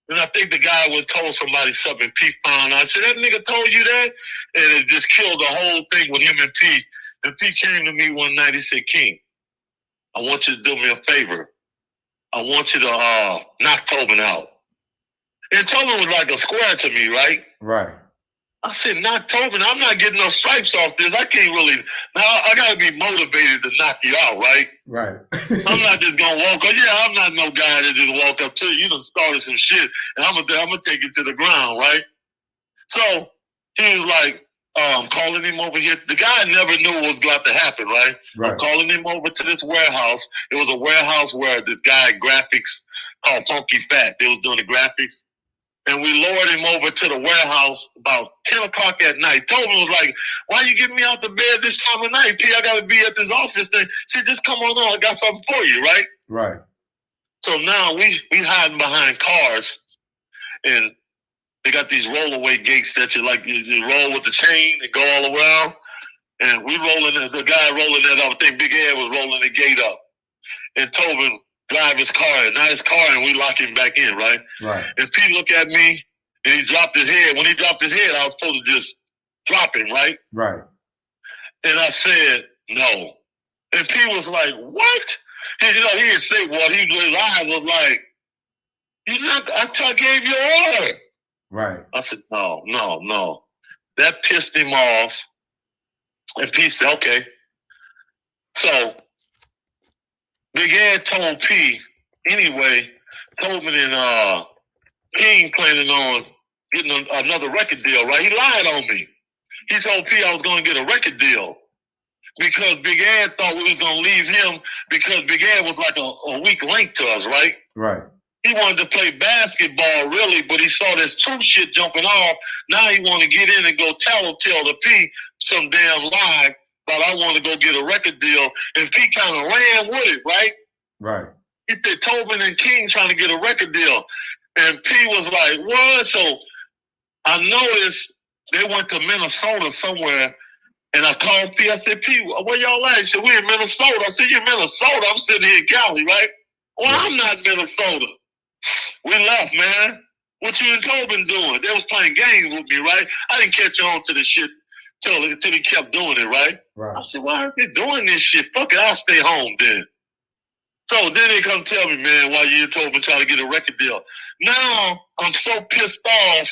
And I think the guy would told somebody something. P found out. I said, that nigga told you that? And it just killed the whole thing with him and P. And P came to me one night. He said, King, I want you to do me a favor. I want you to knock Tobin out. And Tobin was like a square to me, right? Right. I said, knock Tobin. I'm not getting no stripes off this. I can't really. Now, I got to be motivated to knock you out, right? Right. I'm not just going to walk up. Yeah, I'm not no guy that just walk up to you. You done started some shit, and I'm gonna take you to the ground, right? So he was like, calling him over here. The guy never knew what was about to happen, right? I'm calling him over to this warehouse. It was a warehouse where this guy graphics called Funky Fat. They was doing the graphics. And we lowered him over to the warehouse about 10 o'clock at night. Tobin was like, why you getting me out the bed this time of night, P? I got to be at this office thing. She just come on, I got something for you, right? Right. So now we hiding behind cars, and they got these rollaway gates that you roll with the chain and go all around. And we rolling, the guy rolling that up. I think Big Ed was rolling the gate up. And Tobin drive his car, not his car, and we lock him back in, right? Right. And Pete looked at me, and he dropped his head. When he dropped his head, I was supposed to just drop him, right? Right. And I said, no. And Pete was like, what? And, he didn't say what. His eyes was like, I gave you an order. Right. I said, no. That pissed him off. And Pete said, okay. So Big Ed told P, anyway, Tobin and King planning on getting another record deal, right? He lied on me. He told P I was going to get a record deal because Big Ed thought we was going to leave him because Big Ed was like a weak link to us, right? Right. He wanted to play basketball, really, but he saw this Tru shit jumping off. Now he wanted to get in and go tell the P some damn lie. But I want to go get a record deal, and P kind of ran with it, right? Right. He said Tobin and King trying to get a record deal, and P was like, "What?" So I noticed they went to Minnesota somewhere, and I called P. I said, "P, where y'all at?" He said, "We in Minnesota." I said, "You in Minnesota?" I'm sitting here in Cali, right? Well, yeah. I'm not in Minnesota. We left, man. What you and Tobin doing? They was playing games with me, right? I didn't catch on to the shit until he kept doing it, right? Right. I said, why are they doing this shit? Fuck it, I'll stay home then. So then they come tell me, man, why you and Tobin trying to get a record deal. Now I'm so pissed off,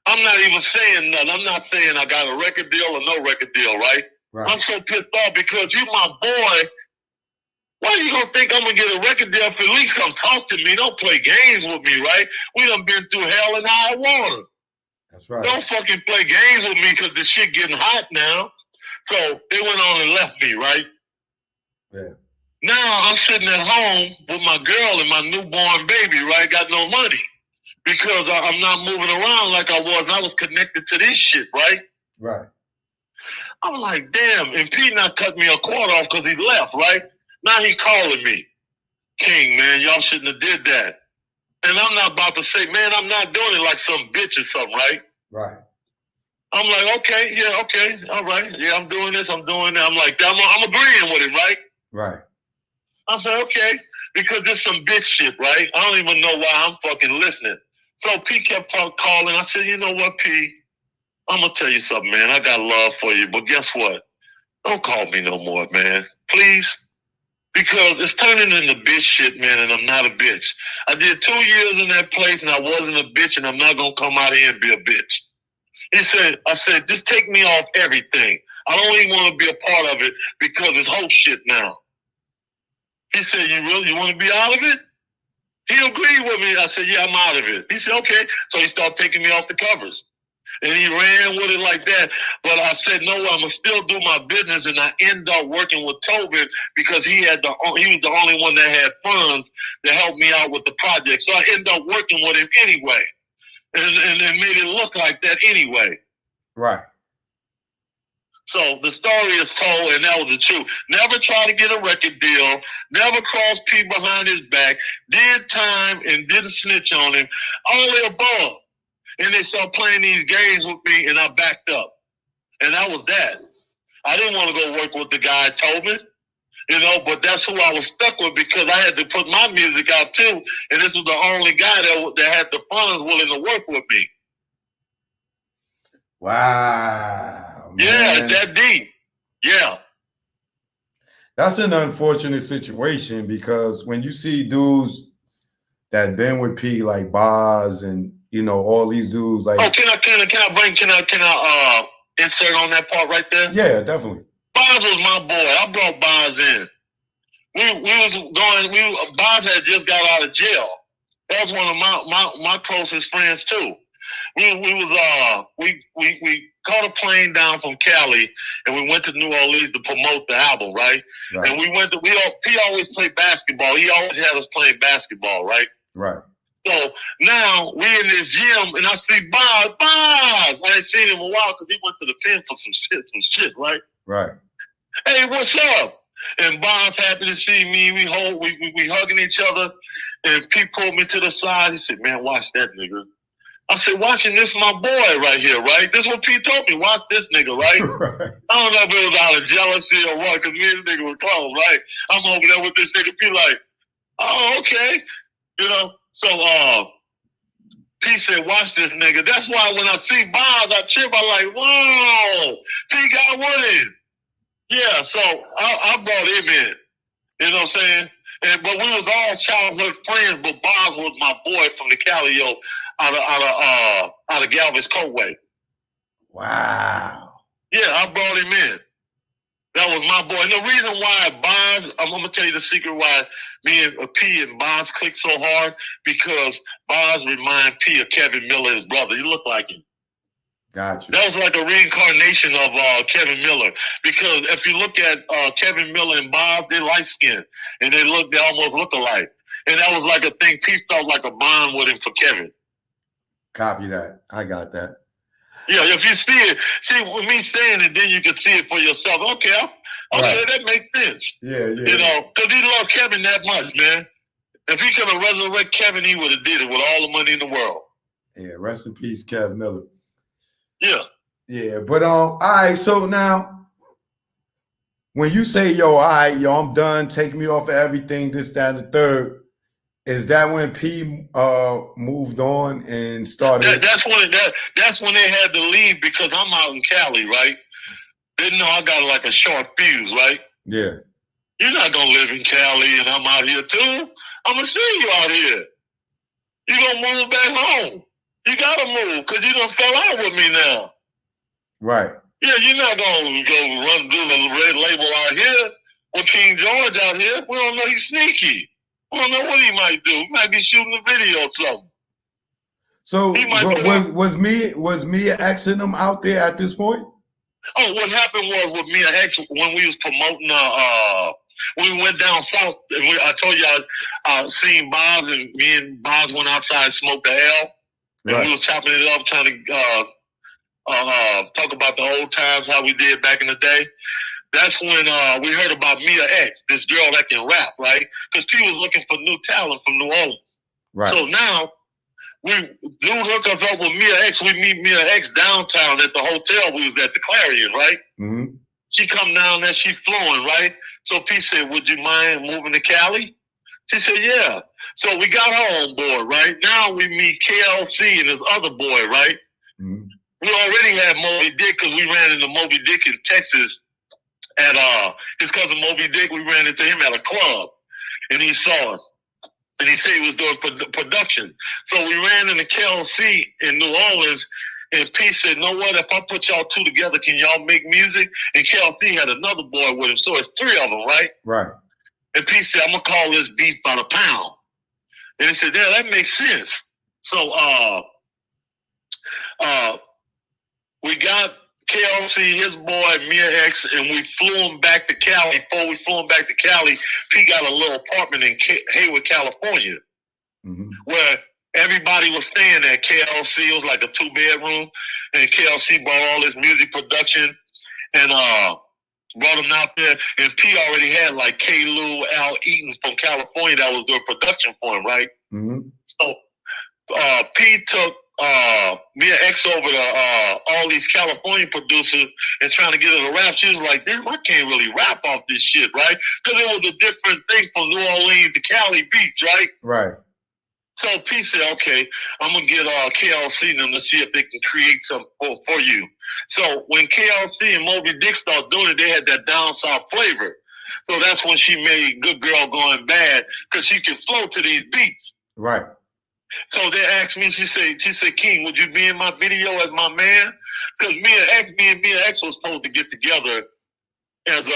I'm not even saying nothing. I'm not saying I got a record deal or no record deal, right? Right. I'm so pissed off because you my boy. Why you gonna think I'm gonna get a record deal if at least come talk to me? Don't play games with me, right? We done been through hell and high water. That's right. Don't fucking play games with me because this shit getting hot now. So they went on and left me, right? Yeah. Now I'm sitting at home with my girl and my newborn baby, right? Got no money because I'm not moving around like I was. And I was connected to this shit, right? Right. I'm like, damn. And Pete not cut me a quarter off because he left, right? Now he calling me. King, man, y'all shouldn't have did that. And I'm not about to say, man, I'm not doing it like some bitch or something, right? Right. I'm like, okay, yeah, okay, all right. Yeah, I'm doing this, I'm doing that. I'm like, I'm agreeing with him, right? Right. I said, okay, because there's some bitch shit, right? I don't even know why I'm fucking listening. So P kept calling. I said, you know what, P? I'm going to tell you something, man. I got love for you, but guess what? Don't call me no more, man. Please. Because it's turning into bitch shit, man, and I'm not a bitch. I did 2 years in that place, and I wasn't a bitch, and I'm not going to come out here and be a bitch. I said, just take me off everything. I don't even want to be a part of it because it's whole shit now. He said, you want to be out of it? He agreed with me. I said, yeah, I'm out of it. He said, okay. So he started taking me off the covers. And he ran with it like that. But I said, no, I'm going to still do my business. And I end up working with Tobin because he was the only one that had funds to help me out with the project. So I ended up working with him anyway. And made it look like that anyway. Right. So the story is told, and that was the truth. Never try to get a record deal. Never cross P behind his back. Did time and didn't snitch on him. All the above. And they started playing these games with me, and I backed up. And that was that. I didn't want to go work with the guy Tobin, but that's who I was stuck with because I had to put my music out too. And this was the only guy that had the funds willing to work with me. Wow. Man. Yeah, that deep. Yeah. That's an unfortunate situation because when you see dudes that been with P like Boz and all these dudes like. Oh, can I insert on that part right there? Yeah, definitely. Boz was my boy. I brought Boz in. Boz had just got out of jail. That was one of my closest friends too. We caught a plane down from Cali and we went to New Orleans to promote the album, right? And we went to P always played basketball. He always had us playing basketball, right? Right. So now we in this gym and I see Boz. I ain't seen him in a while because he went to the pen for some shit, right? Right. Hey, what's up? And Boz happy to see me. We hugging each other. And Pete pulled me to the side. He said, "Man, watch that nigga." I said, "Watching this, my boy right here, right? This is what Pete told me. Watch this nigga, right?" Right. I don't know if it was out of jealousy or what, because me and this nigga were close, right? I'm over there with this nigga. Pete like, "Oh, okay," you know. So Pete said, "Watch this nigga." That's why when I see Boz, I trip. I'm like, "Whoa, Pete got with him." Yeah, so I brought him in. You know what I'm saying? But we was all childhood friends. But Boz was my boy from the Cali, out of Galvez Coatway. Wow. Yeah, I brought him in. That was my boy. And the reason why Boz, I'm gonna tell you the secret why me and P and Boz clicked so hard, because Boz remind P of Kevin Miller, his brother. He looked like him. Gotcha. That was like a reincarnation of Kevin Miller. Because if you look at Kevin Miller and Boz, they're light skinned and they almost look alike. And that was like a thing. Pete felt like a bond with him for Kevin. Copy that. I got that. Yeah, if you see it, with me saying it, then you can see it for yourself. Okay, Right. that makes sense. Yeah. You know, because he loved Kevin that much, man. If he could have resurrected Kevin, he would have did it with all the money in the world. Yeah. Rest in peace, Kev Miller. Yeah. Yeah. But all right. So now, when you say, "Yo, all right, I'm done. Take me off of everything, this, that, and the third," is that when P moved on and started? That's when they had to leave, because I'm out in Cali, right? Didn't know I got like a short fuse, right? Yeah. You're not gonna live in Cali and I'm out here too. I'm gonna see you out here. You gonna move back home. You gotta move, because you done fell out with me now. Right. Yeah, you're not gonna go run do the red label out here with King George out here. We don't know he's sneaky. We don't know what he might do. He might be shooting a video or something. So He might was Mia Xing them out there at this point? Oh, what happened was with Mia X, when we was promoting when we went down south, and I told you I seen Boz, and me and Boz went outside and smoked the L, and Right. we was chopping it up, trying to talk about the old times, how we did back in the day. That's when we heard about Mia X, this girl that can rap, right? Because P was looking for new talent from New Orleans. Right. So now, dude hook us up with Mia X. We meet Mia X downtown at the hotel. We was at the Clarion, right? Mm-hmm. She come down there, she flowing, right? So P said, "Would you mind moving to Cali?" She said, "Yeah." So we got her on board, right? Now we meet KLC and his other boy, right? Mm-hmm. We already had Moby Dick, because we ran into Moby Dick in Texas at his cousin Moby Dick. We ran into him at a club, and he saw us. And he said he was doing production. So we ran into KLC in New Orleans, and P said, "Know what? If I put y'all two together, can y'all make music?" And KLC had another boy with him, so it's three of them, right? Right. And P said, "I'm gonna call this beef by the pound." And he said, "Yeah, that makes sense." So we got KLC, his boy, Mia X, and we flew him back to Cali. Before we flew him back to Cali, P got a little apartment in Hayward, California, Mm-hmm. where everybody was staying at. KLC, it was like a 2-bedroom, and KLC brought all his music production and brought him out there. And P already had like K. Lou, Al Eaton from California that was doing production for him, right? Mm-hmm. So P took Mia X over to all these California producers and trying to get her to rap. She was like, "Damn, I can't really rap off this shit," right? Because it was a different thing from New Orleans to Cali beats, right? Right. So P said, "Okay, I'm gonna get KLC and them to see if they can create something for you." So when KLC and Moby Dick started doing it, they had that down south flavor. So that's when she made Good Girl Going Bad, because she could flow to these beats. Right. So they asked me, she said, "King, would you be in my video as my man?" Because me and Mia X was supposed to get together as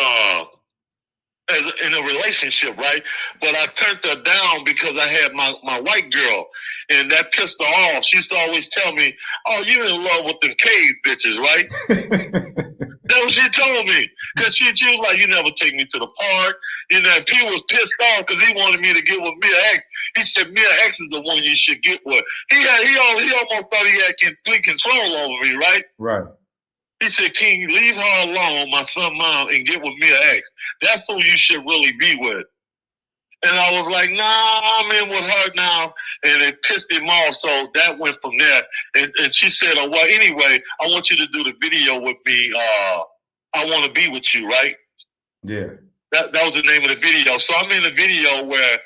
in a relationship, right? But I turned her down because I had my white girl, and that pissed her off. She used to always tell me, "Oh, you in love with them cave bitches, right?" That's what she told me. Because she was like, "You never take me to the park." You know, he was pissed off because he wanted me to get with Mia X. He said, "Mia X is the one you should get with." He almost thought he had complete control over me, right? Right. He said, "King, leave her alone, my son, mom, and get with Mia X. That's who you should really be with." And I was like, "Nah, I'm in with her now." And it pissed him off. So that went from there. And she said, "Oh, well, anyway, I want you to do the video with me. I want to be with you, right?" Yeah. That was the name of the video. So I'm in the video where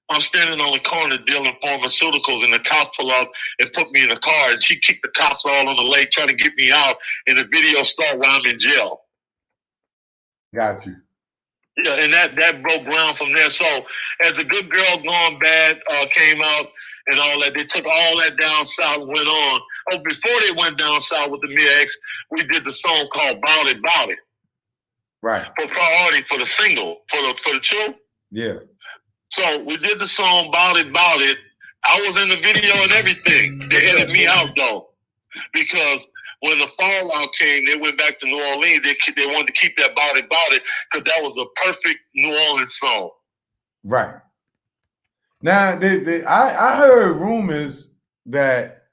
I'm standing on the corner dealing pharmaceuticals, and the cops pull up and put me in the car, and she kicked the cops all on the leg trying to get me out. And the video starts while I'm in jail. Got you. Yeah, and that broke ground from there. So as The Good Girl Gone Bad came out and all that, they took all that down south and went on. Oh, before they went down south with the Mia X, we did the song called Bout It, Bout It. Right. For priority for the single, for the truth. Yeah. So we did the song Bout It, Bout It. I was in the video and everything. They edited me out though, because when the fallout came, they went back to New Orleans. They wanted to keep that Bout It, Bout It, because that was the perfect New Orleans song. Right. Now, I heard rumors that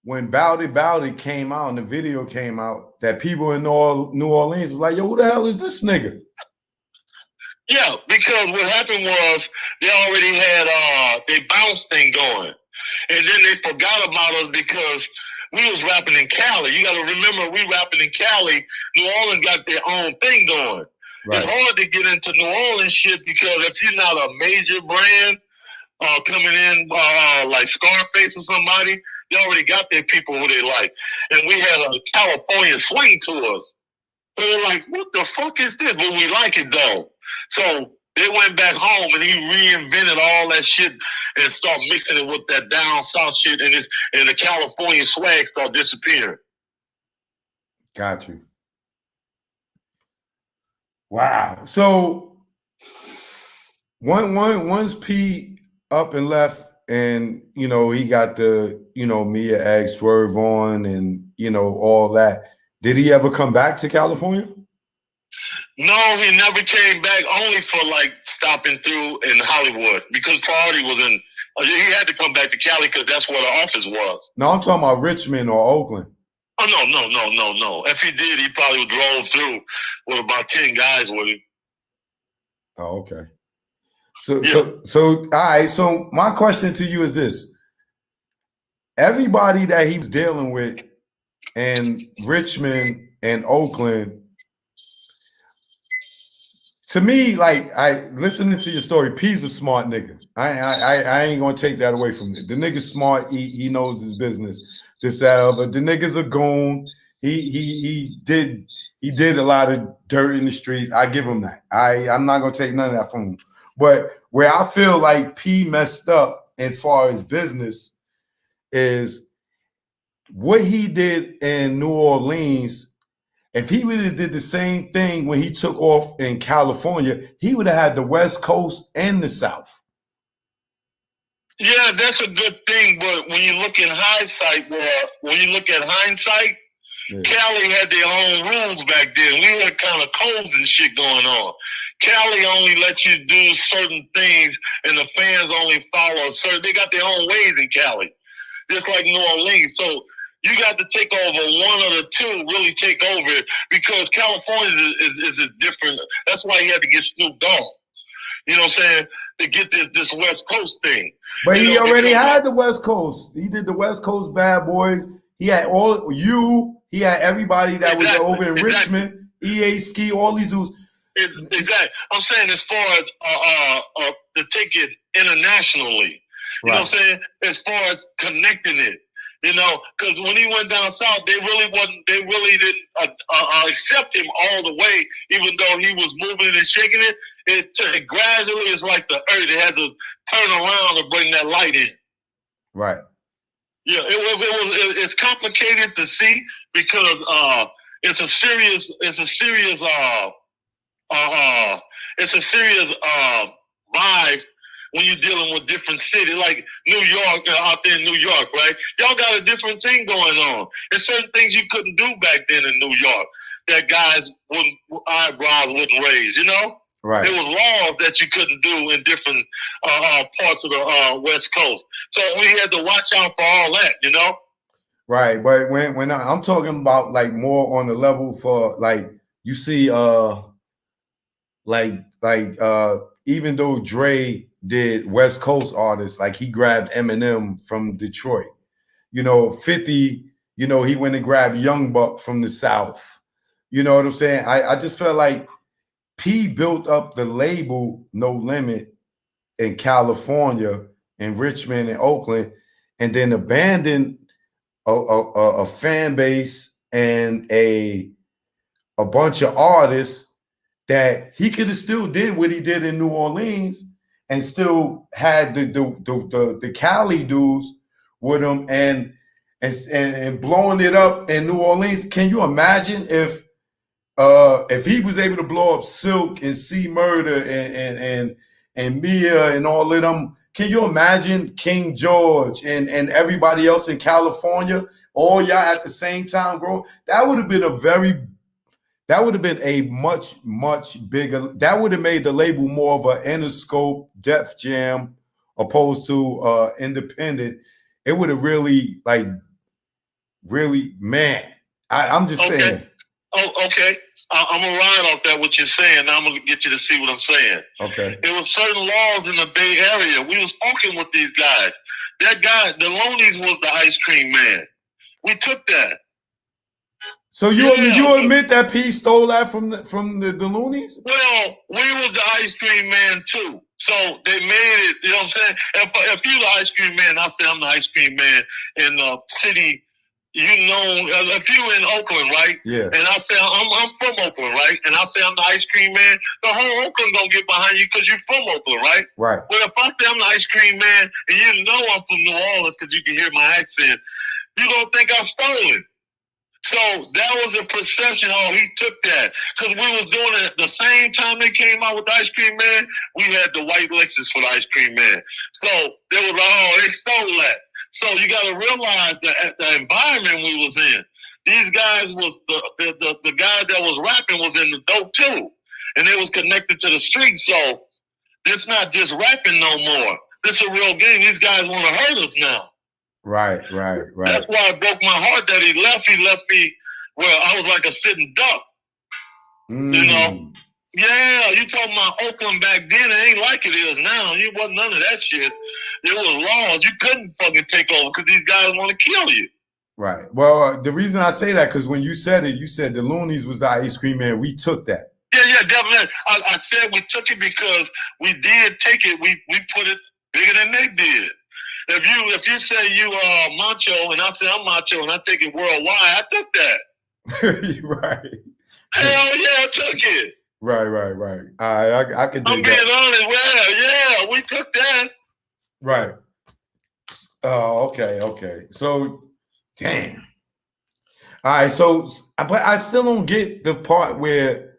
when Bout It came out and the video came out, that people in New Orleans was like, "Yo, who the hell is this nigga?" Yeah, because what happened was they already had their bounce thing going. And then they forgot about us because we was rapping in Cali. You got to remember, we rapping in Cali. New Orleans got their own thing going. Right. It's hard to get into New Orleans shit because if you're not a major brand coming in like Scarface or somebody, they already got their people who they like. And we had a California swing to us. So they're like, "What the fuck is this?" But we like it though. So they went back home and he reinvented all that shit and started mixing it with that down south shit, and the California swag started disappearing. Got you. Wow. So once P up and left, and he got the Mia X Swerve on, and all that. Did he ever come back to California? No, he never came back, only for like stopping through in Hollywood because Priority was in. He had to come back to Cali because that's where the office was. No, I'm talking about Richmond or Oakland. Oh, no. If he did, he probably drove through with about 10 guys with him. Oh, okay. So all right. So my question to you is this: everybody that he was dealing with in Richmond and Oakland, to me, like, listening to your story, P's a smart nigga. I ain't gonna take that away from it. The nigga's smart. He knows his business. This, that, other. The nigga's a goon. He did a lot of dirt in the streets. I give him that. I'm not gonna take none of that from him. But where I feel like P messed up as far as business is what he did in New Orleans. If he really did the same thing when he took off in California, he would have had the West Coast and the South. Yeah, that's a good thing. But when you look in hindsight, yeah. Cali had their own rules back then. We had kind of codes and shit going on. Cali only let you do certain things, and the fans only follow certain. They got their own ways in Cali, just like New Orleans. So you got to take over one of the two, really take over it, because California is a different. That's why he had to get Snoop Dogg. You know what I'm saying? To get this West Coast thing. But he already had the West Coast. He did the West Coast Bad Boys. He had he had everybody that was over in Richmond, EA Ski, all these dudes. Exactly. I'm saying as far as to take it internationally. You know what I'm saying? As far as connecting it. Because when he went down south, they really didn't accept him all the way, even though he was moving and shaking it. It gradually is like the earth. They had to turn around to bring that light in. Right. Yeah, it's complicated to see because it's a serious it's a serious vibe when you're dealing with different cities, like New York, out there in New York, right? Y'all got a different thing going on. There's certain things you couldn't do back then in New York that guys eyebrows wouldn't raise, you know? Right. There was laws that you couldn't do in different parts of the West Coast. So we had to watch out for all that, you know? Right. But when I'm talking about like more on the level for like you see even though Dre did West Coast artists, like he grabbed Eminem from Detroit. 50, he went and grabbed Young Buck from the South. You know what I'm saying? I just felt like P built up the label No Limit in California, in Richmond and Oakland, and then abandoned a fan base and a bunch of artists that he could have still did what he did in New Orleans and still had the Cali dudes with him and blowing it up in New Orleans. Can you imagine if he was able to blow up Silk and C Murder and Mia and all of them? Can you imagine King George and everybody else in California, all y'all at the same time growing? That would have been a much, much bigger, that would have made the label more of an Interscope, Def Jam, opposed to independent. It would have really, man, I'm just saying. Oh, okay. I'm going to ride off that, what you're saying. Now I'm going to get you to see what I'm saying. Okay. There were certain laws in the Bay Area. We was talking with these guys. That guy, the Loonies, was the ice cream man. We took that. So you admit that P stole that from the Loonies? Well, we was the ice cream man too. So they made it, you know what I'm saying? If you're the ice cream man, I say I'm the ice cream man in the city. If you in Oakland, right? Yeah. And I say I'm from Oakland, right? And I say I'm the ice cream man, the whole Oakland gonna get behind you because you're from Oakland, right? Right. Well, if I say I'm the ice cream man and you know I'm from New Orleans because you can hear my accent, you gonna think I stole it. So that was a perception. Oh, he took that because we was doing it at the same time they came out with the ice cream man. We had the white Lexus for the ice cream man. So they was like, oh, they stole that. So you got to realize that the environment we was in, these guys was the guy that was rapping was in the dope too, and they was connected to the street. So it's not just rapping no more. This is a real game. These guys want to hurt us now. Right. That's why it broke my heart that he left. He left me where I was like a sitting duck. You know? Yeah, you talking about Oakland back then, it ain't like it is now. You wasn't none of that shit. There was laws. You couldn't fucking take over because these guys want to kill you. Right. Well, the reason I say that, because when you said it, you said the Loonies was the ice cream man. We took that. Yeah, definitely. I said we took it because we did take it. We put it bigger than they did. If you say you are macho and I say I'm macho and I take it worldwide, I took that. Right. Hell yeah, I took it. Right. All right, I can do that. I'm being honest. Well, yeah, we took that. Right. Oh, okay. So, damn. All right, so, but I still don't get the part where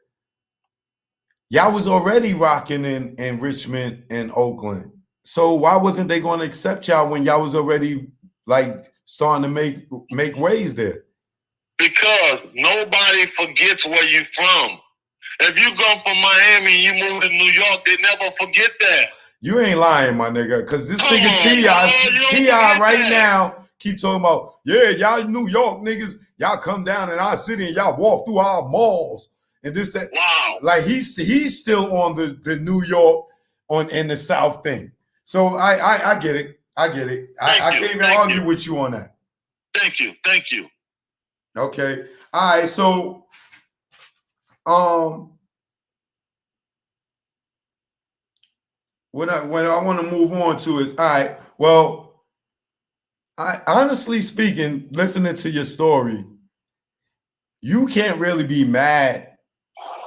y'all was already rocking in Richmond and Oakland. So why wasn't they going to accept y'all when y'all was already like starting to make waves there? Because nobody forgets where you from. If you go from Miami and you move to New York, they never forget that. You ain't lying, my nigga, because this nigga T.I. right now keep talking about, yeah, y'all New York niggas, y'all come down in our city and y'all walk through our malls and this, that. Wow. Like he's still on the New York in the South thing. So I get it. I can't even argue with you on that. Thank you. Okay. All right. So, what I want to move on to is, all right. Well, I honestly speaking, listening to your story, you can't really be mad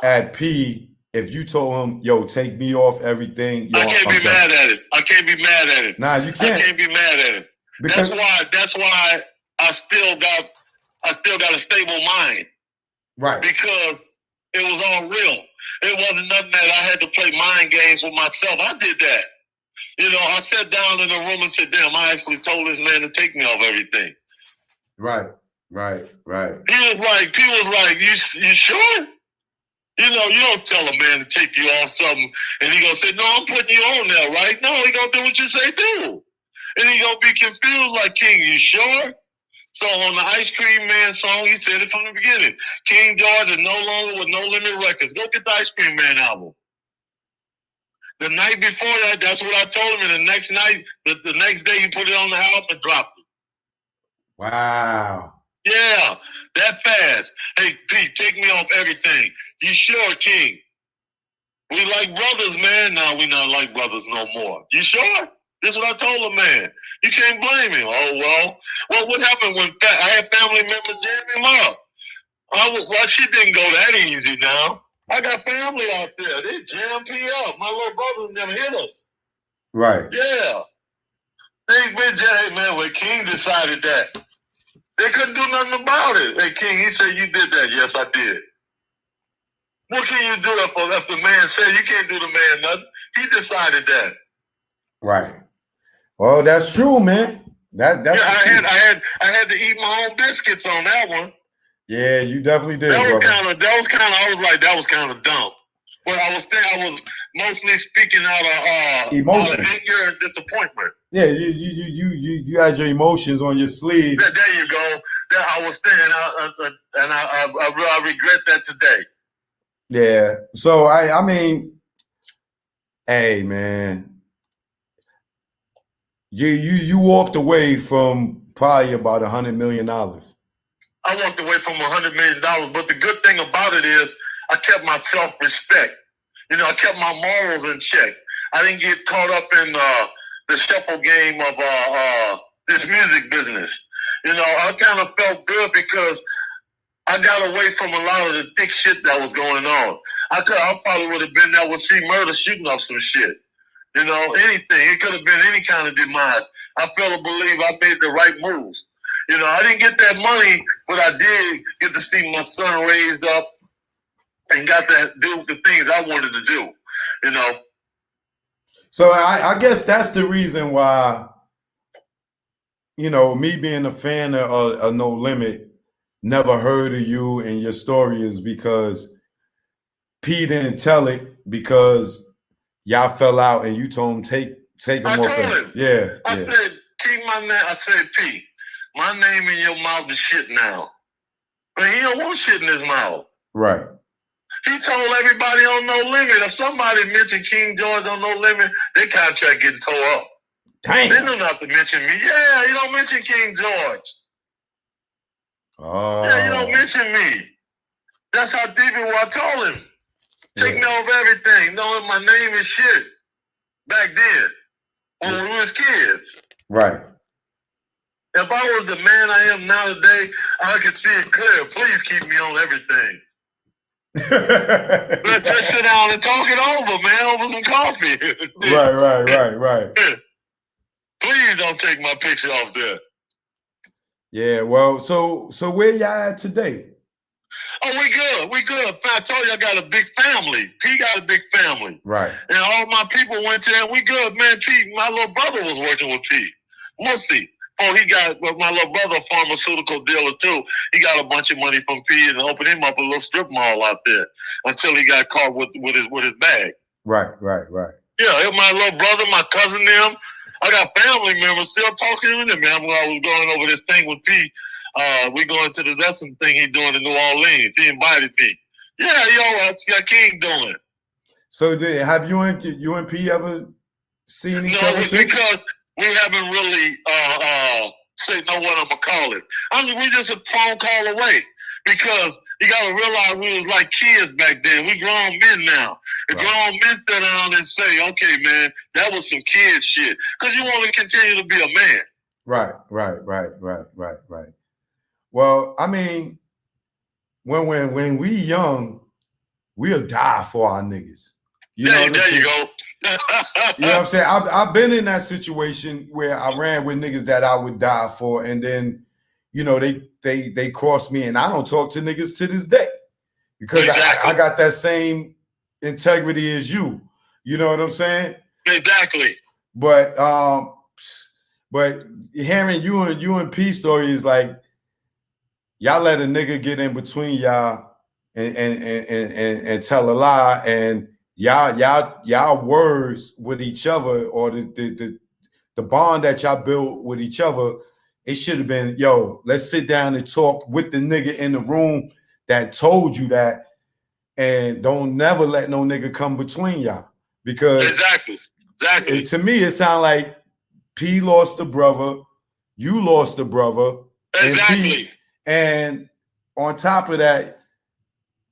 at P if you told him, yo, take me off everything. Yo, I can't be mad at it. Nah, you can't. I can't be mad at it. Because that's why I still got a stable mind. Right. Because it was all real. It wasn't nothing that I had to play mind games with myself. I did that. You know, I sat down in the room and said, damn, I actually told this man to take me off everything. Right. He was like, you sure? You know, you don't tell a man to take you off something and he gonna say, no, I'm putting you on there, right? No, he gonna do what you say do. And he gonna be confused like, King, you sure? So on the Ice Cream Man song, he said it from the beginning. King George is no longer with No Limit Records. Go get the Ice Cream Man album. The night before that, that's what I told him. And the next night, the next day, he put it on the album and dropped it. Wow. Yeah, that fast. Hey, Pete, take me off everything. You sure, King? We like brothers, man. No, we not like brothers no more. You sure? This is what I told him, man. You can't blame him. Oh, well, what happened when I had family members jam him up? Well, she didn't go that easy now. I got family out there. They jammed me up. My little brothers never hit us. Right. Yeah. They've been jammed, man. When King decided that, they couldn't do nothing about it. Hey, King, he said, you did that. Yes, I did. What can you do if the man said you can't do the man nothing? He decided that. Right. Well, that's true, man. That's I had to eat my own biscuits on that one. Yeah, you definitely did. That was kind of dumb. But I was mostly speaking out of emotion, anger and disappointment. Yeah, you had your emotions on your sleeve. There you go. I was thinking, and I regret that today. Yeah. So I mean, hey man, you walked away from probably about $100 million. I walked away from $100 million, but the good thing about it is I kept my self-respect. You know, I kept my morals in check. I didn't get caught up in the shuffle game of this music business. You know, I kind of felt good because I got away from a lot of the thick shit that was going on. I probably would have been there with C-Murder shooting up some shit. You know, anything. It could have been any kind of demise. I feel to believe I made the right moves. You know, I didn't get that money, but I did get to see my son raised up and got to do the things I wanted to do, you know. So I guess that's the reason why, you know, me being a fan of No Limit, never heard of you and your story is because P didn't tell it because y'all fell out and you told him take him off. I told him. Yeah. I said, keep my name. I said, P, my name in your mouth is shit now. But he don't want shit in his mouth. Right. He told everybody on No Limit, if somebody mentioned King George on No Limit, their contract getting tore up. Damn. They knew not to mention me. Yeah, you don't mention King George. Oh. Yeah, you don't mention me. That's how deep it was. I told him. Take me off everything, knowing my name is shit. Back then, when we was kids. Right. If I was the man I am now today, I could see it clear. Please keep me on everything. Let's just sit down and talk it over, man, over some coffee. Right. Please don't take my picture off there. Yeah, well, so where y'all at today? Oh, we good. I told you I got a big family. P got a big family. Right. And all my people went there. We good, man. P, my little brother was working with P. Mussy. Oh, he got my little brother, a pharmaceutical dealer too. He got a bunch of money from P and opened him up a little strip mall out there until he got caught with his bag. Right. Yeah, my little brother, my cousin, them. I got family members still talking to them, man. I was going over this thing with P. We going to the wrestling thing he doing in New Orleans. He invited me. Yeah, what King doing? So have you and P ever seen each other since? Because we haven't really know what I'm gonna call it. We just a phone call away because you gotta realize we was like kids back then. We grown men now. The grown men sit down and say, "Okay, man, that was some kid shit," because you want to continue to be a man. Right. Well, I mean, when we young, we'll die for our niggas. There you go. You know what I'm saying? I've been in that situation where I ran with niggas that I would die for, and then, you know, they crossed me, and I don't talk to niggas to this day because I got that same integrity as you. You know what I'm saying? Exactly. But hearing you and P story is like y'all let a nigga get in between y'all and tell a lie, and y'all words with each other, or the bond that y'all built with each other, it should have been, yo, let's sit down and talk with the nigga in the room that told you that, and don't never let no nigga come between y'all. Because exactly. To me, it sounds like P lost a brother, you lost a brother, exactly. And on top of that,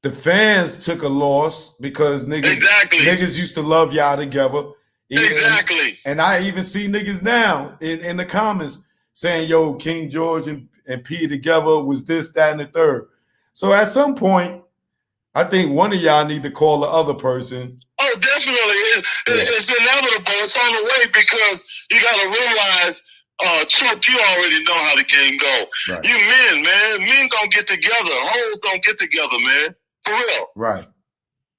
the fans took a loss because niggas used to love y'all together. Exactly. And I even see niggas now in the comments saying, yo, King George and P together was this, that, and the third. So at some point, I think one of y'all need to call the other person. Oh, definitely. It's inevitable. It's on the way, because you got to realize, Chuck, you already know how the game go. Right. You men, man. Men don't get together. Hoes don't get together, man. For real. Right.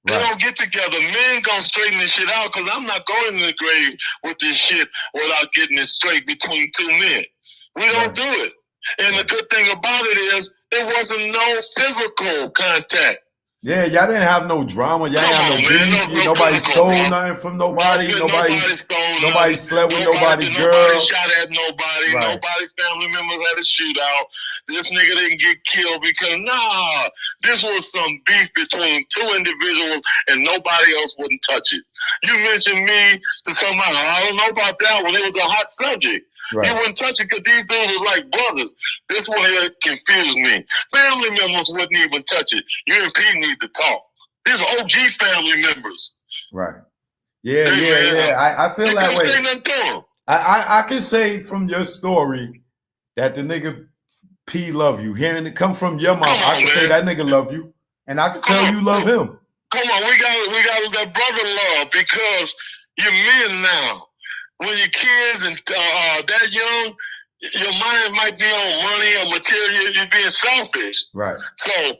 They don't get together. Men gonna straighten this shit out, because I'm not going to the grave with this shit without getting it straight between two men. We don't do it. And the good thing about it is there wasn't no physical contact. Yeah, y'all didn't have no drama. Y'all didn't have no beef. Nobody stole nothing from nobody. Nobody slept with nobody girl. Nobody shot at nobody. Right. Nobody family members had a shootout. This nigga didn't get killed because, this was some beef between two individuals and nobody else wouldn't touch it. You mentioned me to somebody. I don't know about that one. It was a hot subject. Right. You wouldn't touch it because these dudes were like brothers. This one here confused me. Family members wouldn't even touch it. You and P need to talk. These are OG family members. Right. Yeah. I feel that way. I can say from your story that the nigga P love you. Hearing it come from your mom, I can say that nigga love you. And I can tell you love him. Come on, we got that brother love, because you're men now. When you're kids and that young, your mind might be on money or material. You're being selfish. Right. So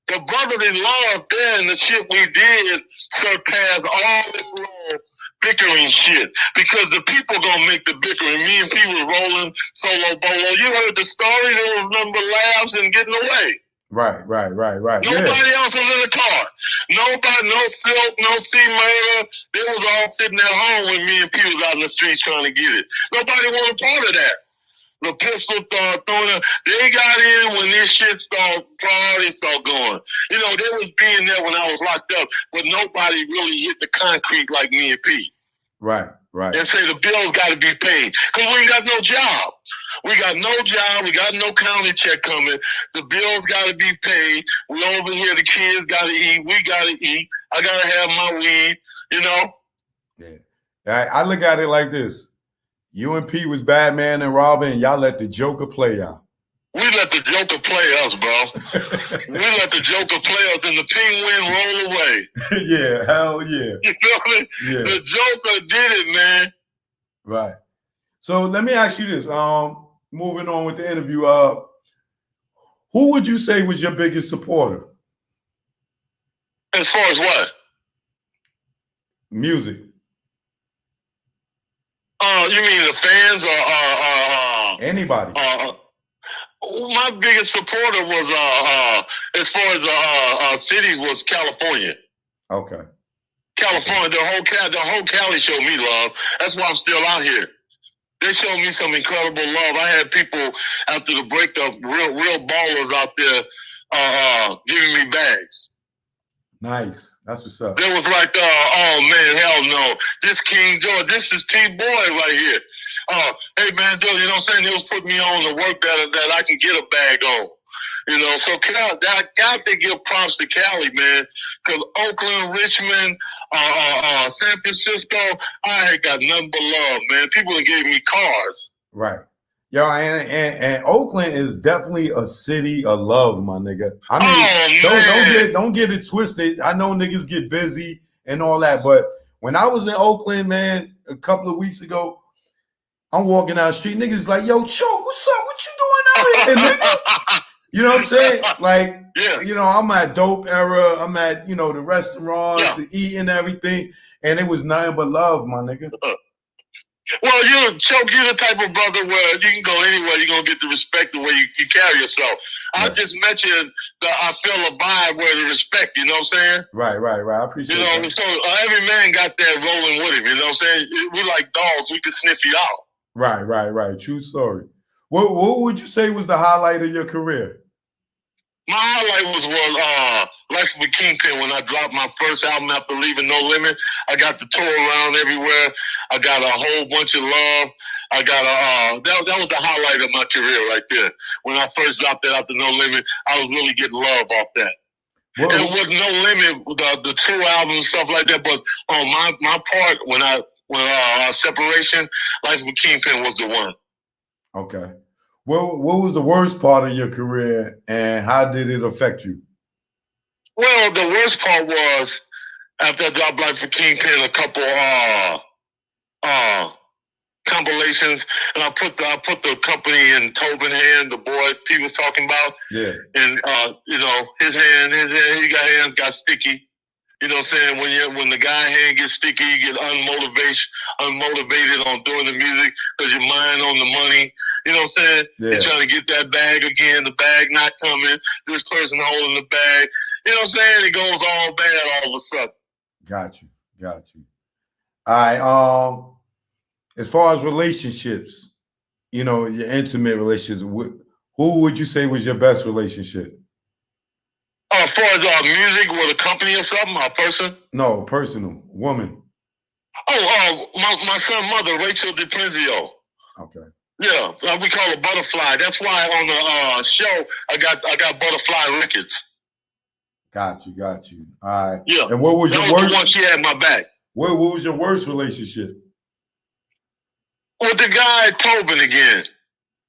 the brotherly love there and the shit we did surpassed all this little bickering shit, because the people gonna make the bickering. Me and P was rolling solo bolo. You heard the stories. It was nothing but laughs and getting away. Right. Nobody else was in the car. Nobody, no Silk, no C-Murder. They was all sitting at home when me and P was out in the streets trying to get it. Nobody wanted part of that. The pistol throwing. They got in when this shit priorities start going. You know, they was being there when I was locked up, but nobody really hit the concrete like me and P. Right. And say the bills got to be paid, because we ain't got no job. We got no job. We got no county check coming. The bills got to be paid. We over here. The kids got to eat. We got to eat. I got to have my weed, you know? Yeah. I look at it like this. You and P was Batman and Robin, and y'all let the Joker play y'all. We let the Joker play us, bro. We let the Joker play us, and the penguin roll away. Yeah, hell yeah. You feel me? Yeah. The Joker did it, man. Right. So let me ask you this. Moving on with the interview. Who would you say was your biggest supporter? As far as what? Music. You mean the fans or anybody? My biggest supporter was as far as city was California. Okay. California, the whole Cali showed me love. That's why I'm still out here. They showed me some incredible love. I had people after the breakup, real ballers out there giving me bags. Nice. That's what's up. It was like, oh man, hell no. This King George, this is P Boy right here. Hey man, Joe, you know what I'm saying? He was putting me on the work that I can get a bag on. You know, so Cali, I got to give props to Cali, man. Because Oakland, Richmond, San Francisco, I ain't got nothing but love, man. People gave me cars. Right. Yo, and Oakland is definitely a city of love, my nigga. I mean, don't get it twisted. I know niggas get busy and all that, but when I was in Oakland, man, a couple of weeks ago, I'm walking down the street, niggas like, yo, Choke, what's up? What you doing out here, nigga? You know what I'm saying? Like, Yeah. you know, I'm at dope era. I'm at, you know, the restaurants and eating everything. And it was nothing but love, my nigga. Well, you're the type of brother where you can go anywhere. You're going to get the respect the way you carry yourself. Right. I just mentioned that I feel a vibe where the respect, you know what I'm saying? Right. I appreciate that. So every man got that rolling with him, you know what I'm saying? We like dogs. We can sniff you out. Right. True story. What would you say was the highlight of your career? My highlight was Life of a Kingpin when I dropped my first album after leaving No Limit. I got to tour around everywhere. I got a whole bunch of love. I got that was the highlight of my career right there. When I first dropped that after No Limit, I was really getting love off that. Whoa. And with No Limit, the Tru album and stuff like that. But on my part, when Separation, Life of a Kingpin was the one. Okay. What was the worst part of your career, and how did it affect you? Well, the worst part was after I dropped Life of a Kingpin, a couple compilations, and I put the company in Tobin's hand, the boy P was talking about. Yeah. And you know, his hands got sticky. You know what I'm saying? When the guy hand gets sticky, you get unmotivated on doing the music because your mind on the money. You know what I'm saying? Yeah. You're trying to get that bag again, the bag not coming, this person holding the bag. You know what I'm saying? It goes all bad all of a sudden. Got you. All right. As far as relationships, you know, your intimate relationships, who would you say was your best relationship? As far as music with a company or something, a person? No, personal, woman. Oh, my son's mother, Rachel DiPrenzio. Okay. Yeah, we call her Butterfly. That's why on the show I got Butterfly Records. Got you. All right. Yeah. And what was your worst? The one she had my back. What was your worst relationship? With the guy Tobin again,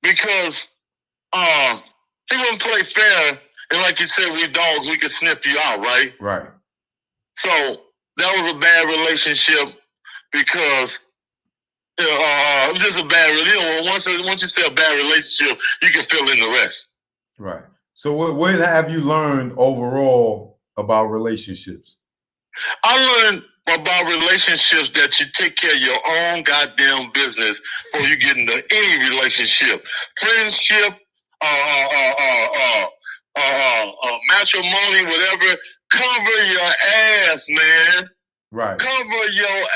because he wouldn't play fair. And like you said, we dogs, we could sniff you out, right? Right. So that was a bad relationship because it was just a bad relationship. Once you say a bad relationship, you can fill in the rest. Right. So what have you learned overall about relationships? I learned about relationships that you take care of your own goddamn business before you get into any relationship. Friendship, matrimony, whatever, cover your ass, man. Right. Cover your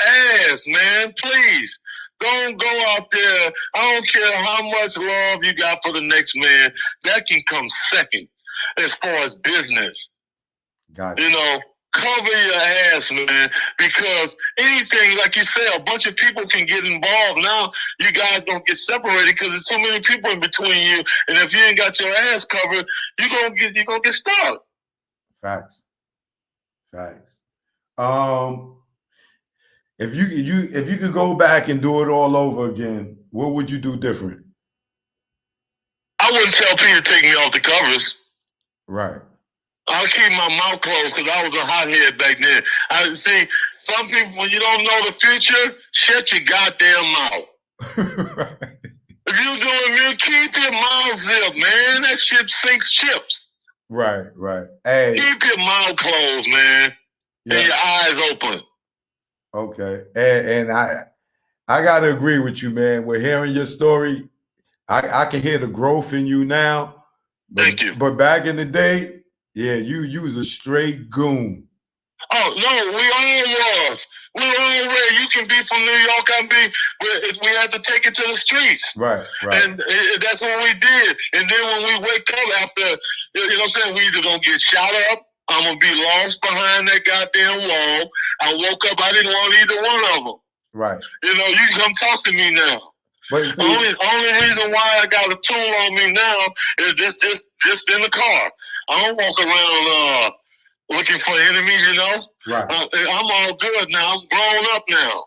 ass, man. Please. Don't go out there. I don't care how much love you got for the next man. That can come second as far as business. Got you. You know, cover your ass, man. Because anything, like you said, a bunch of people can get involved. Now you guys don't get separated because there's so many people in between you. And if you ain't got your ass covered, you're gonna get stuck. Facts. If you could go back and do it all over again, what would you do different? I wouldn't tell Peter to take me off the covers. Right. I'll keep my mouth closed because I was a hothead back then. I see some people, when you don't know the future, shut your goddamn mouth. Right. If you're doing me, keep your mouth zipped, man. That shit sinks chips. Right. Hey. Keep your mouth closed, man. Yeah. And your eyes open. Okay. And I gotta agree with you, man. We're hearing your story. I can hear the growth in you now. Thank you. But back in the day, yeah, you was a straight goon. Oh no, we all was. We all were. You can be from New York. We had to take it to the streets. Right. And that's what we did. And then when we wake up after, you know what I'm saying, we either gonna get shot up, I'm gonna be lost behind that goddamn wall. I woke up, I didn't want either one of them. Right. You know, you can come talk to me now. But see, only reason why I got a tool on me now is just in the car. I don't walk around looking for enemies, you know. Right. I'm all good now. I'm grown up now.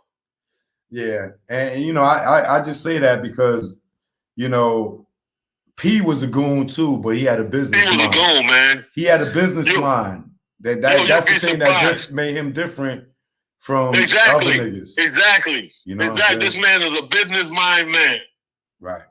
Yeah, and you know, I just say that because, you know, P was a goon too, but he had a business mind. He was a goon, man. He had a business mind. That's the thing that made him different from other niggas. Exactly. You know, exactly. This man is a business mind man. Right.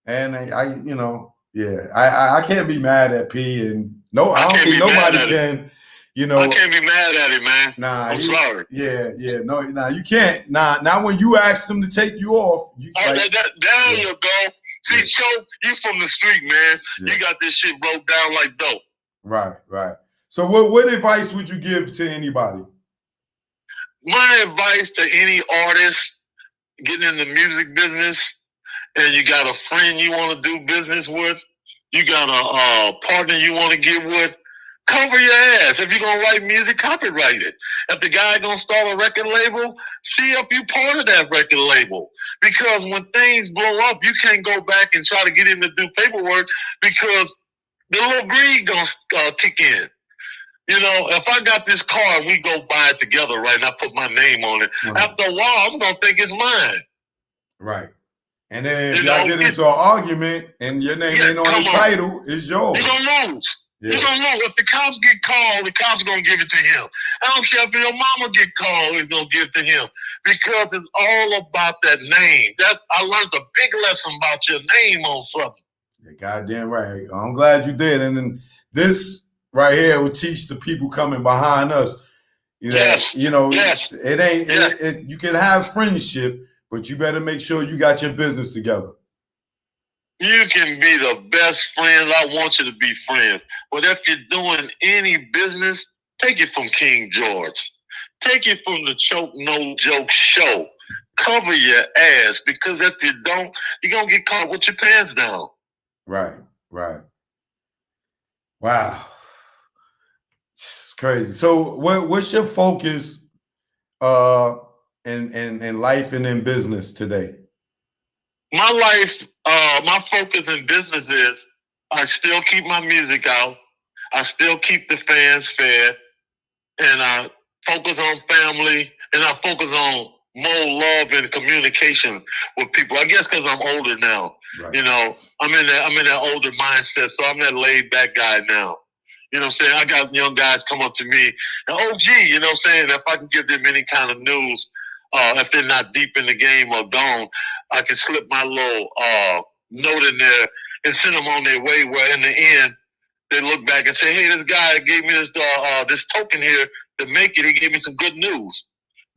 And I you know, Yeah, I can't be mad at P, and no, I don't think nobody can. You know, I can't be mad at him, man. Nah, I'm sorry. Yeah, no, you can't. Nah, when you asked him to take you off, there you go. See, Choke, you from the street, man. Yeah. You got this shit broke down like dope. Right. So, what advice would you give to anybody? My advice to any artist getting in the music business, and you got a friend you want to do business with, you got a partner you want to get with, cover your ass. If you're going to write music, copyright it. If the guy going to start a record label, see if you're part of that record label. Because when things blow up, you can't go back and try to get in to do paperwork because the little greed going to kick in. You know, if I got this car and we go buy it together, right, and I put my name on it, after a while, I'm going to think it's mine. Right. And then if y'all get into an argument and your name ain't on the title, it's yours. You're going to lose. Yeah. You don't know. If the cops get called, the cops are going to give it to him. I don't care if your mama get called, it's going to give it to him. Because it's all about that name. I learned a big lesson about your name on something. You're goddamn right. I'm glad you did. And then this right here will teach the people coming behind us. Yes. You know, it ain't, you can have friendship, but you better make sure you got your business together. You can be the best friend. I want you to be friends. But if you're doing any business, take it from King George. Take it from the Choke No Joke show. Cover your ass, because if you don't, you're going to get caught with your pants down. Right. Wow. It's crazy. So what's your focus in life and in business today? My life, my focus in business is I still keep my music out. I still keep the fans fed. And I focus on family. And I focus on more love and communication with people. I guess because I'm older now. Right. You know, I'm in that older mindset. So I'm that laid back guy now. You know what I'm saying? I got young guys come up to me and, oh, gee, you know what I'm saying? If I can give them any kind of news, if they're not deep in the game or gone, I can slip my little note in there and send them on their way, where in the end, they look back and say, hey, this guy gave me this token here to make it. He gave me some good news,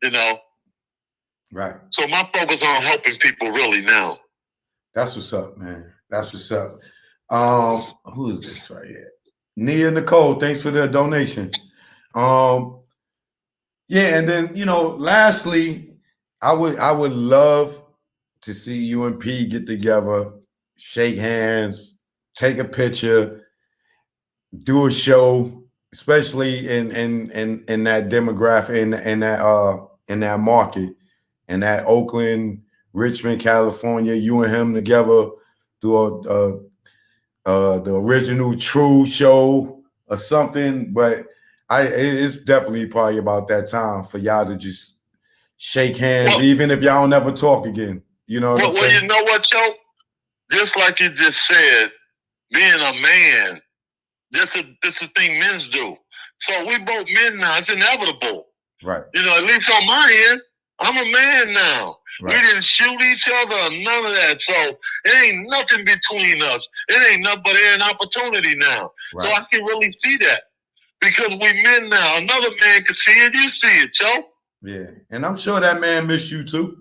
you know? Right. So my focus on helping people really now. That's what's up, man. That's what's up. Who is this right here? Nia Nicole, thanks for the donation. Yeah, and then, you know, lastly, I would love to see you and P get together, shake hands, take a picture, do a show, especially in that demographic, in that market, in that Oakland, Richmond, California. You and him together do the original Tru show or something. But it's definitely probably about that time for y'all to just shake hands, even if y'all don't ever talk again. You know what I'm saying? Well, you know what, Joe? Just like you just said, being a man, this is the thing men do. So we both men now. It's inevitable. Right. You know, at least on my end, I'm a man now. Right. We didn't shoot each other, none of that. So it ain't nothing between us. It ain't nothing but an opportunity now. Right. So I can really see that. Because we men now. Another man can see it, you see it, Joe. Yeah. And I'm sure that man missed you too.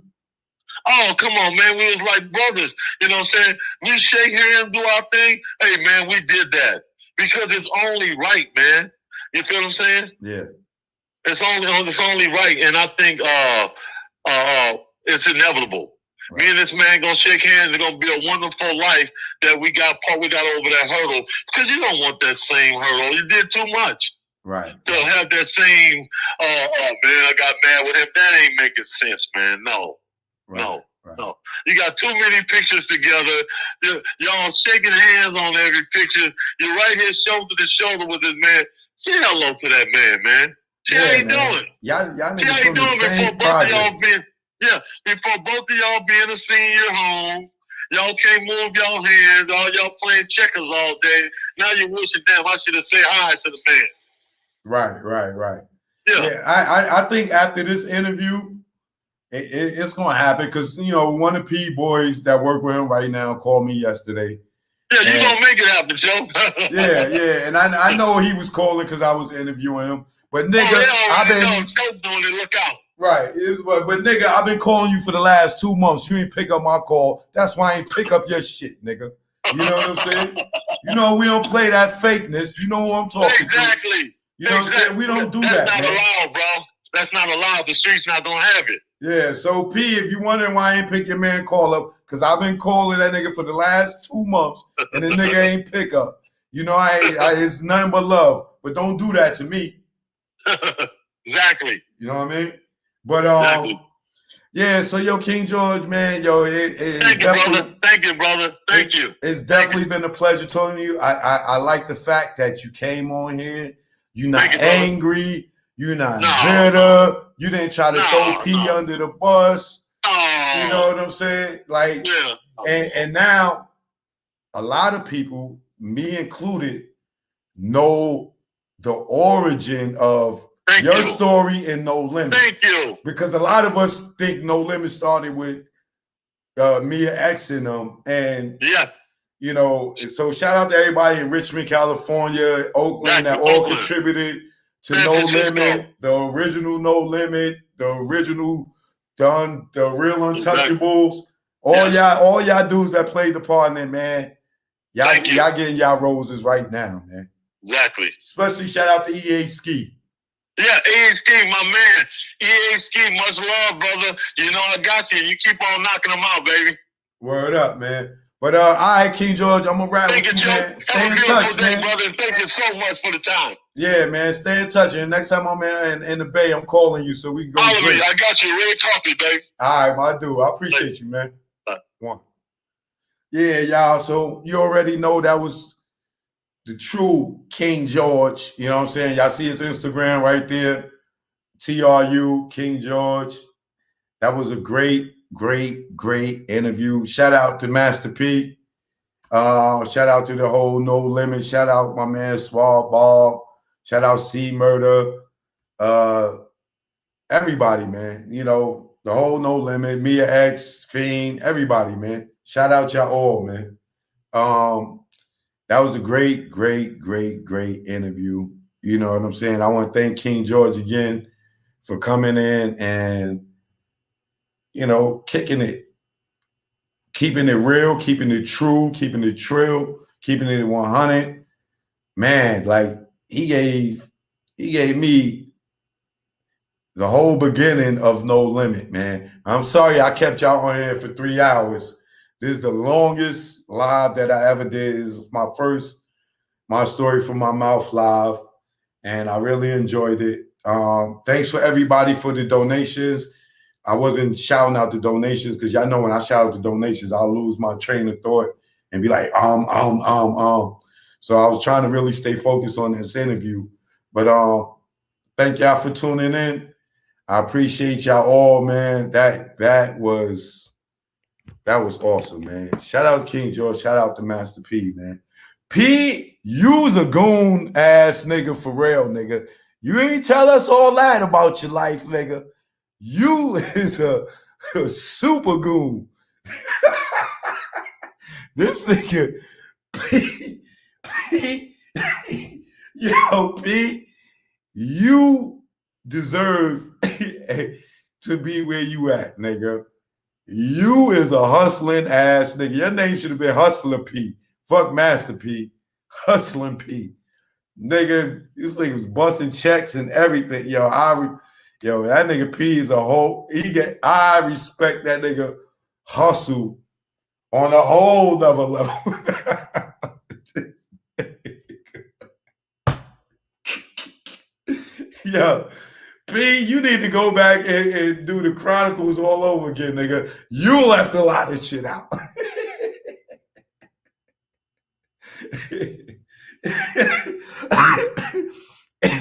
Oh, come on, man. We was like brothers. You know what I'm saying? We shake hands, do our thing. Hey, man, we did that. Because it's only right, man. You feel what I'm saying? Yeah. It's only right. And I think it's inevitable. Right. Me and this man gonna shake hands. It's gonna be a wonderful life that we got over that hurdle. Because you don't want that same hurdle. You did too much. Right. To have that same, oh man, I got mad with him. That ain't making sense, man. No. Right. No. Right. No. You got too many pictures together. Y'all shaking hands on every picture. You're right here shoulder to shoulder with this man. Say hello to that man. See how he doing. Y'all niggas from the same projects. Before both of y'all be in a senior home, y'all can't move y'all hands. All y'all playing checkers all day. Now you're wishing, damn, I should have said hi to the man. Right. Yeah. I think after this interview, it's gonna happen because, you know, one of the P boys that work with him right now called me yesterday, Yeah, you gonna make it happen, Joe. yeah. And I know he was calling because I was interviewing him. But nigga, I've been look out. Right. But nigga, I've been calling you for the last 2 months. You ain't pick up my call. That's why I ain't pick up your shit, nigga. You know what I'm saying? You know we don't play that fakeness. You know who I'm talking to. You know what I'm saying? We don't do that, man. That's not allowed, bro. That's not allowed. The streets not gonna have it. Yeah, so P, if you wondering why I ain't pick your man call up, because I've been calling that nigga for the last 2 months, and the nigga ain't pick up. You know, it's nothing but love. But don't do that to me. Exactly. You know what I mean? But yeah, so yo, King George, man, yo, thank you, brother. Thank you. It's definitely been a pleasure talking to you. I like the fact that you came on here. You're not angry. You're not bitter. You didn't try to throw P under the bus. You know what I'm saying? Like, and now a lot of people, me included, know the origin of your story in No Limit. Thank you. Because a lot of us think No Limit started with Mia X and them. And you know, so shout out to everybody in Richmond, California, Oakland, that all contributed to No Limit, the original No Limit, the original the real Untouchables. All y'all dudes that played the part in it, man. Y'all getting y'all roses right now, man. Exactly. Especially shout out to EA Ski. Yeah, EA Ski, my man. EA Ski, much love, brother. You know I got you. You keep on knocking them out, baby. Word up, man. But all right, King George, I'm gonna rap with you, man. Stay in touch, man. Brother. Thank you so much for the time. Yeah, man. Stay in touch. And next time I'm in the Bay, I'm calling you so we can go drink. I got you. Red coffee, baby. All right, I do. I appreciate you, man. One. Yeah, y'all. So you already know that was the true King George. You know what I'm saying? Y'all see his Instagram right there. TRU King George. That was a great interview. Shout out to Master P. Shout out to the whole No Limit. Shout out my man Swab Bob. Shout out C Murder. Everybody, man. You know, the whole No Limit, Mia X, Fiend, everybody, man. Shout out y'all all, man. That was a great interview. You know what I'm saying? I want to thank King George again for coming in and, you know, kicking it, keeping it real, keeping it true, keeping it trill, keeping it 100. Man, like he gave me the whole beginning of No Limit, man. I'm sorry I kept y'all on here for 3 hours. This is the longest live that I ever did. This is my story from my mouth live, and I really enjoyed it. Thanks for everybody for the donations. I wasn't shouting out the donations because y'all know when I shout out the donations, I'll lose my train of thought and be like, So I was trying to really stay focused on this interview. But thank y'all for tuning in. I appreciate y'all all, man. That was awesome, man. Shout out to King George. Shout out to Master P, man. P, you's a goon ass nigga for real, nigga. You ain't tell us all that about your life, nigga. You is a super goon. This nigga, P, yo, P, you deserve to be where you at, nigga. You is a hustling ass nigga. Your name should have been Hustler P. Fuck Master P. Hustling P. Nigga, this nigga was busting checks and everything. Yo, that nigga P is a whole. I respect that nigga hustle on a whole nother level. Yo, P, you need to go back and do the Chronicles all over again, nigga. You left a lot of shit out.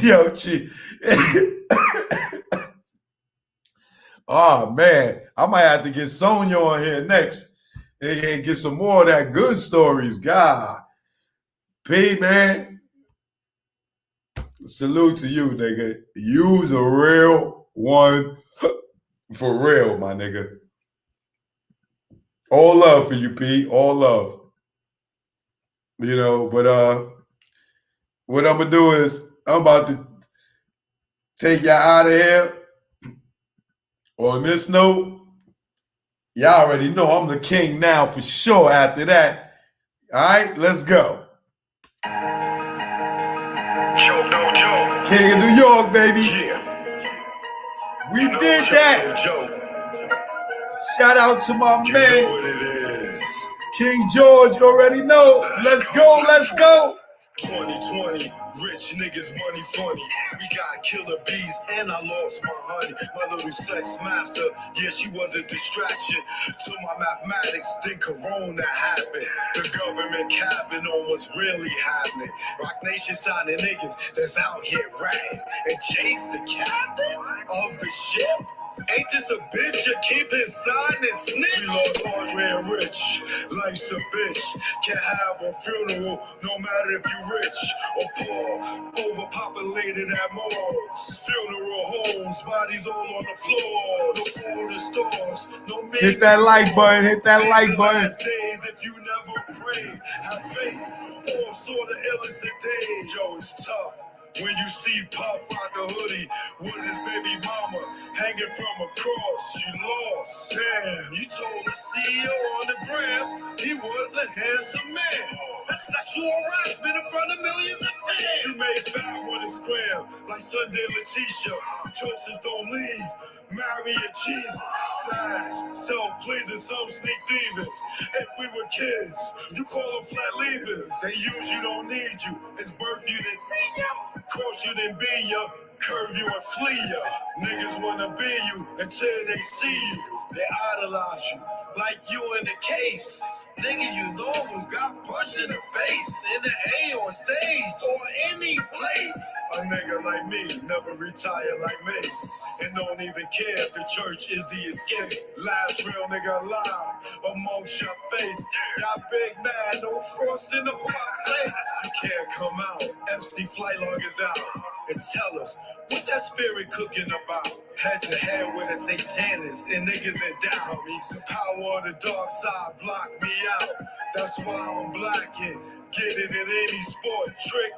Yo, oh, man. I might have to get Sonya on here next and get some more of that good stories. God. P, man. Salute to you, nigga. You's a real one for real, my nigga. All love for you, P. All love. You know, but what I'm gonna do is I'm about to take y'all out of here. On this note, y'all already know I'm the king now for sure. After that, all right, let's go. Joe, no Joe. King of New York, baby. Yeah. We did that. Shout out to my You man, know what it is. King George. You already know. Let's go. Let's go. 2020, rich niggas, money funny. We got killer bees and I lost my honey. My little sex master, yeah, she was a distraction to my mathematics. Then Corona happened. The government capping on what's really happening. Rock Nation signing niggas that's out here ratting. And Chase the captain of the ship. Ain't this a bitch? You keep his sign and snitch. We lost Andre and Rich. Life's a bitch. Can't have a funeral no matter if you rich or poor. Overpopulated at morgues. Funeral homes, bodies all on the floor. No food in stores. No meat. Hit that like button. Hit that like button. Days if you never pray, have faith. All sort of illicit days. Yo, it's tough. When you see Puff out the hoodie with his baby mama hanging from a cross, you lost. Damn, you told the CEO on the gram he was a handsome man. That's sexual harassment in front of millions of fans. You made fat on his gram like Sunday Letitia. Choices don't leave. Marry a Jesus. Sad, self-pleasing, some sneak thievers. If we were kids, you call them flat leavers. They use you, don't need you. It's birth you, they see you. Cross you, then be you. Curve you and flee you. Niggas wanna be you until they see you. They idolize you, like you in the case. Nigga, you normal, got punched in the face. In the A on stage, or any place. A nigga like me never retire like Mace. And don't even care if the church is the escape. Last real nigga alive amongst your face. Y'all big man, no frost in the fireplace. You can't come out. Epstein flight log is out. And tell us what that spirit cooking about. Head to head with a satanist and niggas in doubt. The power of the dark side block me out. That's why I'm black and get it in any sport trick.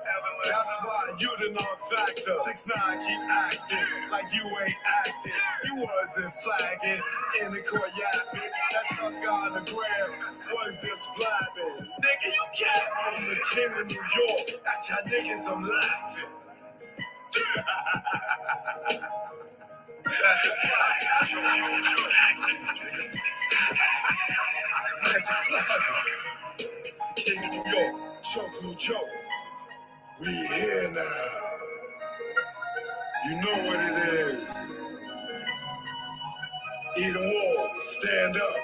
That's why you the non-factor. 6ix9ine keep acting like you ain't acting. You wasn't flagging in the court yapping. That tough guy on the gram was just blabbing. Nigga, you can't. I'm the king of New York. At y'all niggas, I'm laughing. King of New York, choke no joke. We here now. You know what it is. Eat 'em all, stand up.